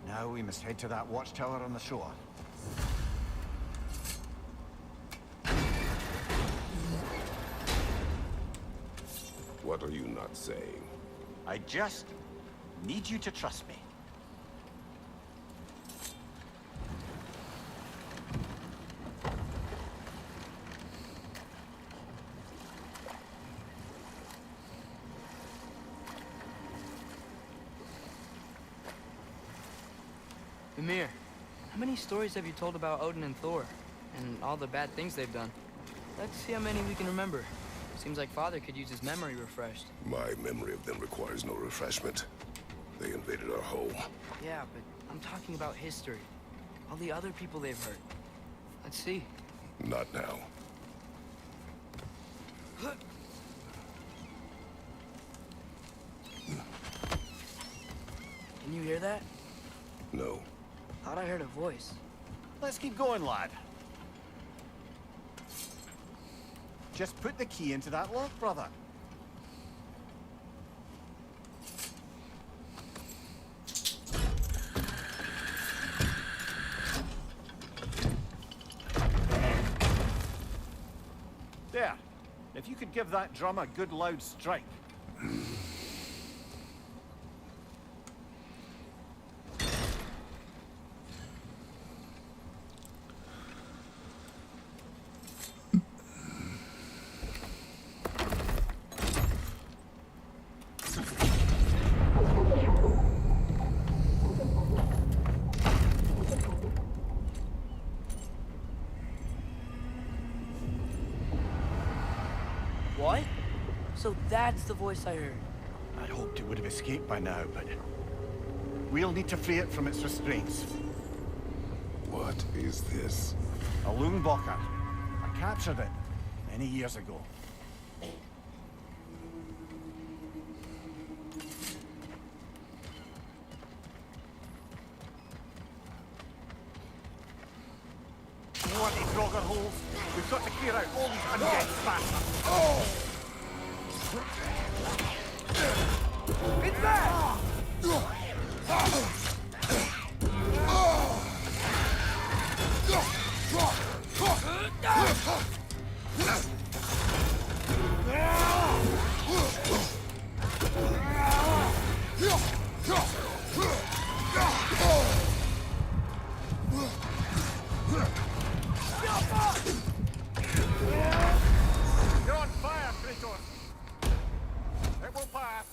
Now we must head to that watchtower on the shore. What are you not saying? I just need you to trust me. Ymir, how many stories have you told about Odin and Thor? And all the bad things they've done? Let's see how many we can remember. Seems like Father could use his memory refreshed. My memory of them requires no refreshment. They invaded our home. Yeah, but I'm talking about history. All the other people they've hurt. Let's see. Not now. Can you hear that? No. Thought I heard a voice. Let's keep going, lad. Just put the key into that lock, brother. There. If you could give that drum a good loud strike. What? So that's the voice I heard. I'd hoped it would have escaped by now, but we'll need to free it from its restraints. What is this? A Lungbocker. I captured it many years ago. Bloody grogger holes! We've got to clear out all these undead bastards! It's back! You're on fire, Kratos! It will pass!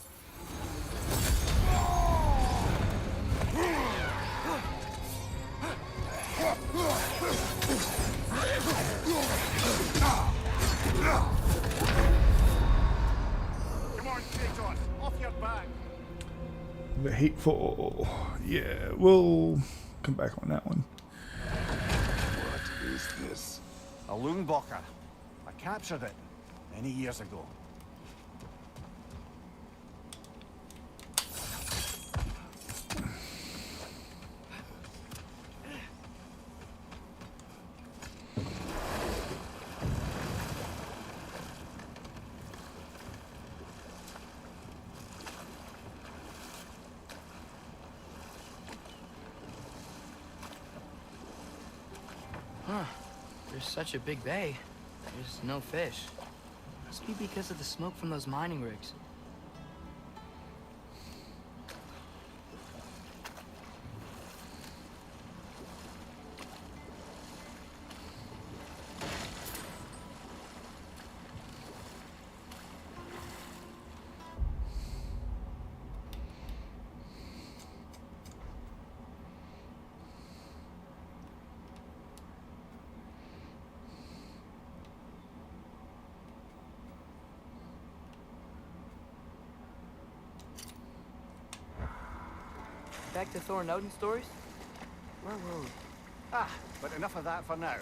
Come on, Kratos! Off your back! The Hateful. Yeah, we'll come back on that one. What is this? A Lungbocker. I captured it many years ago. Huh. There's such a big bay. There's no fish. Must be because of the smoke from those mining rigs. Back to Thor and Odin stories? Where were we? Ah, but enough of that for now.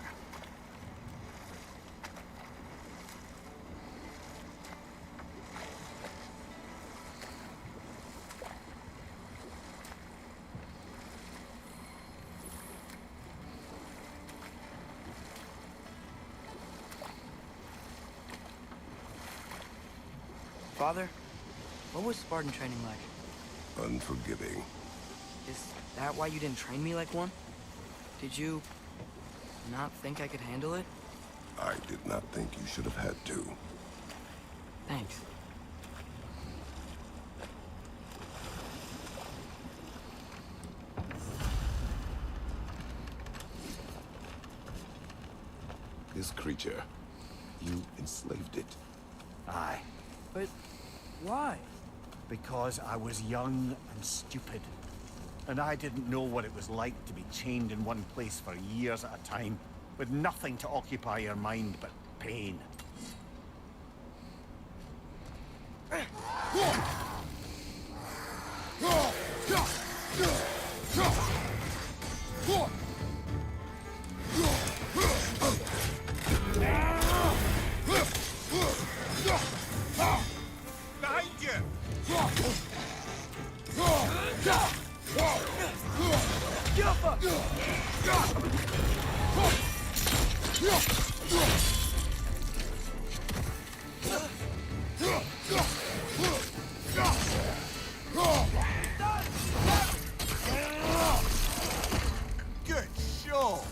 Father, what was Spartan training like? Unforgiving. Is that why you didn't train me like one? Did you not think I could handle it? I did not think you should have had to. Thanks. This creature, you enslaved it. Aye. But why? Because I was young and stupid. And I didn't know what it was like to be chained in one place for years at a time, with nothing to occupy your mind but pain. Behind you! Good show!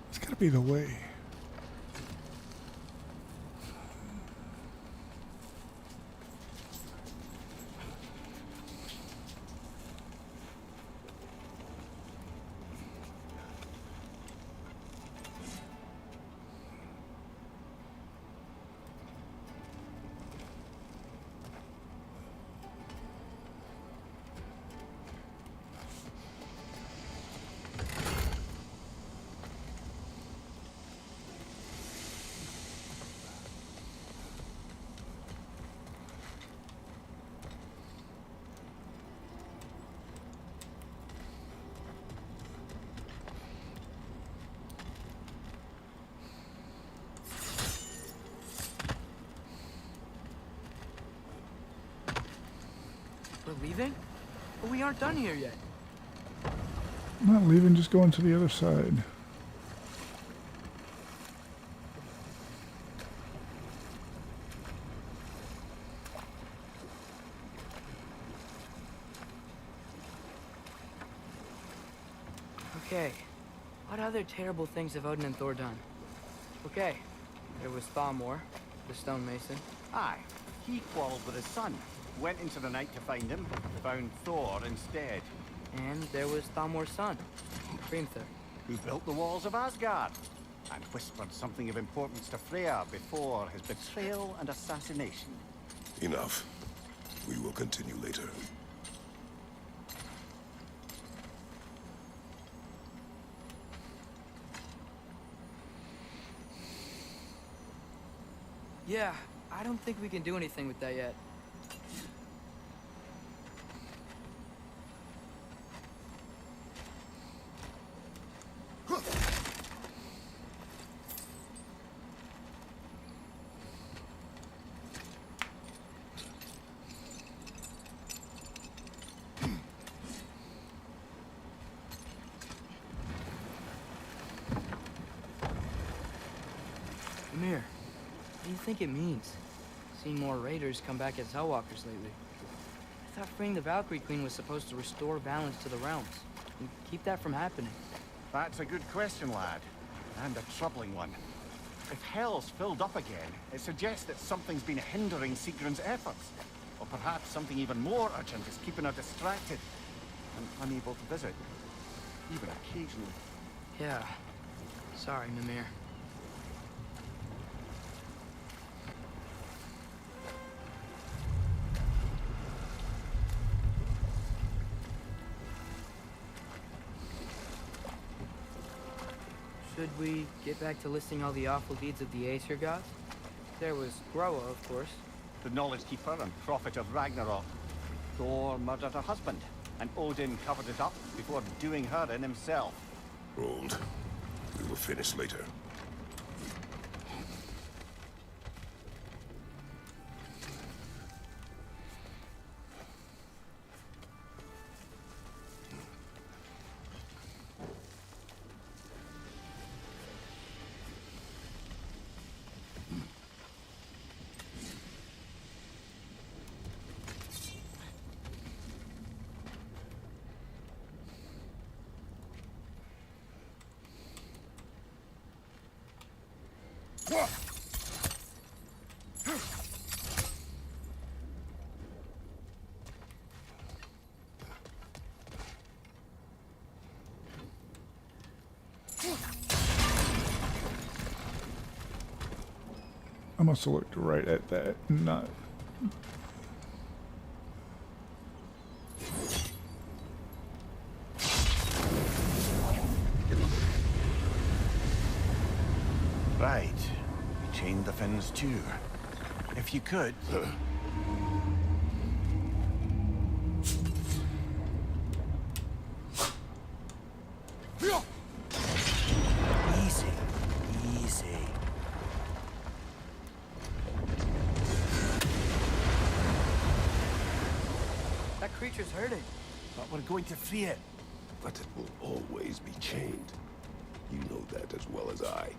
It's gotta be the way. We're leaving? But we aren't done here yet. I'm not leaving, just going to the other side. Okay. What other terrible things have Odin and Thor done? Okay. There was Thalmor, the stonemason. Aye, he quarreled with his son. Went into the night to find him, found Thor instead. And there was Thalmor's son, Hrimthur. Who built the walls of Asgard, and whispered something of importance to Freya before his betrayal and assassination. Enough. We will continue later. Yeah, I don't think we can do anything with that yet. Amir, what do you think it means? Seen more raiders come back as Hellwalkers lately. I thought freeing the Valkyrie Queen was supposed to restore balance to the realms and keep that from happening. That's a good question, lad. And a troubling one. If Hell's filled up again, it suggests that something's been hindering Sigrun's efforts. Or perhaps something even more urgent is keeping her distracted and unable to visit. Even occasionally. Yeah. Sorry, Mimir. Should we get back to listing all the awful deeds of the Aesir gods? There was Groa, of course. The Knowledge Keeper and Prophet of Ragnarok. Thor murdered her husband, and Odin covered it up before doing her in himself. Hold. We will finish later. I must have looked right at that, not... Right. You chained the fins too. If you could... Easy. Easy. That creature's hurting. But we're going to free it. But it will always be chained. You know that as well as I.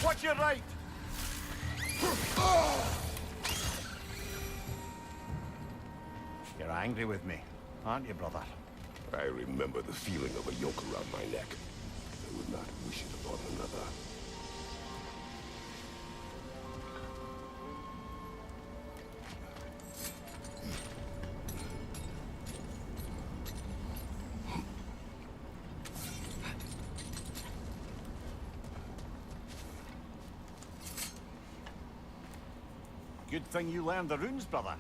Watch your right! You're angry with me, aren't you, brother? I remember the feeling of a yoke around my neck. I would not wish it upon another. Good thing you learned the runes, brother.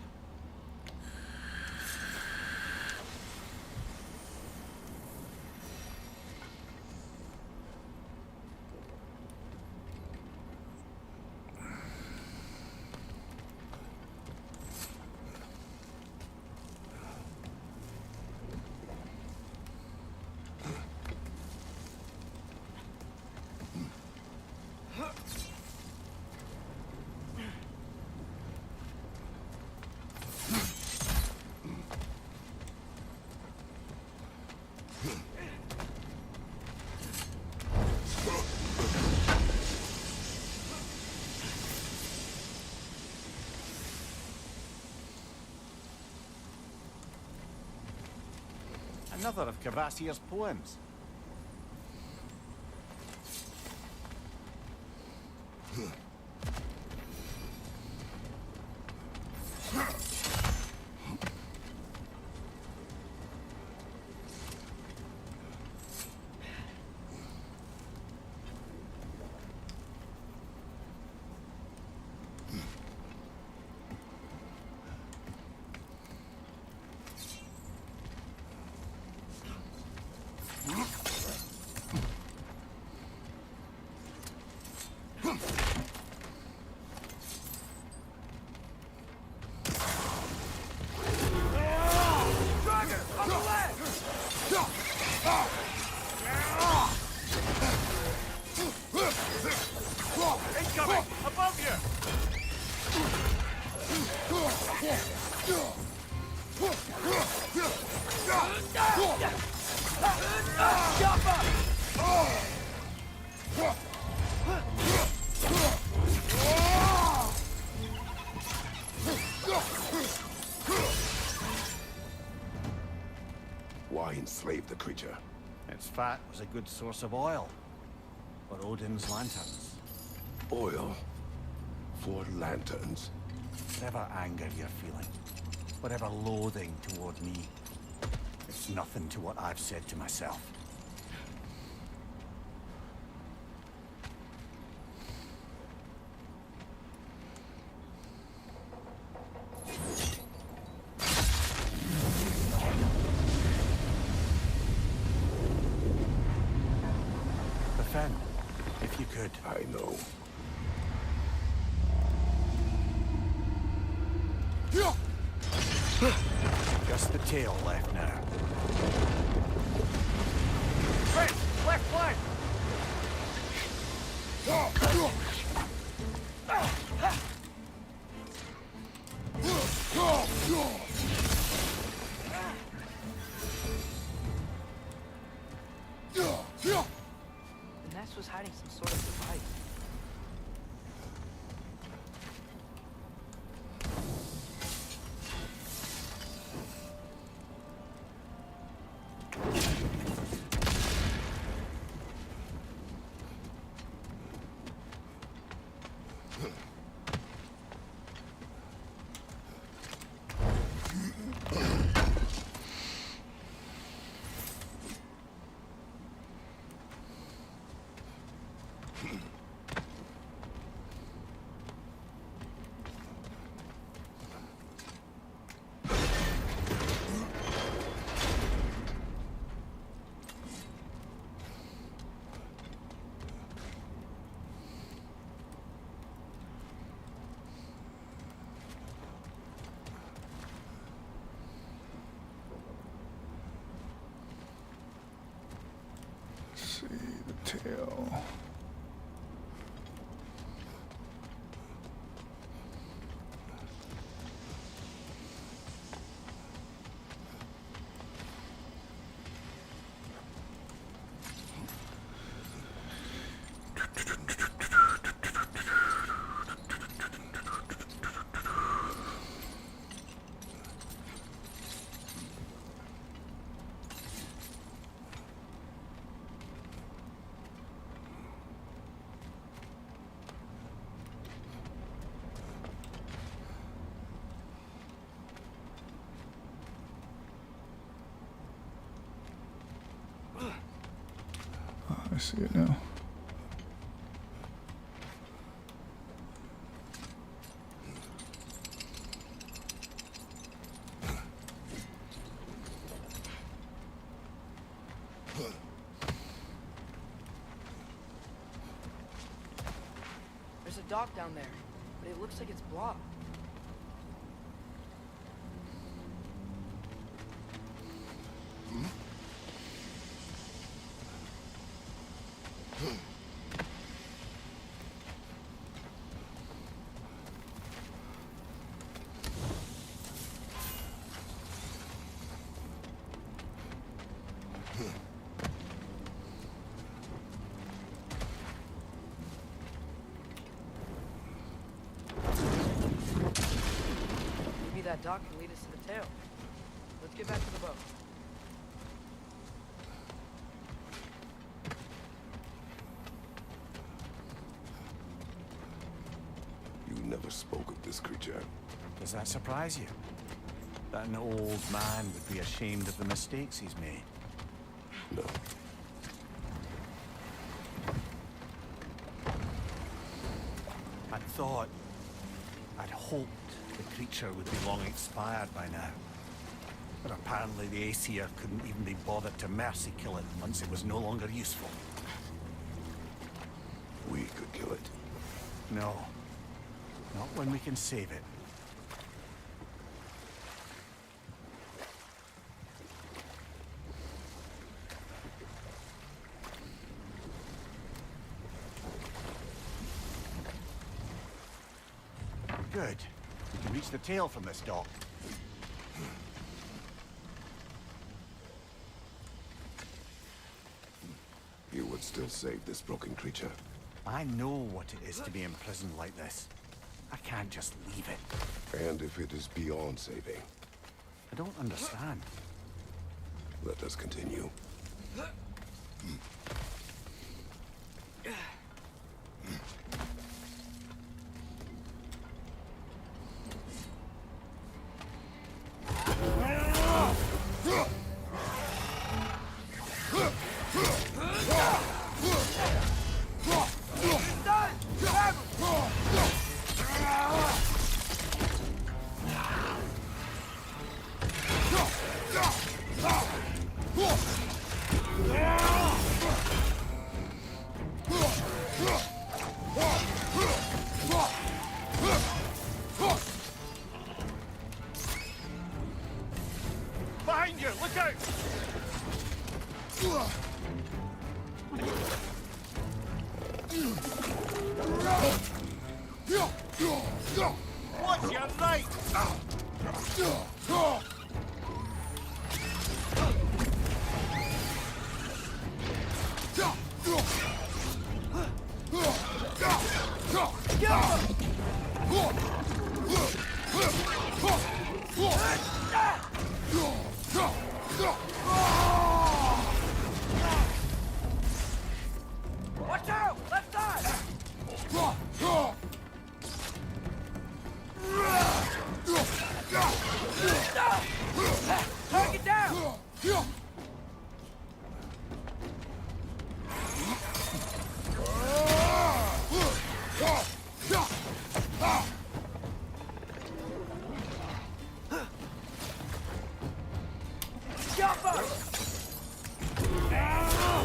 Another of Kvasir's poems. Why enslave the creature? Its fat was a good source of oil for Odin's lanterns. Oil? For lanterns? Whatever anger you're feeling, whatever loathing toward me, it's nothing to what I've said to myself. Defend, if you could. I know. Just the tail left now. Right, left flank! The nest was hiding some sort of device. See the tail. I see it now. There's a dock down there, but it looks like it's blocked. Maybe that dock can lead us to the tail. Let's get back to the boat. You never spoke of this creature. Does that surprise you? That an old man would be ashamed of the mistakes he's made? No. I'd hoped the creature would be long expired by now. But apparently the Aesir couldn't even be bothered to mercy kill it once it was no longer useful. We could kill it. No. Not when we can save it. Good. We can reach the tail from this dock. You would still save this broken creature. I know what it is to be imprisoned like this. I can't just leave it. And if it is beyond saving? I don't understand. Let us continue. Behind you! Look out! Watch your right! Watch out! Left side! Target down! Jumper!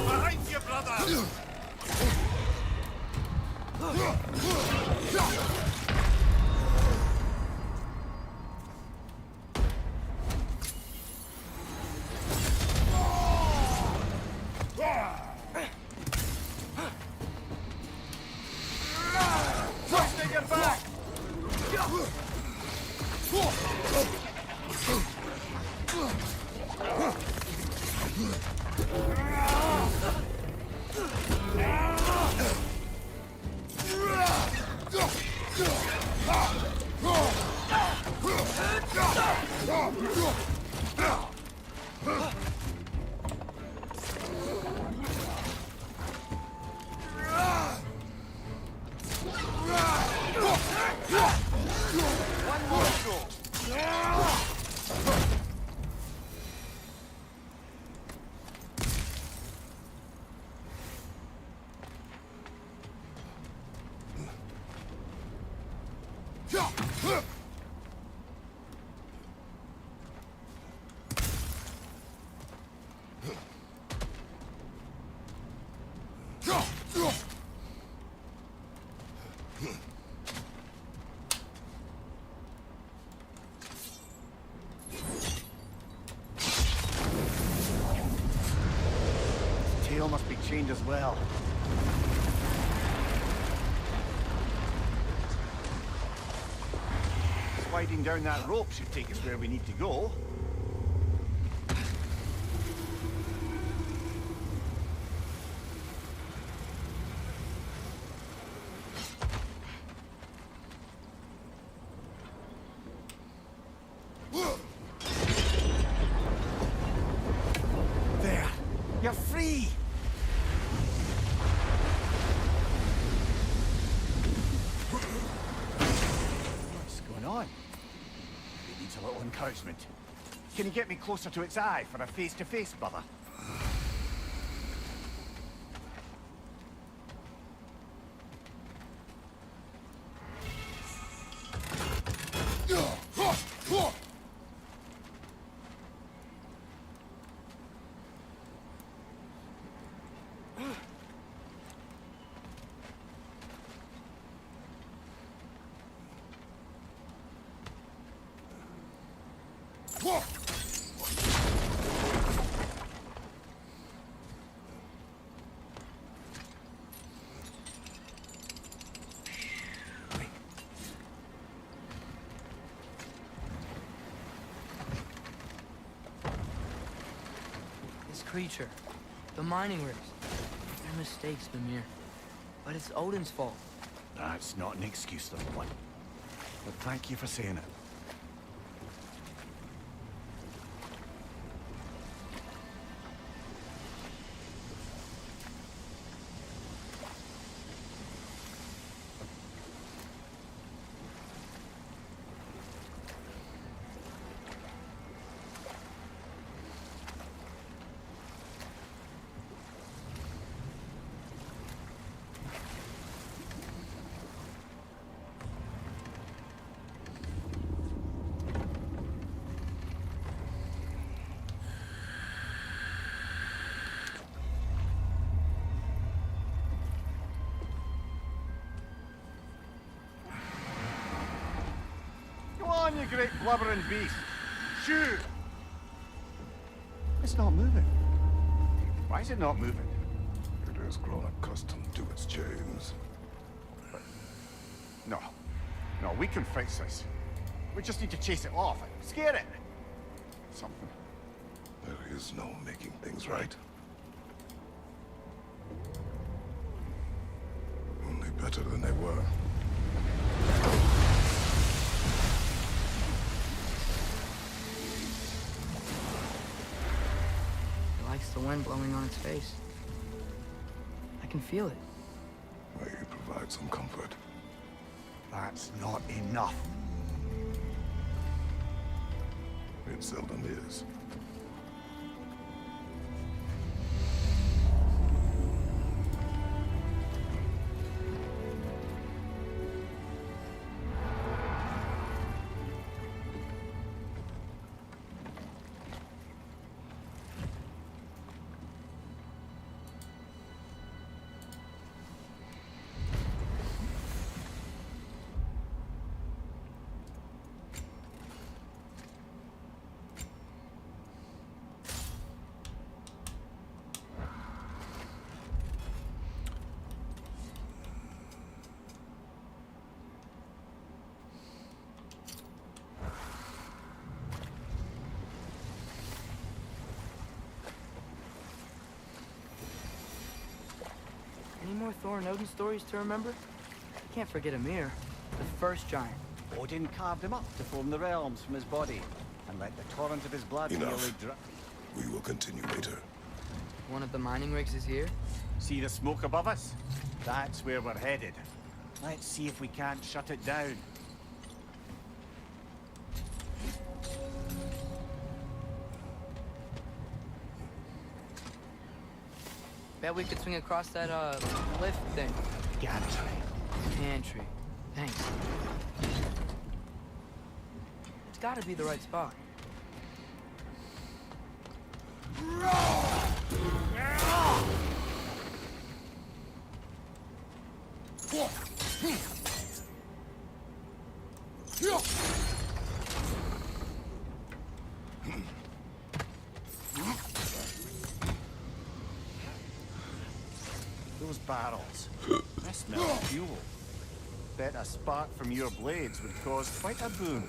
Behind you, brother! Twisting your back! One more go! Tail must be chained as well. Sliding down that rope should take us where we need to go. There! You're free! What's going on? It needs a little encouragement. Can you get me closer to its eye for a face-to-face, brother? This creature, the mining rigs. They're mistakes, Mimir. But it's Odin's fault. That's not an excuse, little one. But thank you for saying it. you great blubbering beast. Shoot! It's not moving. Why is it not moving? It has grown accustomed to its chains. No. No, we can fix this. We just need to chase it off and scare it. Something. There is no making things right. Only better than they were. It likes the wind blowing on its face. I can feel it. May you provide some comfort. That's not enough. It seldom is. Any more Thor and Odin stories to remember? I can't forget Ymir, the first giant. Odin carved him up to form the realms from his body, and let the torrent of his blood Enough. nearly drown. We will continue later. One of the mining rigs is here? See the smoke above us? That's where we're headed. Let's see if we can't shut it down. Bet we could swing across that, lift thing. Gantry. Pantry. Thanks. It's gotta be the right spot. Those barrels. I smell fuel. Bet a spark from your blades would cause quite a boom.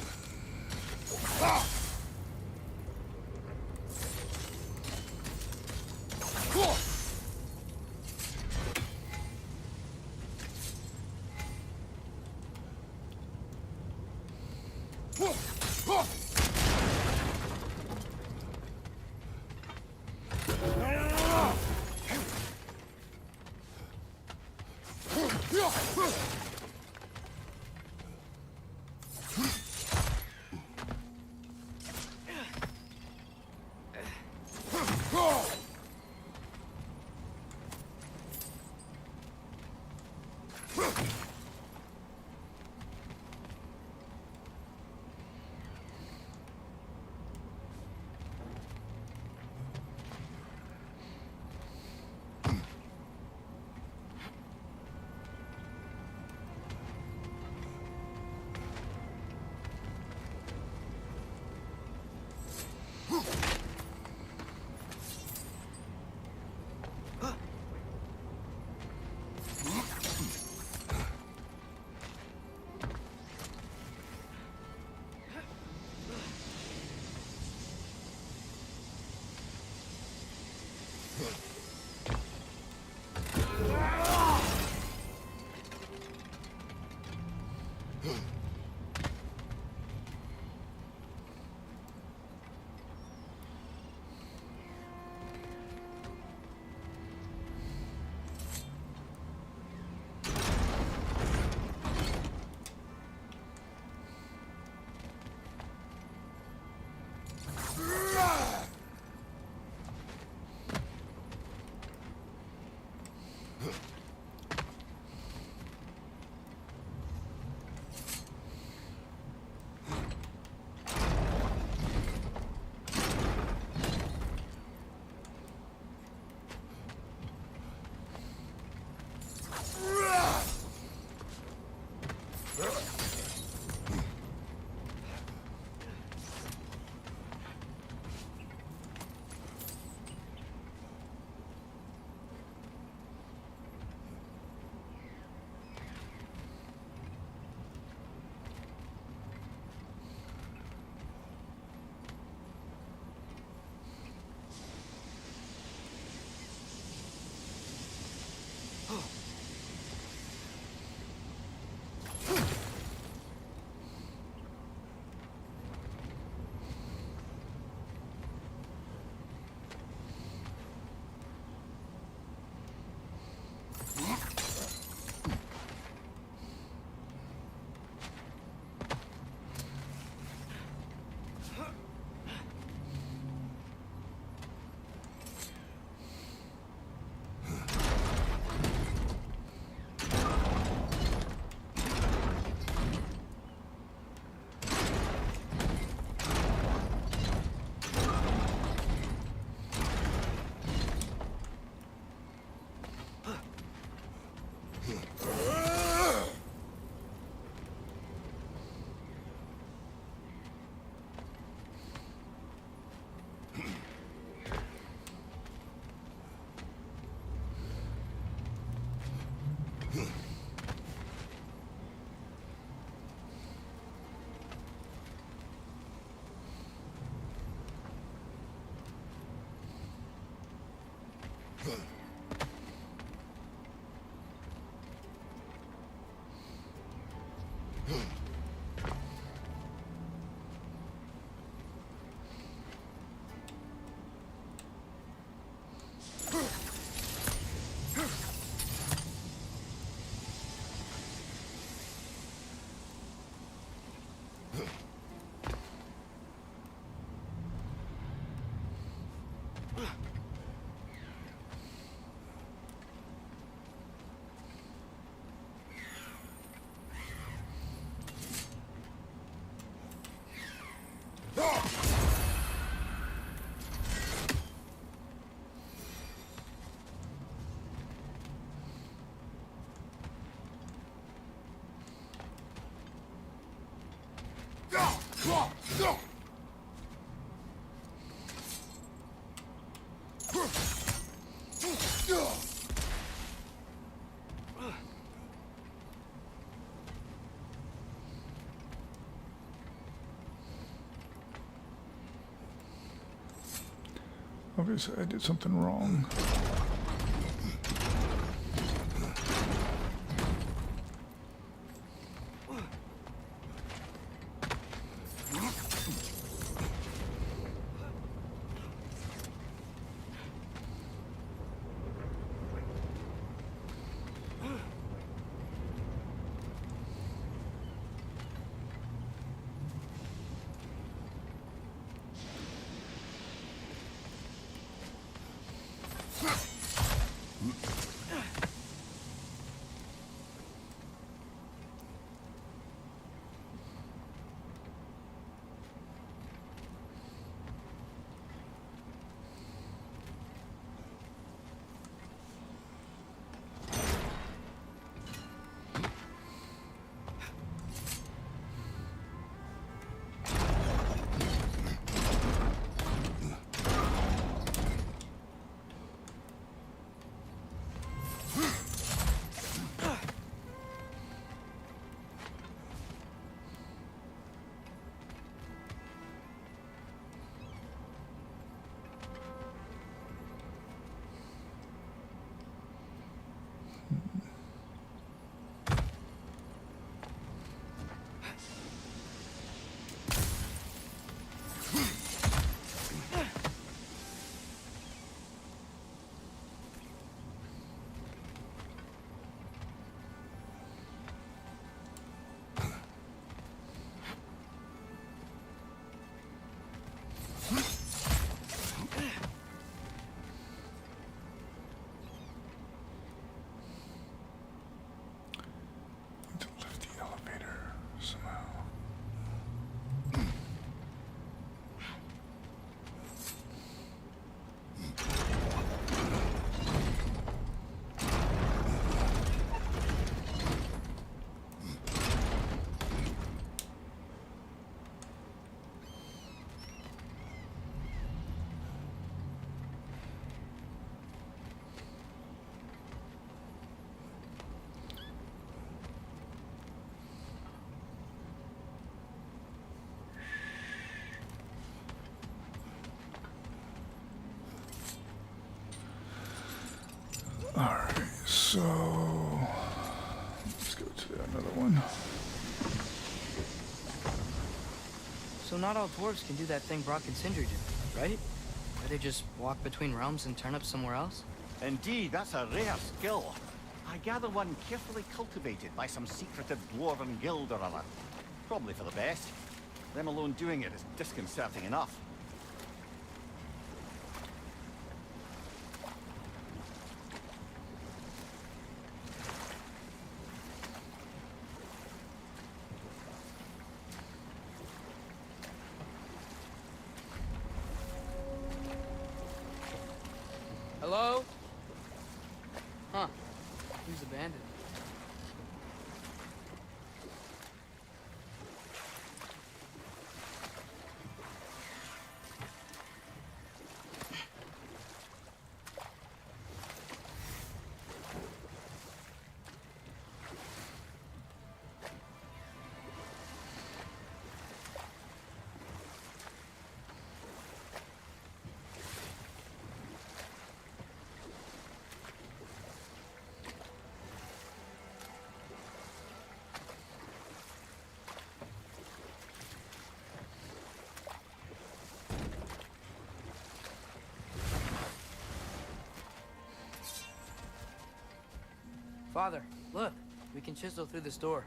Obviously, I did something wrong. Alright, so let's go to another one. So not all dwarves can do that thing Brock and Sindri do, right? Where they just walk between realms and turn up somewhere else? Indeed, that's a rare skill. I gather one carefully cultivated by some secretive dwarven guild or other. Probably for the best. Them alone doing it is disconcerting enough. Hello? Huh. Who's abandoned? Father, look. We can chisel through this door.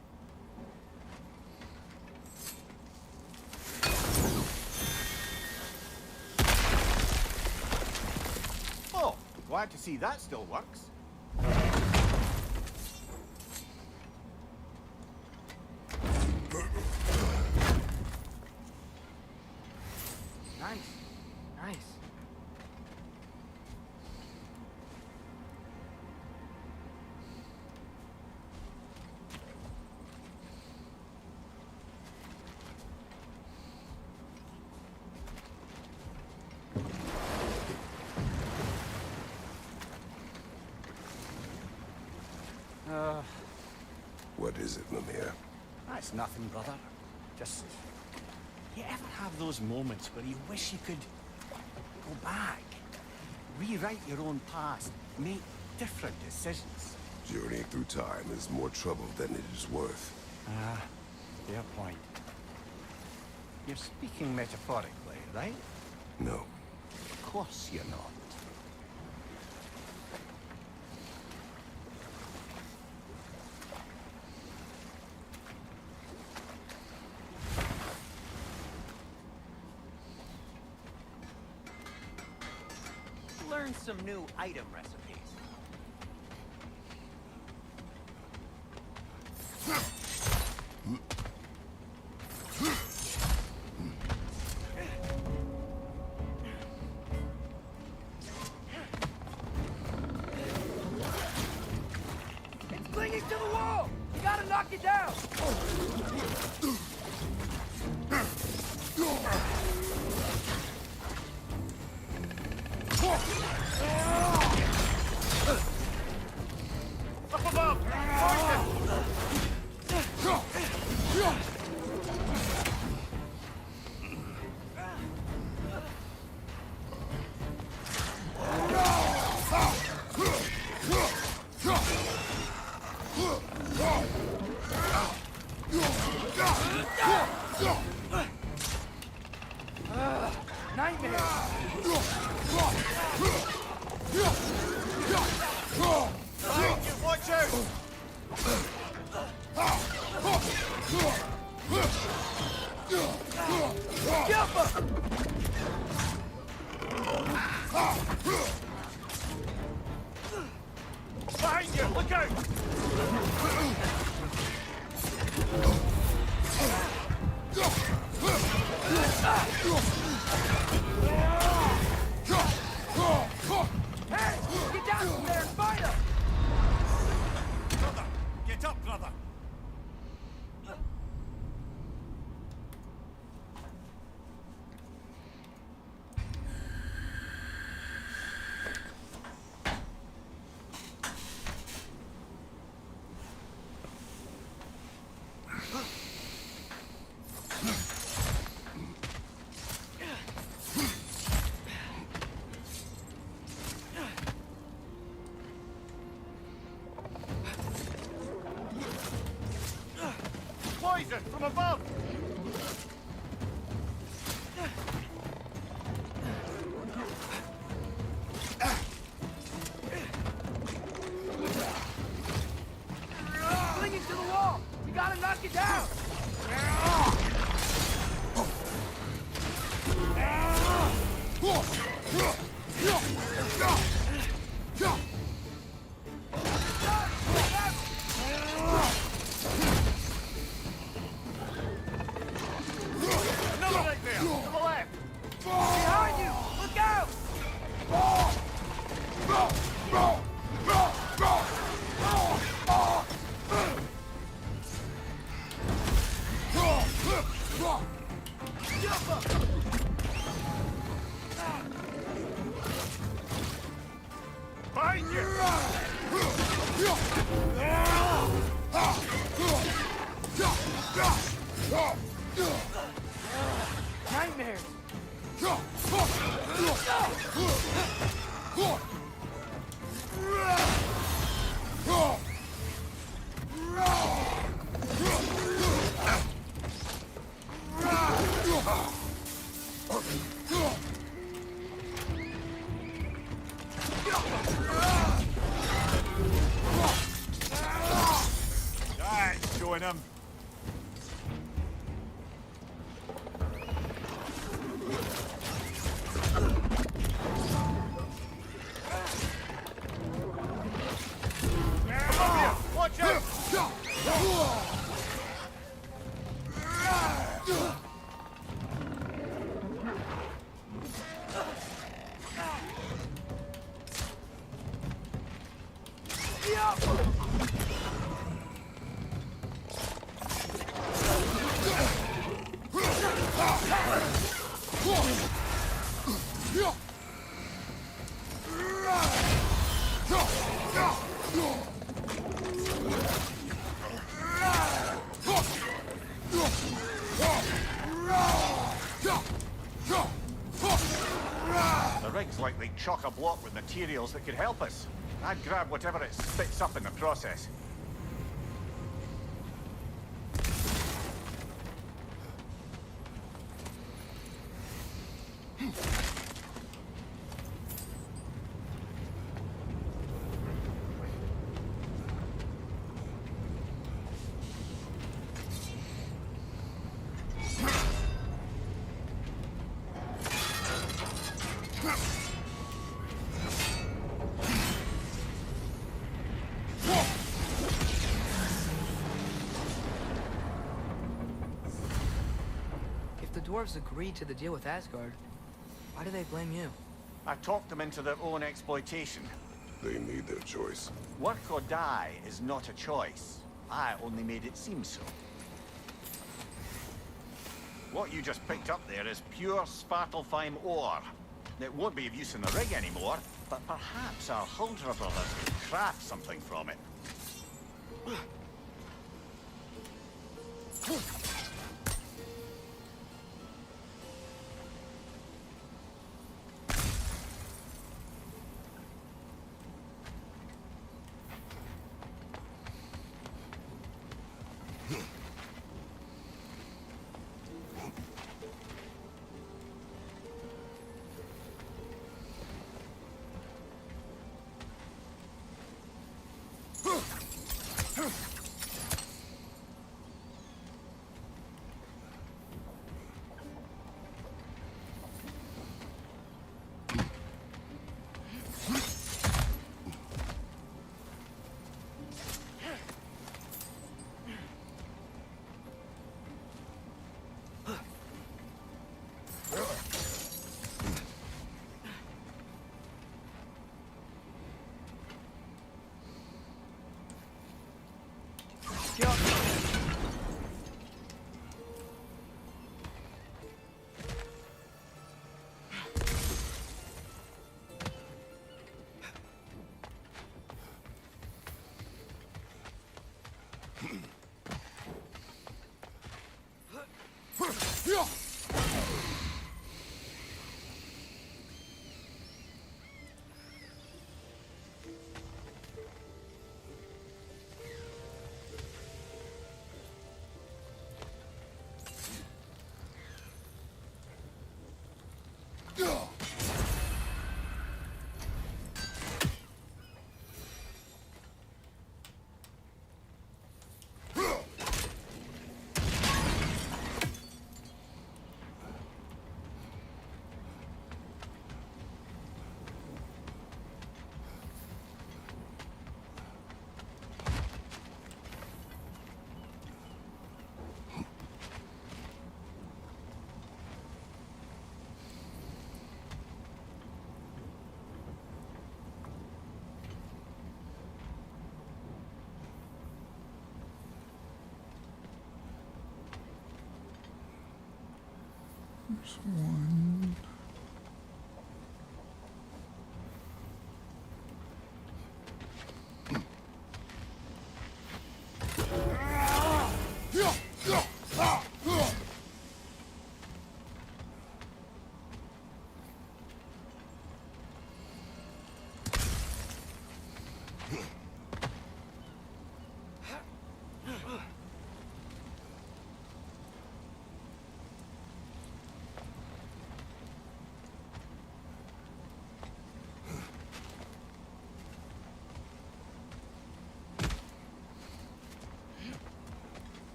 Oh, glad to see that still works. Nice. Nice. What is it, Mimir? That's nothing, brother. Just... You ever have those moments where you wish you could go back, rewrite your own past, make different decisions? Journeying through time is more trouble than it is worth. Ah, fair point. You're speaking metaphorically, right? No. Of course you're not. Learn some new item recipes. It's clinging to the wall! You gotta knock it down! Up above! Find Nightmare! Watch out! Behind you! Look out! Hey! Get down from there and fight him! Brother! Get up, brother! Poison from above! Clinging to the wall! You gotta knock it down! Another nightmare! To the left! Behind you! Look out! Behind you! Nightmares! him. Watch out! The rig's likely chock-a-block with materials that could help us. I'd grab whatever it spits up in the process. If the dwarves agreed to the deal with Asgard, why do they blame you? I talked them into their own exploitation. They made their choice. Work or die is not a choice. I only made it seem so. What you just picked up there is pure Svartalfheim ore. It won't be of use in the rig anymore, but perhaps our Huldra brothers could craft something from it. There's one.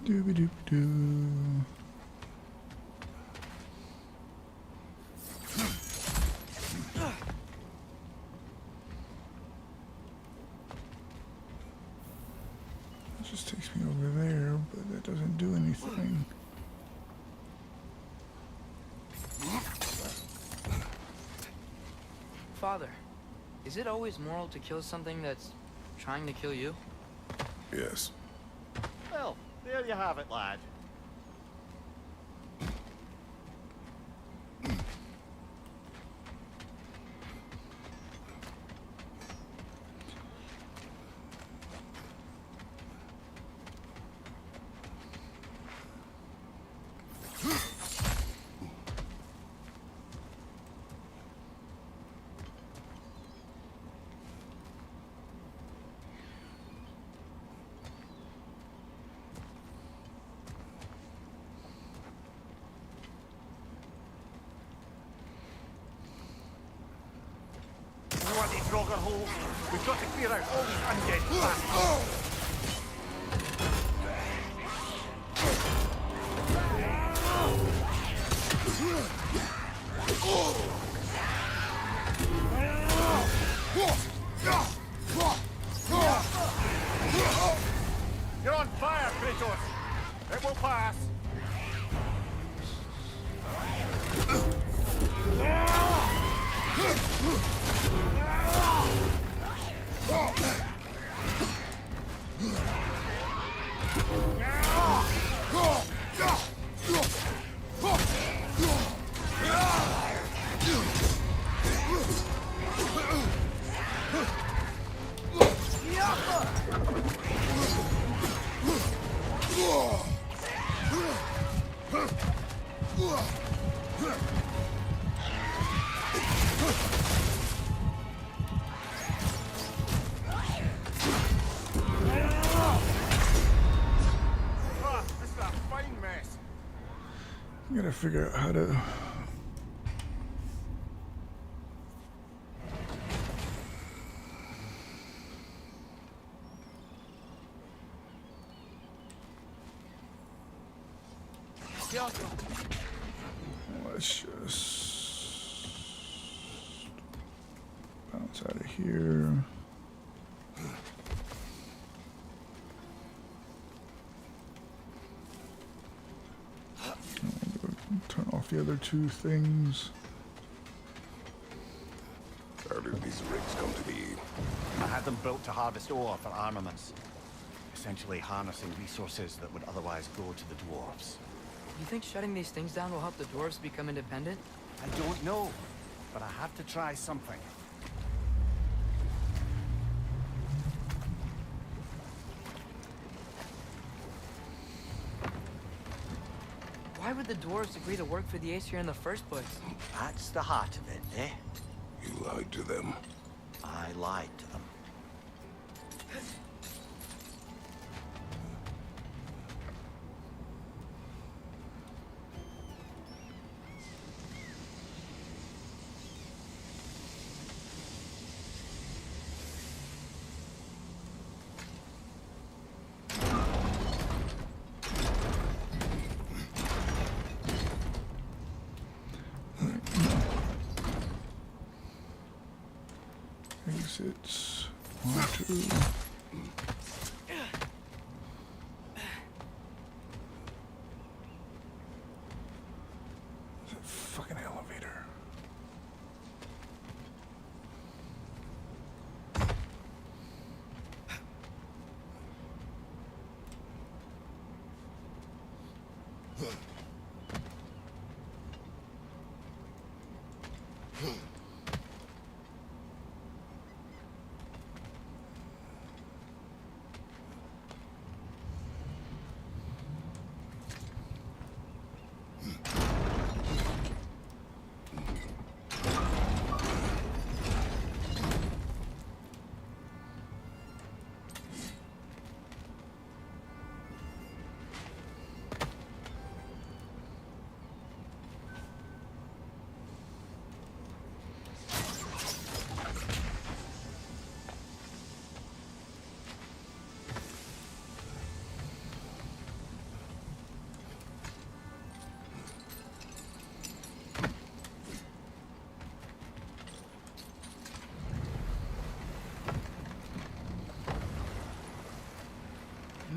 Dooby-doo-doo. That just takes me over there, but that doesn't do anything. Father, is it always moral to kill something that's trying to kill you? Yes. Well, there you have it, lad. Bloody Frogger hole. We've got to clear out all these undead bastards. You're on fire, Kratos. It will pass. I gotta figure out how to... Let's just bounce out of here. Turn off the other two things. How did these rigs come to be? I had them built to harvest ore for armaments. Essentially harnessing resources that would otherwise go to the dwarves. You think shutting these things down will help the dwarves become independent? I don't know, but I have to try something. Why would the dwarves agree to work for the Aesir in the first place? That's the heart of it, eh? You lied to them. I lied to them. Exits. 1, 2. It's a fucking elevator.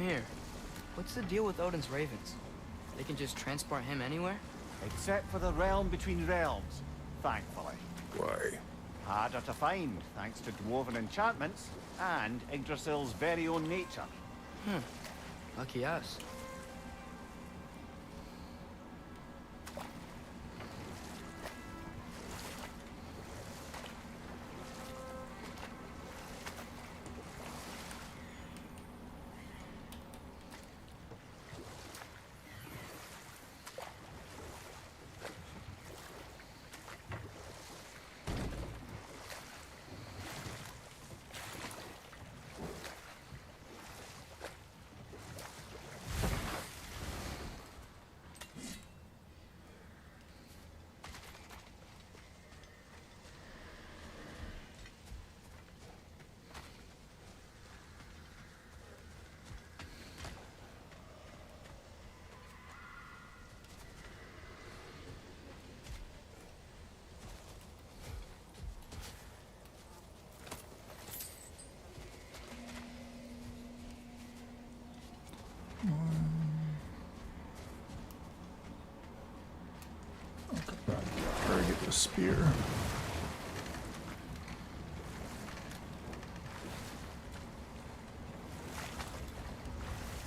Mimir, what's the deal with Odin's ravens? They can just transport him anywhere? Except for the realm between realms, thankfully. Why? Harder to find, thanks to dwarven enchantments and Yggdrasil's very own nature. Lucky us. I'll come back after I get the spear.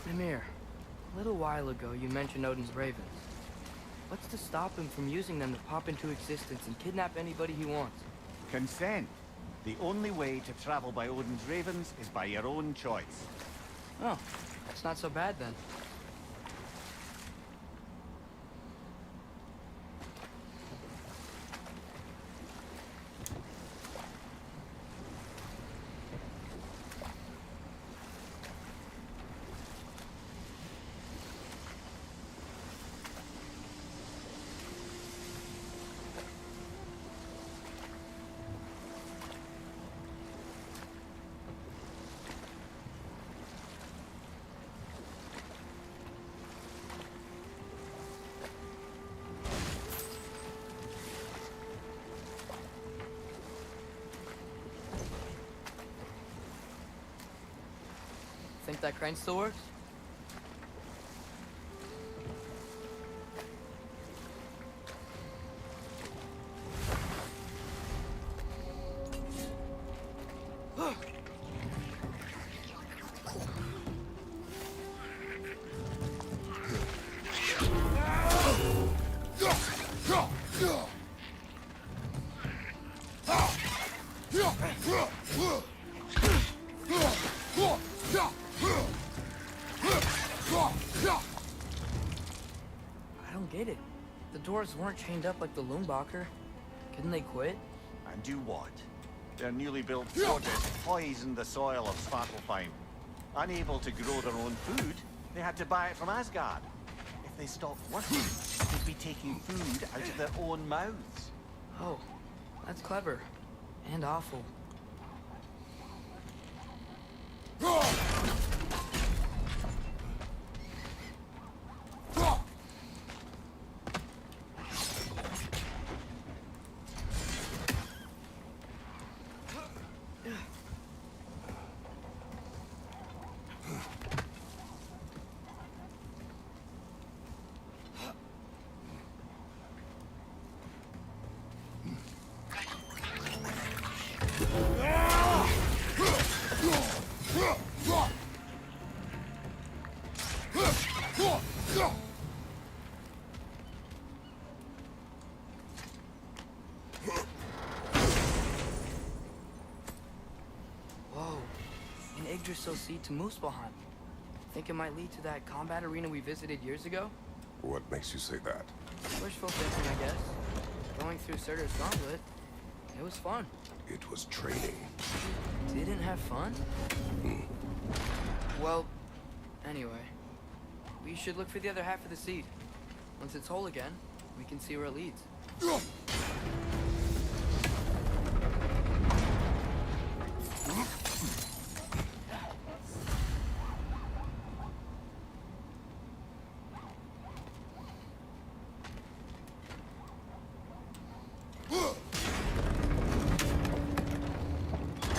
Mimir, a little while ago you mentioned Odin's ravens. What's to stop him from using them to pop into existence and kidnap anybody he wants? Consent. The only way to travel by Odin's ravens is by your own choice. Oh, that's not so bad then. Think that crane still works? I don't get it. The doors weren't chained up like the Loombacher. Couldn't they quit? And do what? Their newly built fortress poisoned the soil of Svartalfheim. Unable to grow their own food, they had to buy it from Asgard. If they stopped working, they'd be taking food out of their own mouths. Oh, that's clever. And awful. Whoa, an Yggdrasil seed to Muspelheim. Think it might lead to that combat arena we visited years ago? What makes you say that? Wishful thinking, I guess. Going through Surtur's Gauntlet, it was fun. It was training. Didn't have fun? Well, anyway, we should look for the other half of the seed. Once it's whole again, we can see where it leads.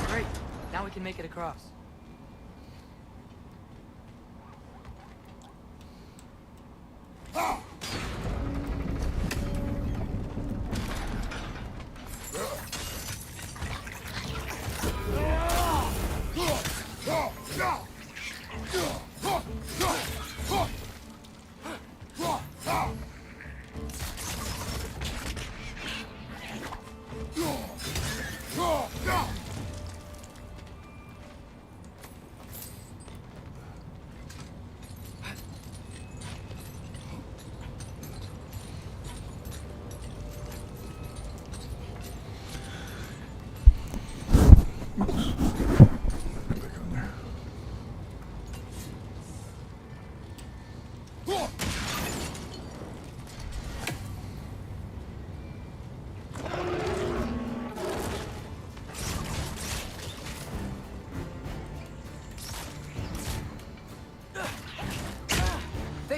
Great, now we can make it across.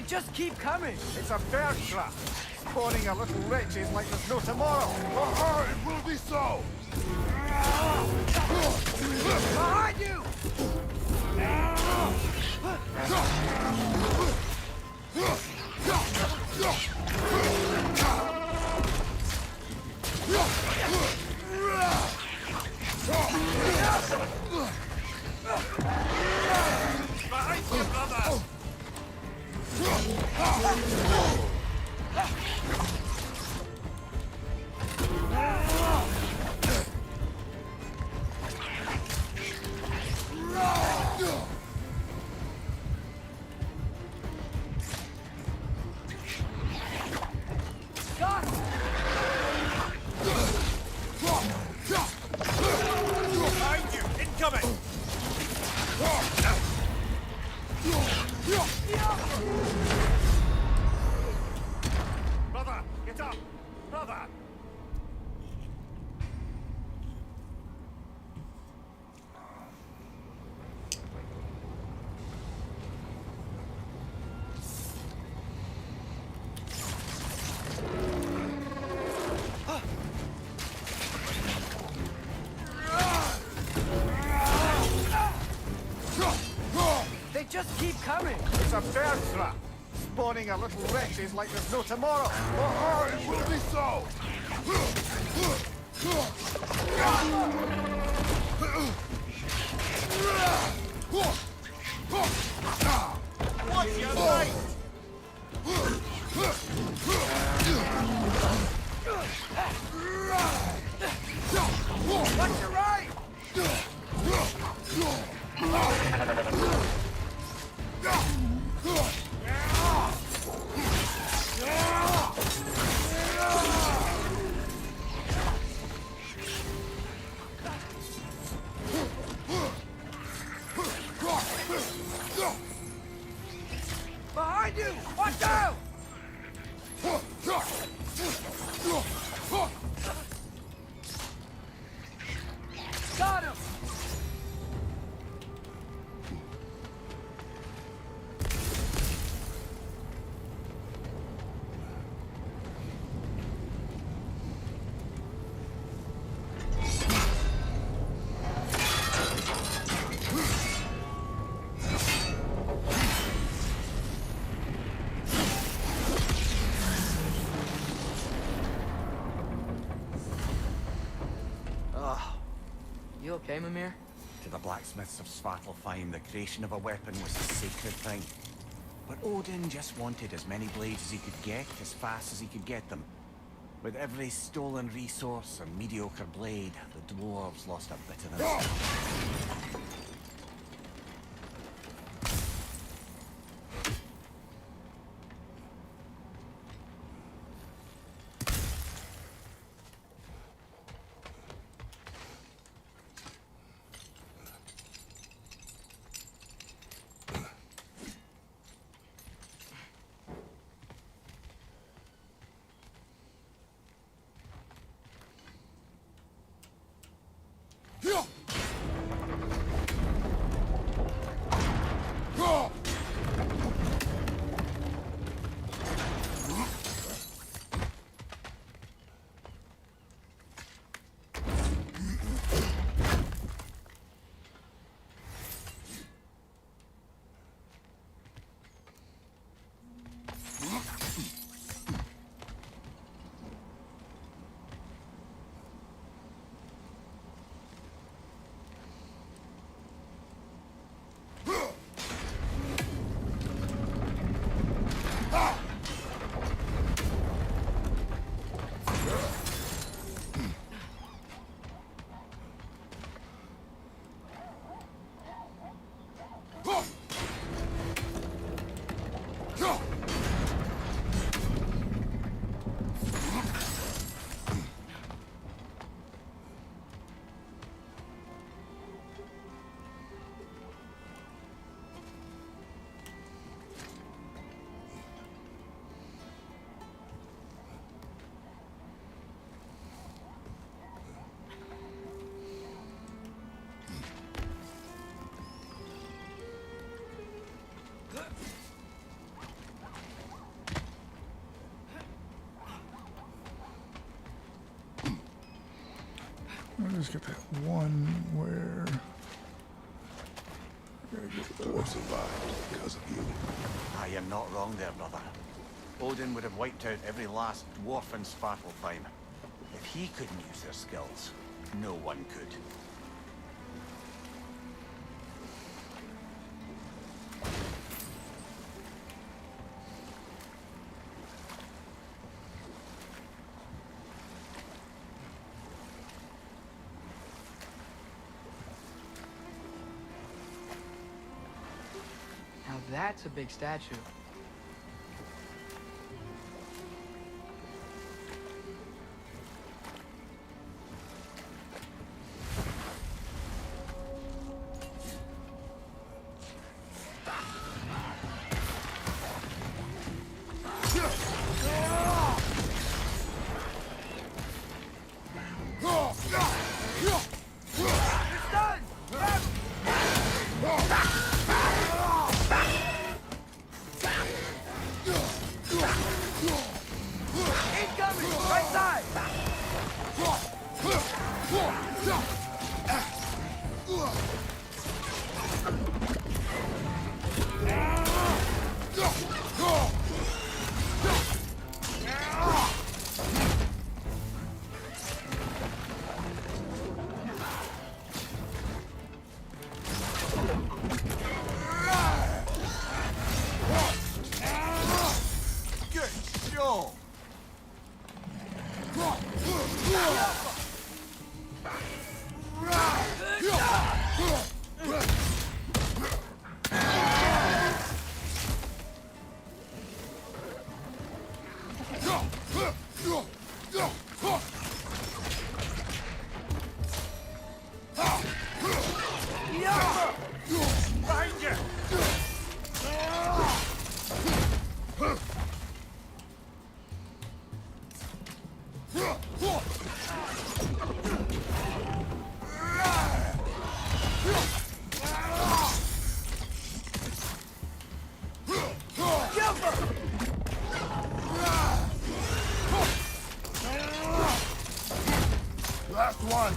just keep coming! It's a bear trap, spawning a little wretches like there's no tomorrow. It will be so! Behind you! Behind you, brother! Got him! Behind you! Incoming! Brother, get up! Brother! They just keep coming! It's a bear trap, spawning a little wretches like there's no tomorrow. It will be so! What's your right? Watch your right! Behind you! Watch out! Got him! You okay, Mimir? To the blacksmiths of Svartalfheim, the creation of a weapon was a sacred thing. But Odin just wanted as many blades as he could get, as fast as he could get them. With every stolen resource and mediocre blade, the dwarves lost a bit of them. just get that one where I gotta get Dwarf survived because of you. I am not wrong there, brother. Odin would have wiped out every last dwarf in Svartalfheim. If he couldn't use their skills, no one could. Now that's a big statue. Last one!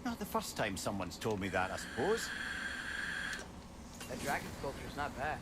Not the first time someone's told me that, I suppose. That dragon sculpture's not bad.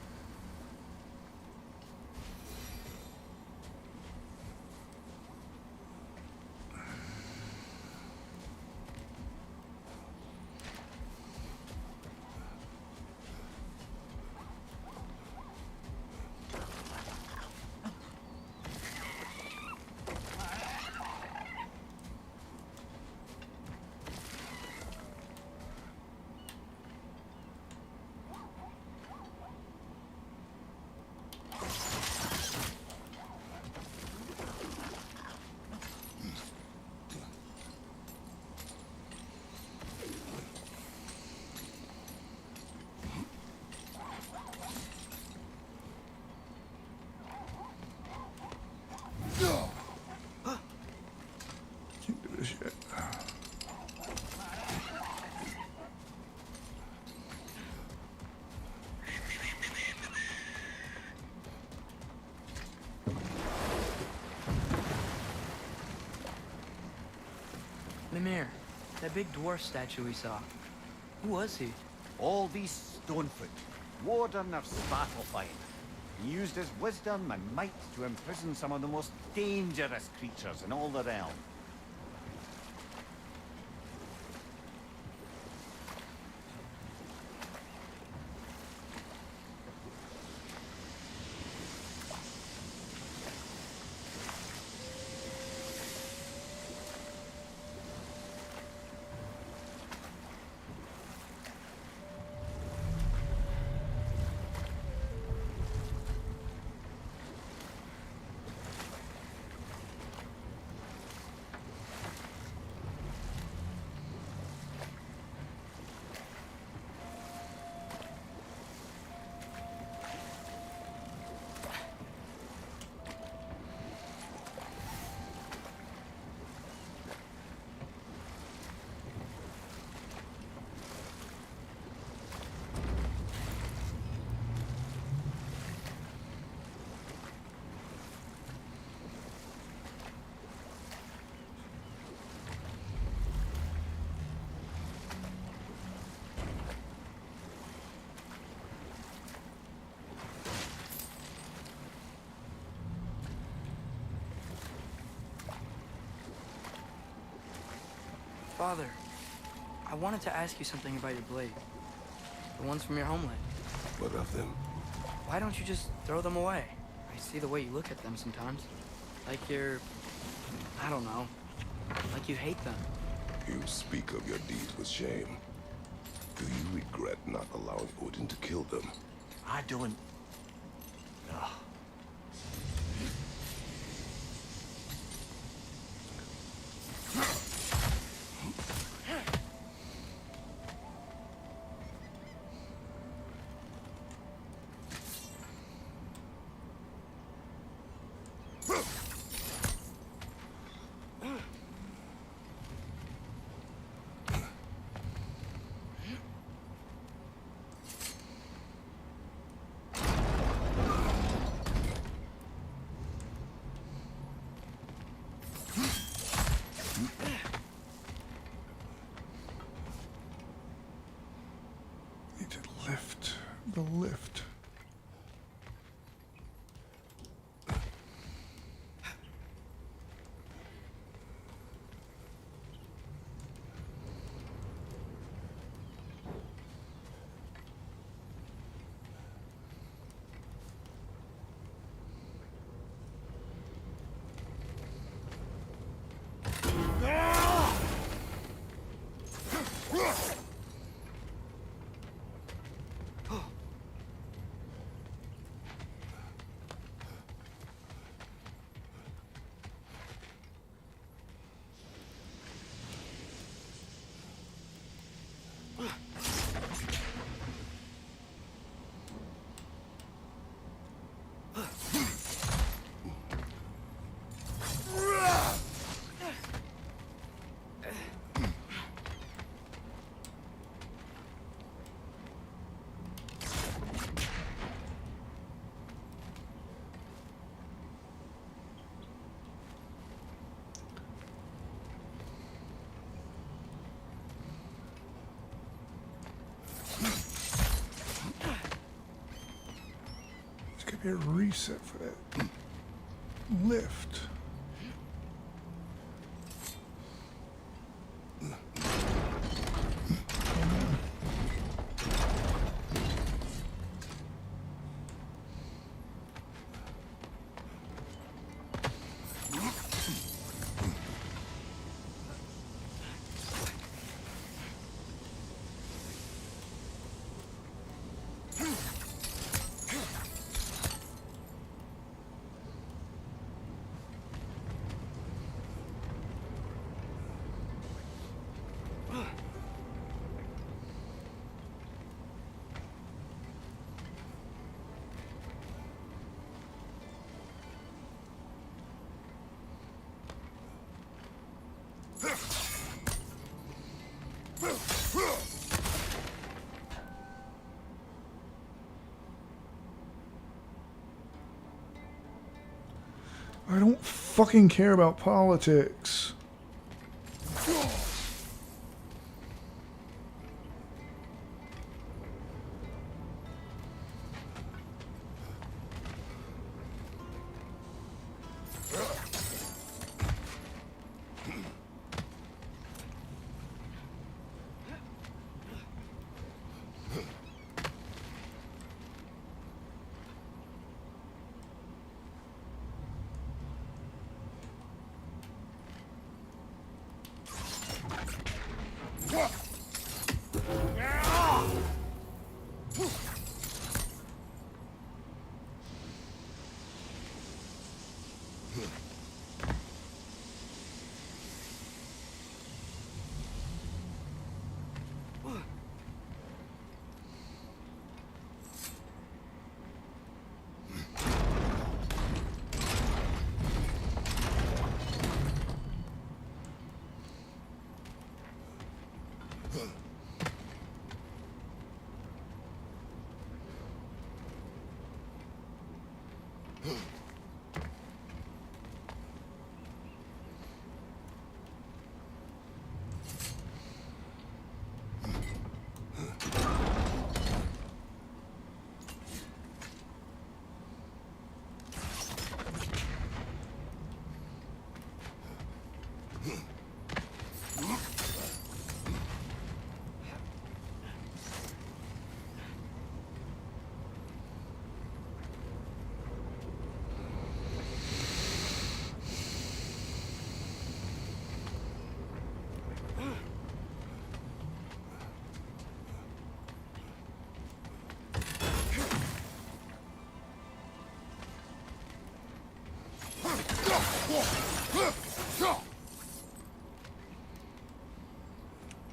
Can't do this yet. Mimir, that big dwarf statue we saw. Who was he? All these Stonefoot, warden of Svartalfheim. He used his wisdom and might to imprison some of the most dangerous creatures in all the realm. Father, I wanted to ask you something about your blade. The ones from your homeland. What of them? Why don't you just throw them away? I see the way you look at them sometimes. Like you're... I don't know. Like you hate them. You speak of your deeds with shame. Do you regret not allowing Odin to kill them? I don't... No. Need to lift the lift. A reset for that lift. I don't fucking care about politics.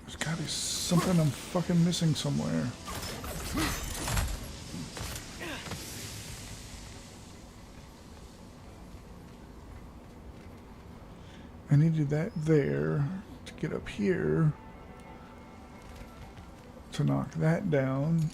There's gotta be something I'm fucking missing somewhere. I needed that there to get up here to knock that down.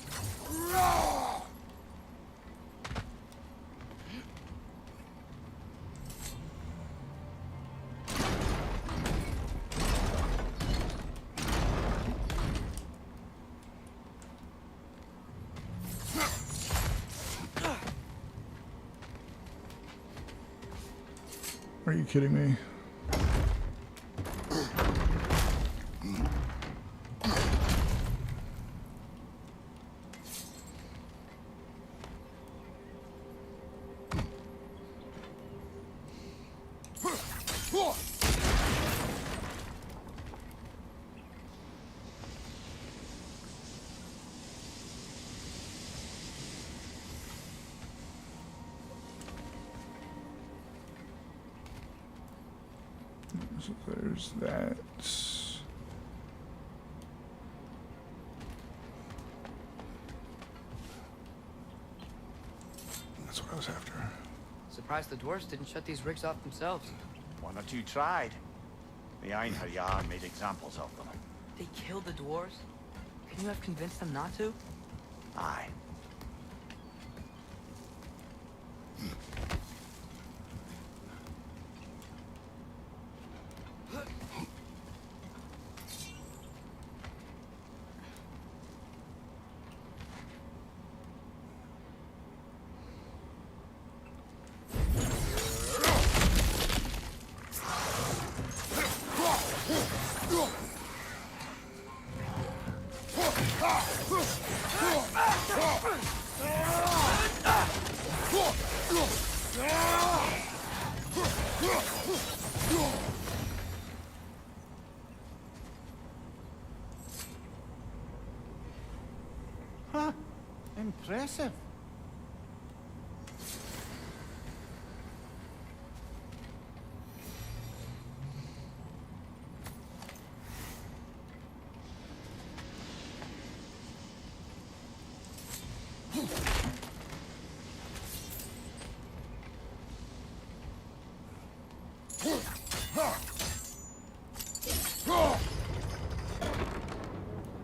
Are you kidding me? So there's that. That's what I was after. Surprised the dwarves didn't shut these rigs off themselves. One or two tried. The Einherjar made examples of them. They killed the dwarves? Can you have convinced them not to? Aye. Huh. Impressive.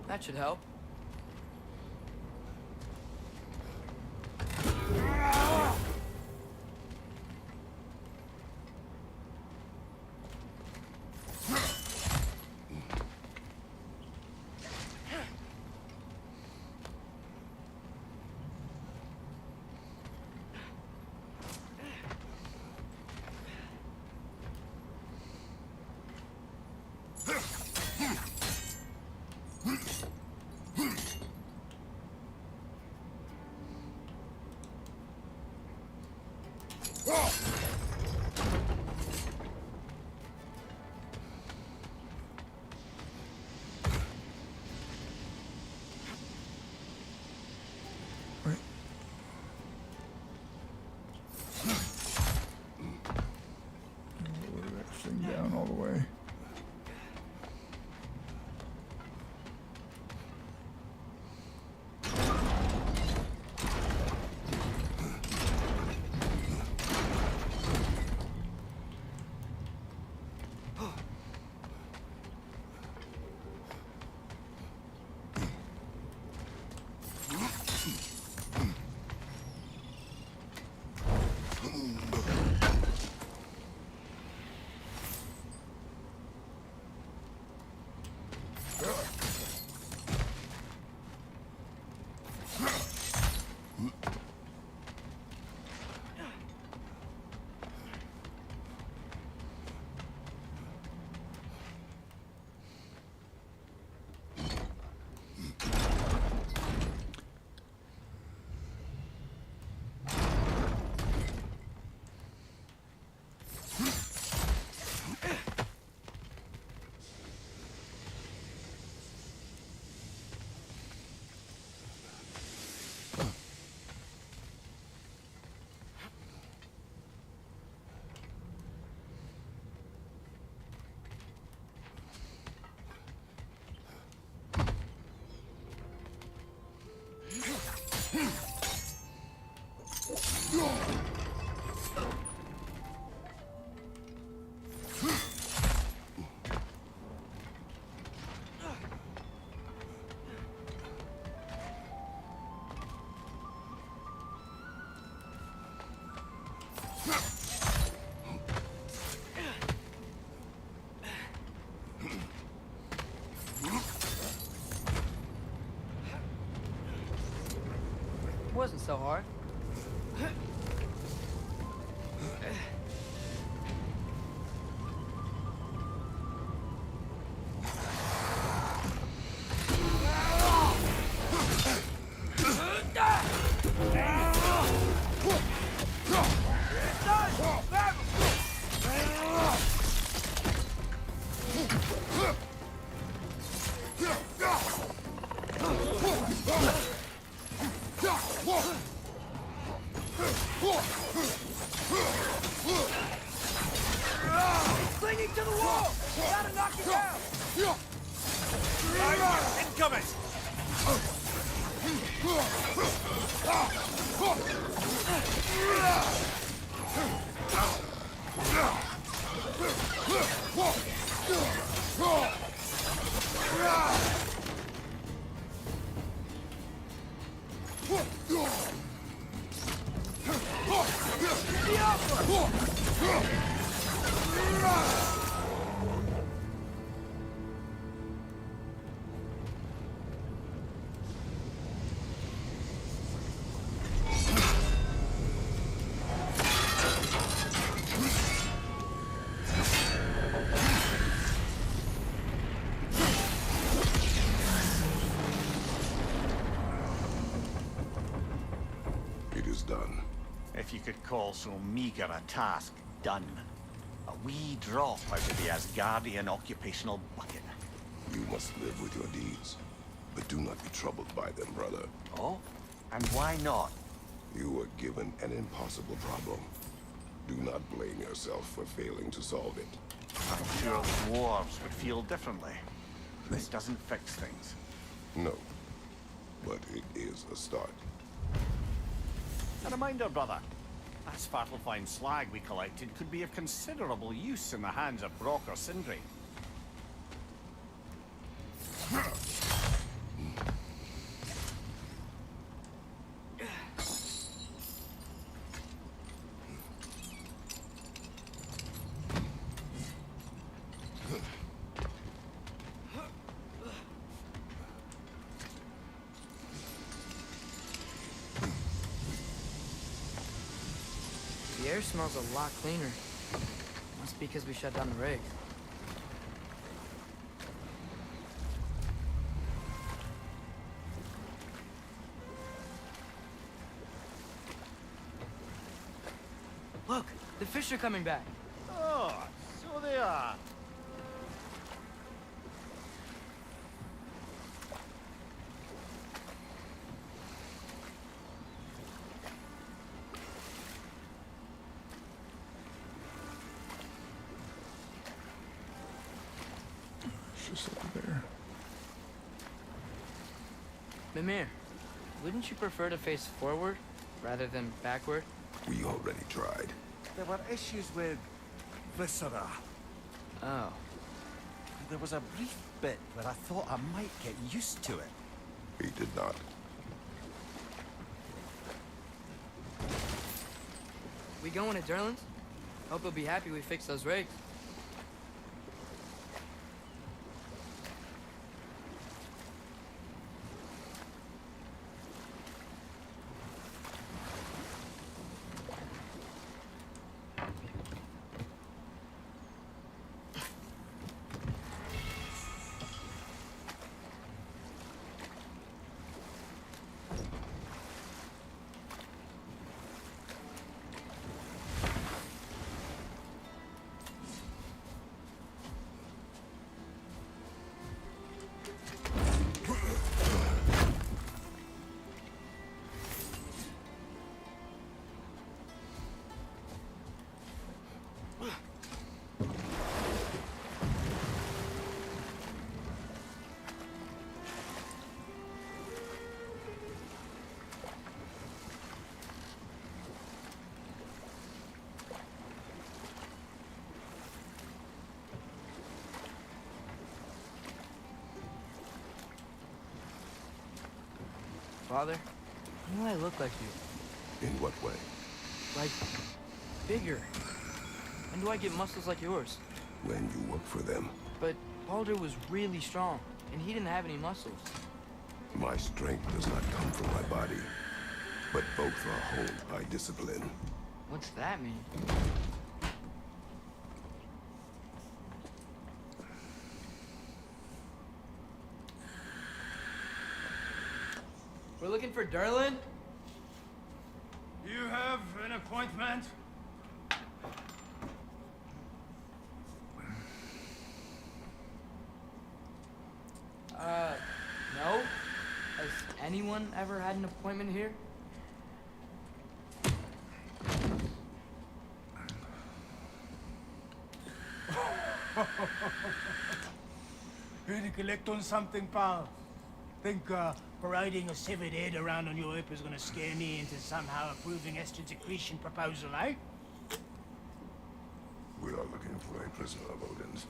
That should help. Lower that thing down all the way. Wasn't so hard. Clinging to the wall! Gotta knock it down! Incoming! It is done. If you could call so meager a task done. A wee drop out of the Asgardian occupational bucket. You must live with your deeds. But do not be troubled by them, brother. Oh? And why not? You were given an impossible problem. Do not blame yourself for failing to solve it. I'm sure the dwarves would feel differently. This doesn't fix things. No. But it is a start. A reminder, brother. That Svartalfheim slag we collected could be of considerable use in the hands of Brock or Sindri. The air smells a lot cleaner. Must be because we shut down the rig. Look, the fish are coming back. Oh, so they are. Just over there. Mimir, wouldn't you prefer to face forward rather than backward? We already tried. There were issues with viscera. Oh. There was a brief bit where I thought I might get used to it. He did not. We going to Durlan's? Hope he'll be happy we fixed those rigs. Father, I know I look like you. In what way? Like, bigger. When do I get muscles like yours? When you work for them. But Baldur was really strong, and he didn't have any muscles. My strength does not come from my body, but both are honed by discipline. What's that mean? We're looking for Durlin? You have an appointment? No? Has anyone ever had an appointment here? Here to collect on something, pal? Think, parading a severed head around on your hip is gonna scare me into somehow approving estrogen secretion proposal, eh? We are looking for a prisoner of Odin's.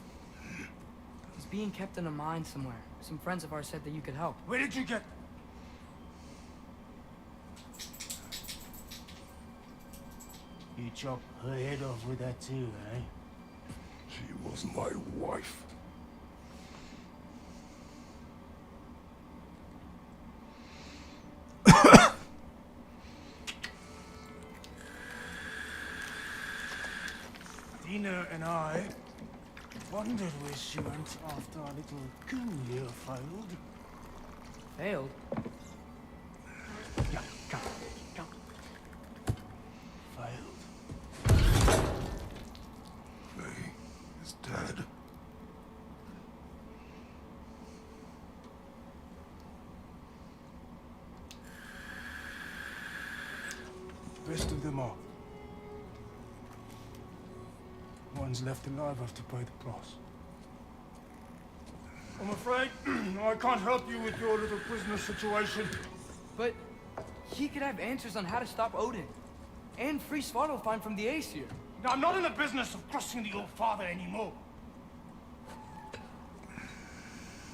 He's being kept in a mine somewhere. Some friends of ours said that you could help. Where did you get... You chop her head off with that too, eh? She was my wife. Dina and I wondered where she went after our little coup here failed. Failed? Yeah, come. Failed. Faye is dead. Rest of them are. Ones left alive have to pay the price. I'm afraid I can't help you with your little prisoner situation. But he could have answers on how to stop Odin. And free Svartalfheim from the Aesir. Now, I'm not in the business of crossing the old father anymore.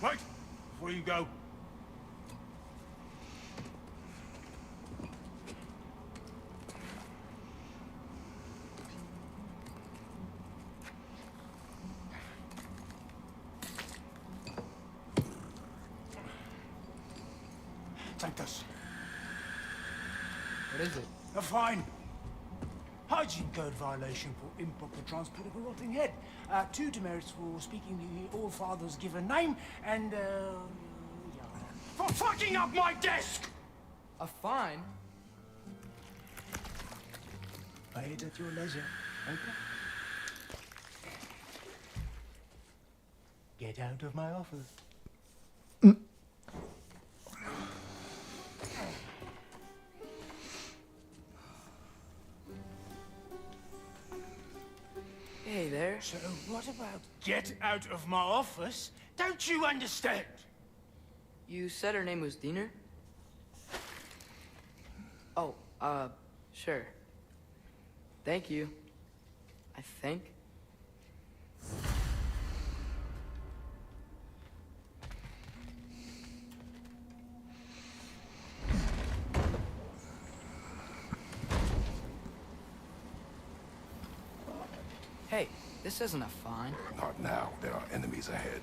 Wait, before you go. Take this. What is it? A fine. Hygiene code violation for improper transport of a rotting head. 2 demerits for speaking the All-Father's given name, and, yeah. For fucking up my desk! A fine? Pay it at your leisure, okay? Get out of my office. Hey there. So what about get out of my office? Don't you understand? You said her name was Diener? Oh, sure. Thank you. I think. Hey, this isn't a fine. Not now. There are enemies ahead.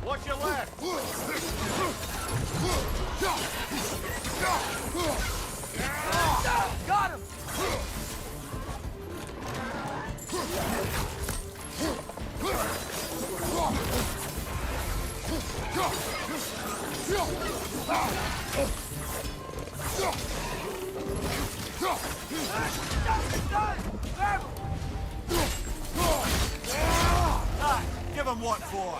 Watch your left! Got him! that! Give him what for!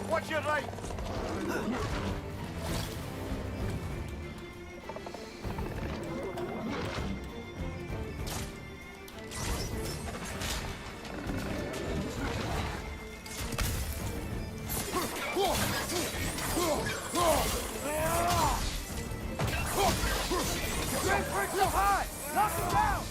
Watch your right! So high! Knock him down!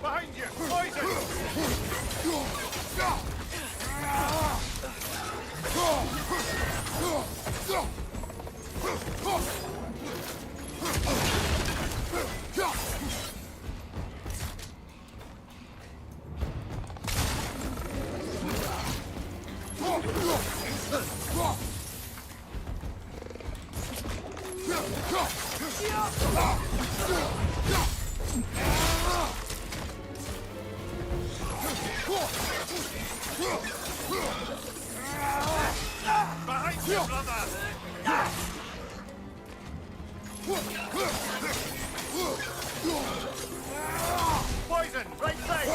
Behind you! Poison! Behind you, brother! Poison! Right side!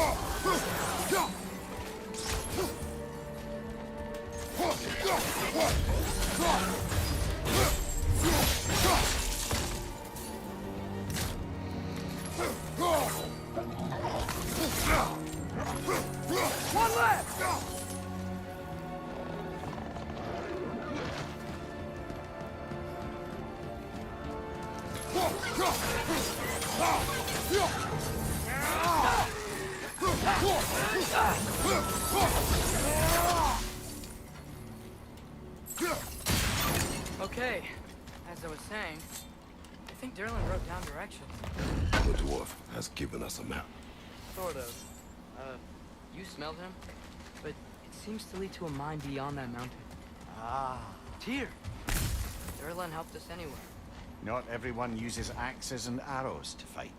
One left! Okay, as I was saying, I think Derlin wrote down directions. The dwarf has given us a map. Sort of. You smelled him? But it seems to lead to a mine beyond that mountain. Ah. Tyr! Derlin helped us anyway. Not everyone uses axes and arrows to fight.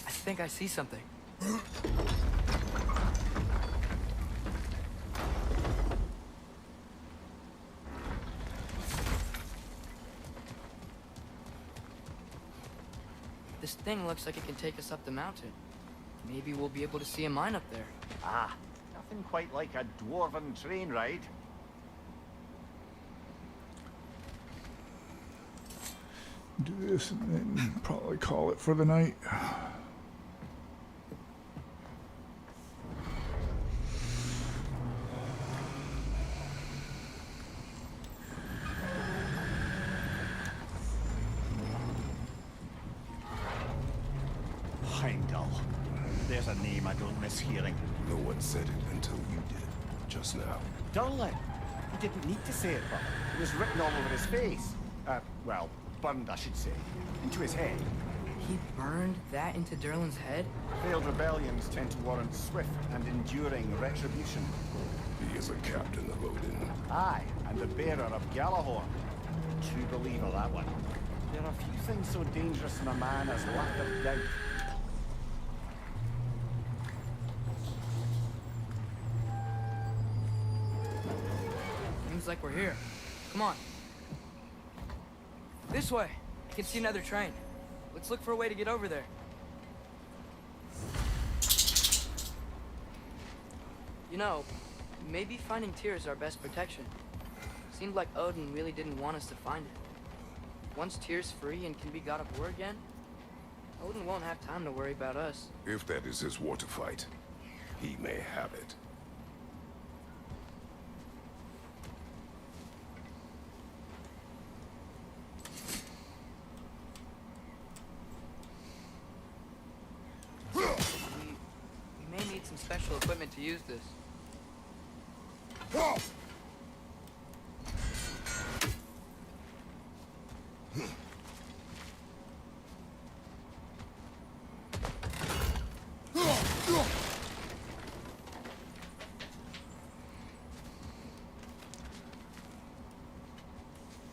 I think I see something. This thing looks like it can take us up the mountain. Maybe we'll be able to see a mine up there. Ah, nothing quite like a dwarven train ride. Do this and then probably call it for the night. Heimdall. There's a name I don't miss hearing. No one said it until you did, just now. Durlin. He didn't need to say it, but it was written all over his face. Well, burned, I should say. Into his head. He burned that into Derlin's head? Failed rebellions tend to warrant swift and enduring retribution. He is a captain of Odin. Aye, and the bearer of Galahorn. True believer, that one. There are few things so dangerous in a man as lack of doubt. Seems like we're here. Come on. This way. I can see another train. Let's look for a way to get over there. You know, maybe finding Tyr is our best protection. Seemed like Odin really didn't want us to find it. Once Tyr's free and can be god of war again, Odin won't have time to worry about us. If that is his war to fight, he may have it. special equipment to use this.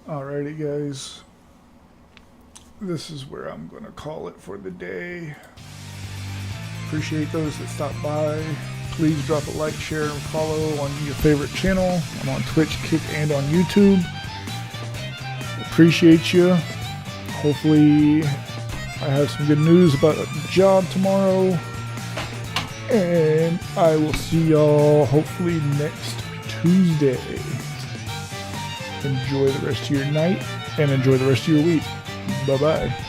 Alrighty, guys. This is where I'm going to call it for the day. Appreciate those that stopped by. Please drop a like, share, and follow on your favorite channel. I'm on Twitch, Kick, and on YouTube. Appreciate you. Hopefully I have some good news about a job tomorrow. And I will see y'all hopefully next Tuesday. Enjoy the rest of your night and enjoy the rest of your week. Bye-bye.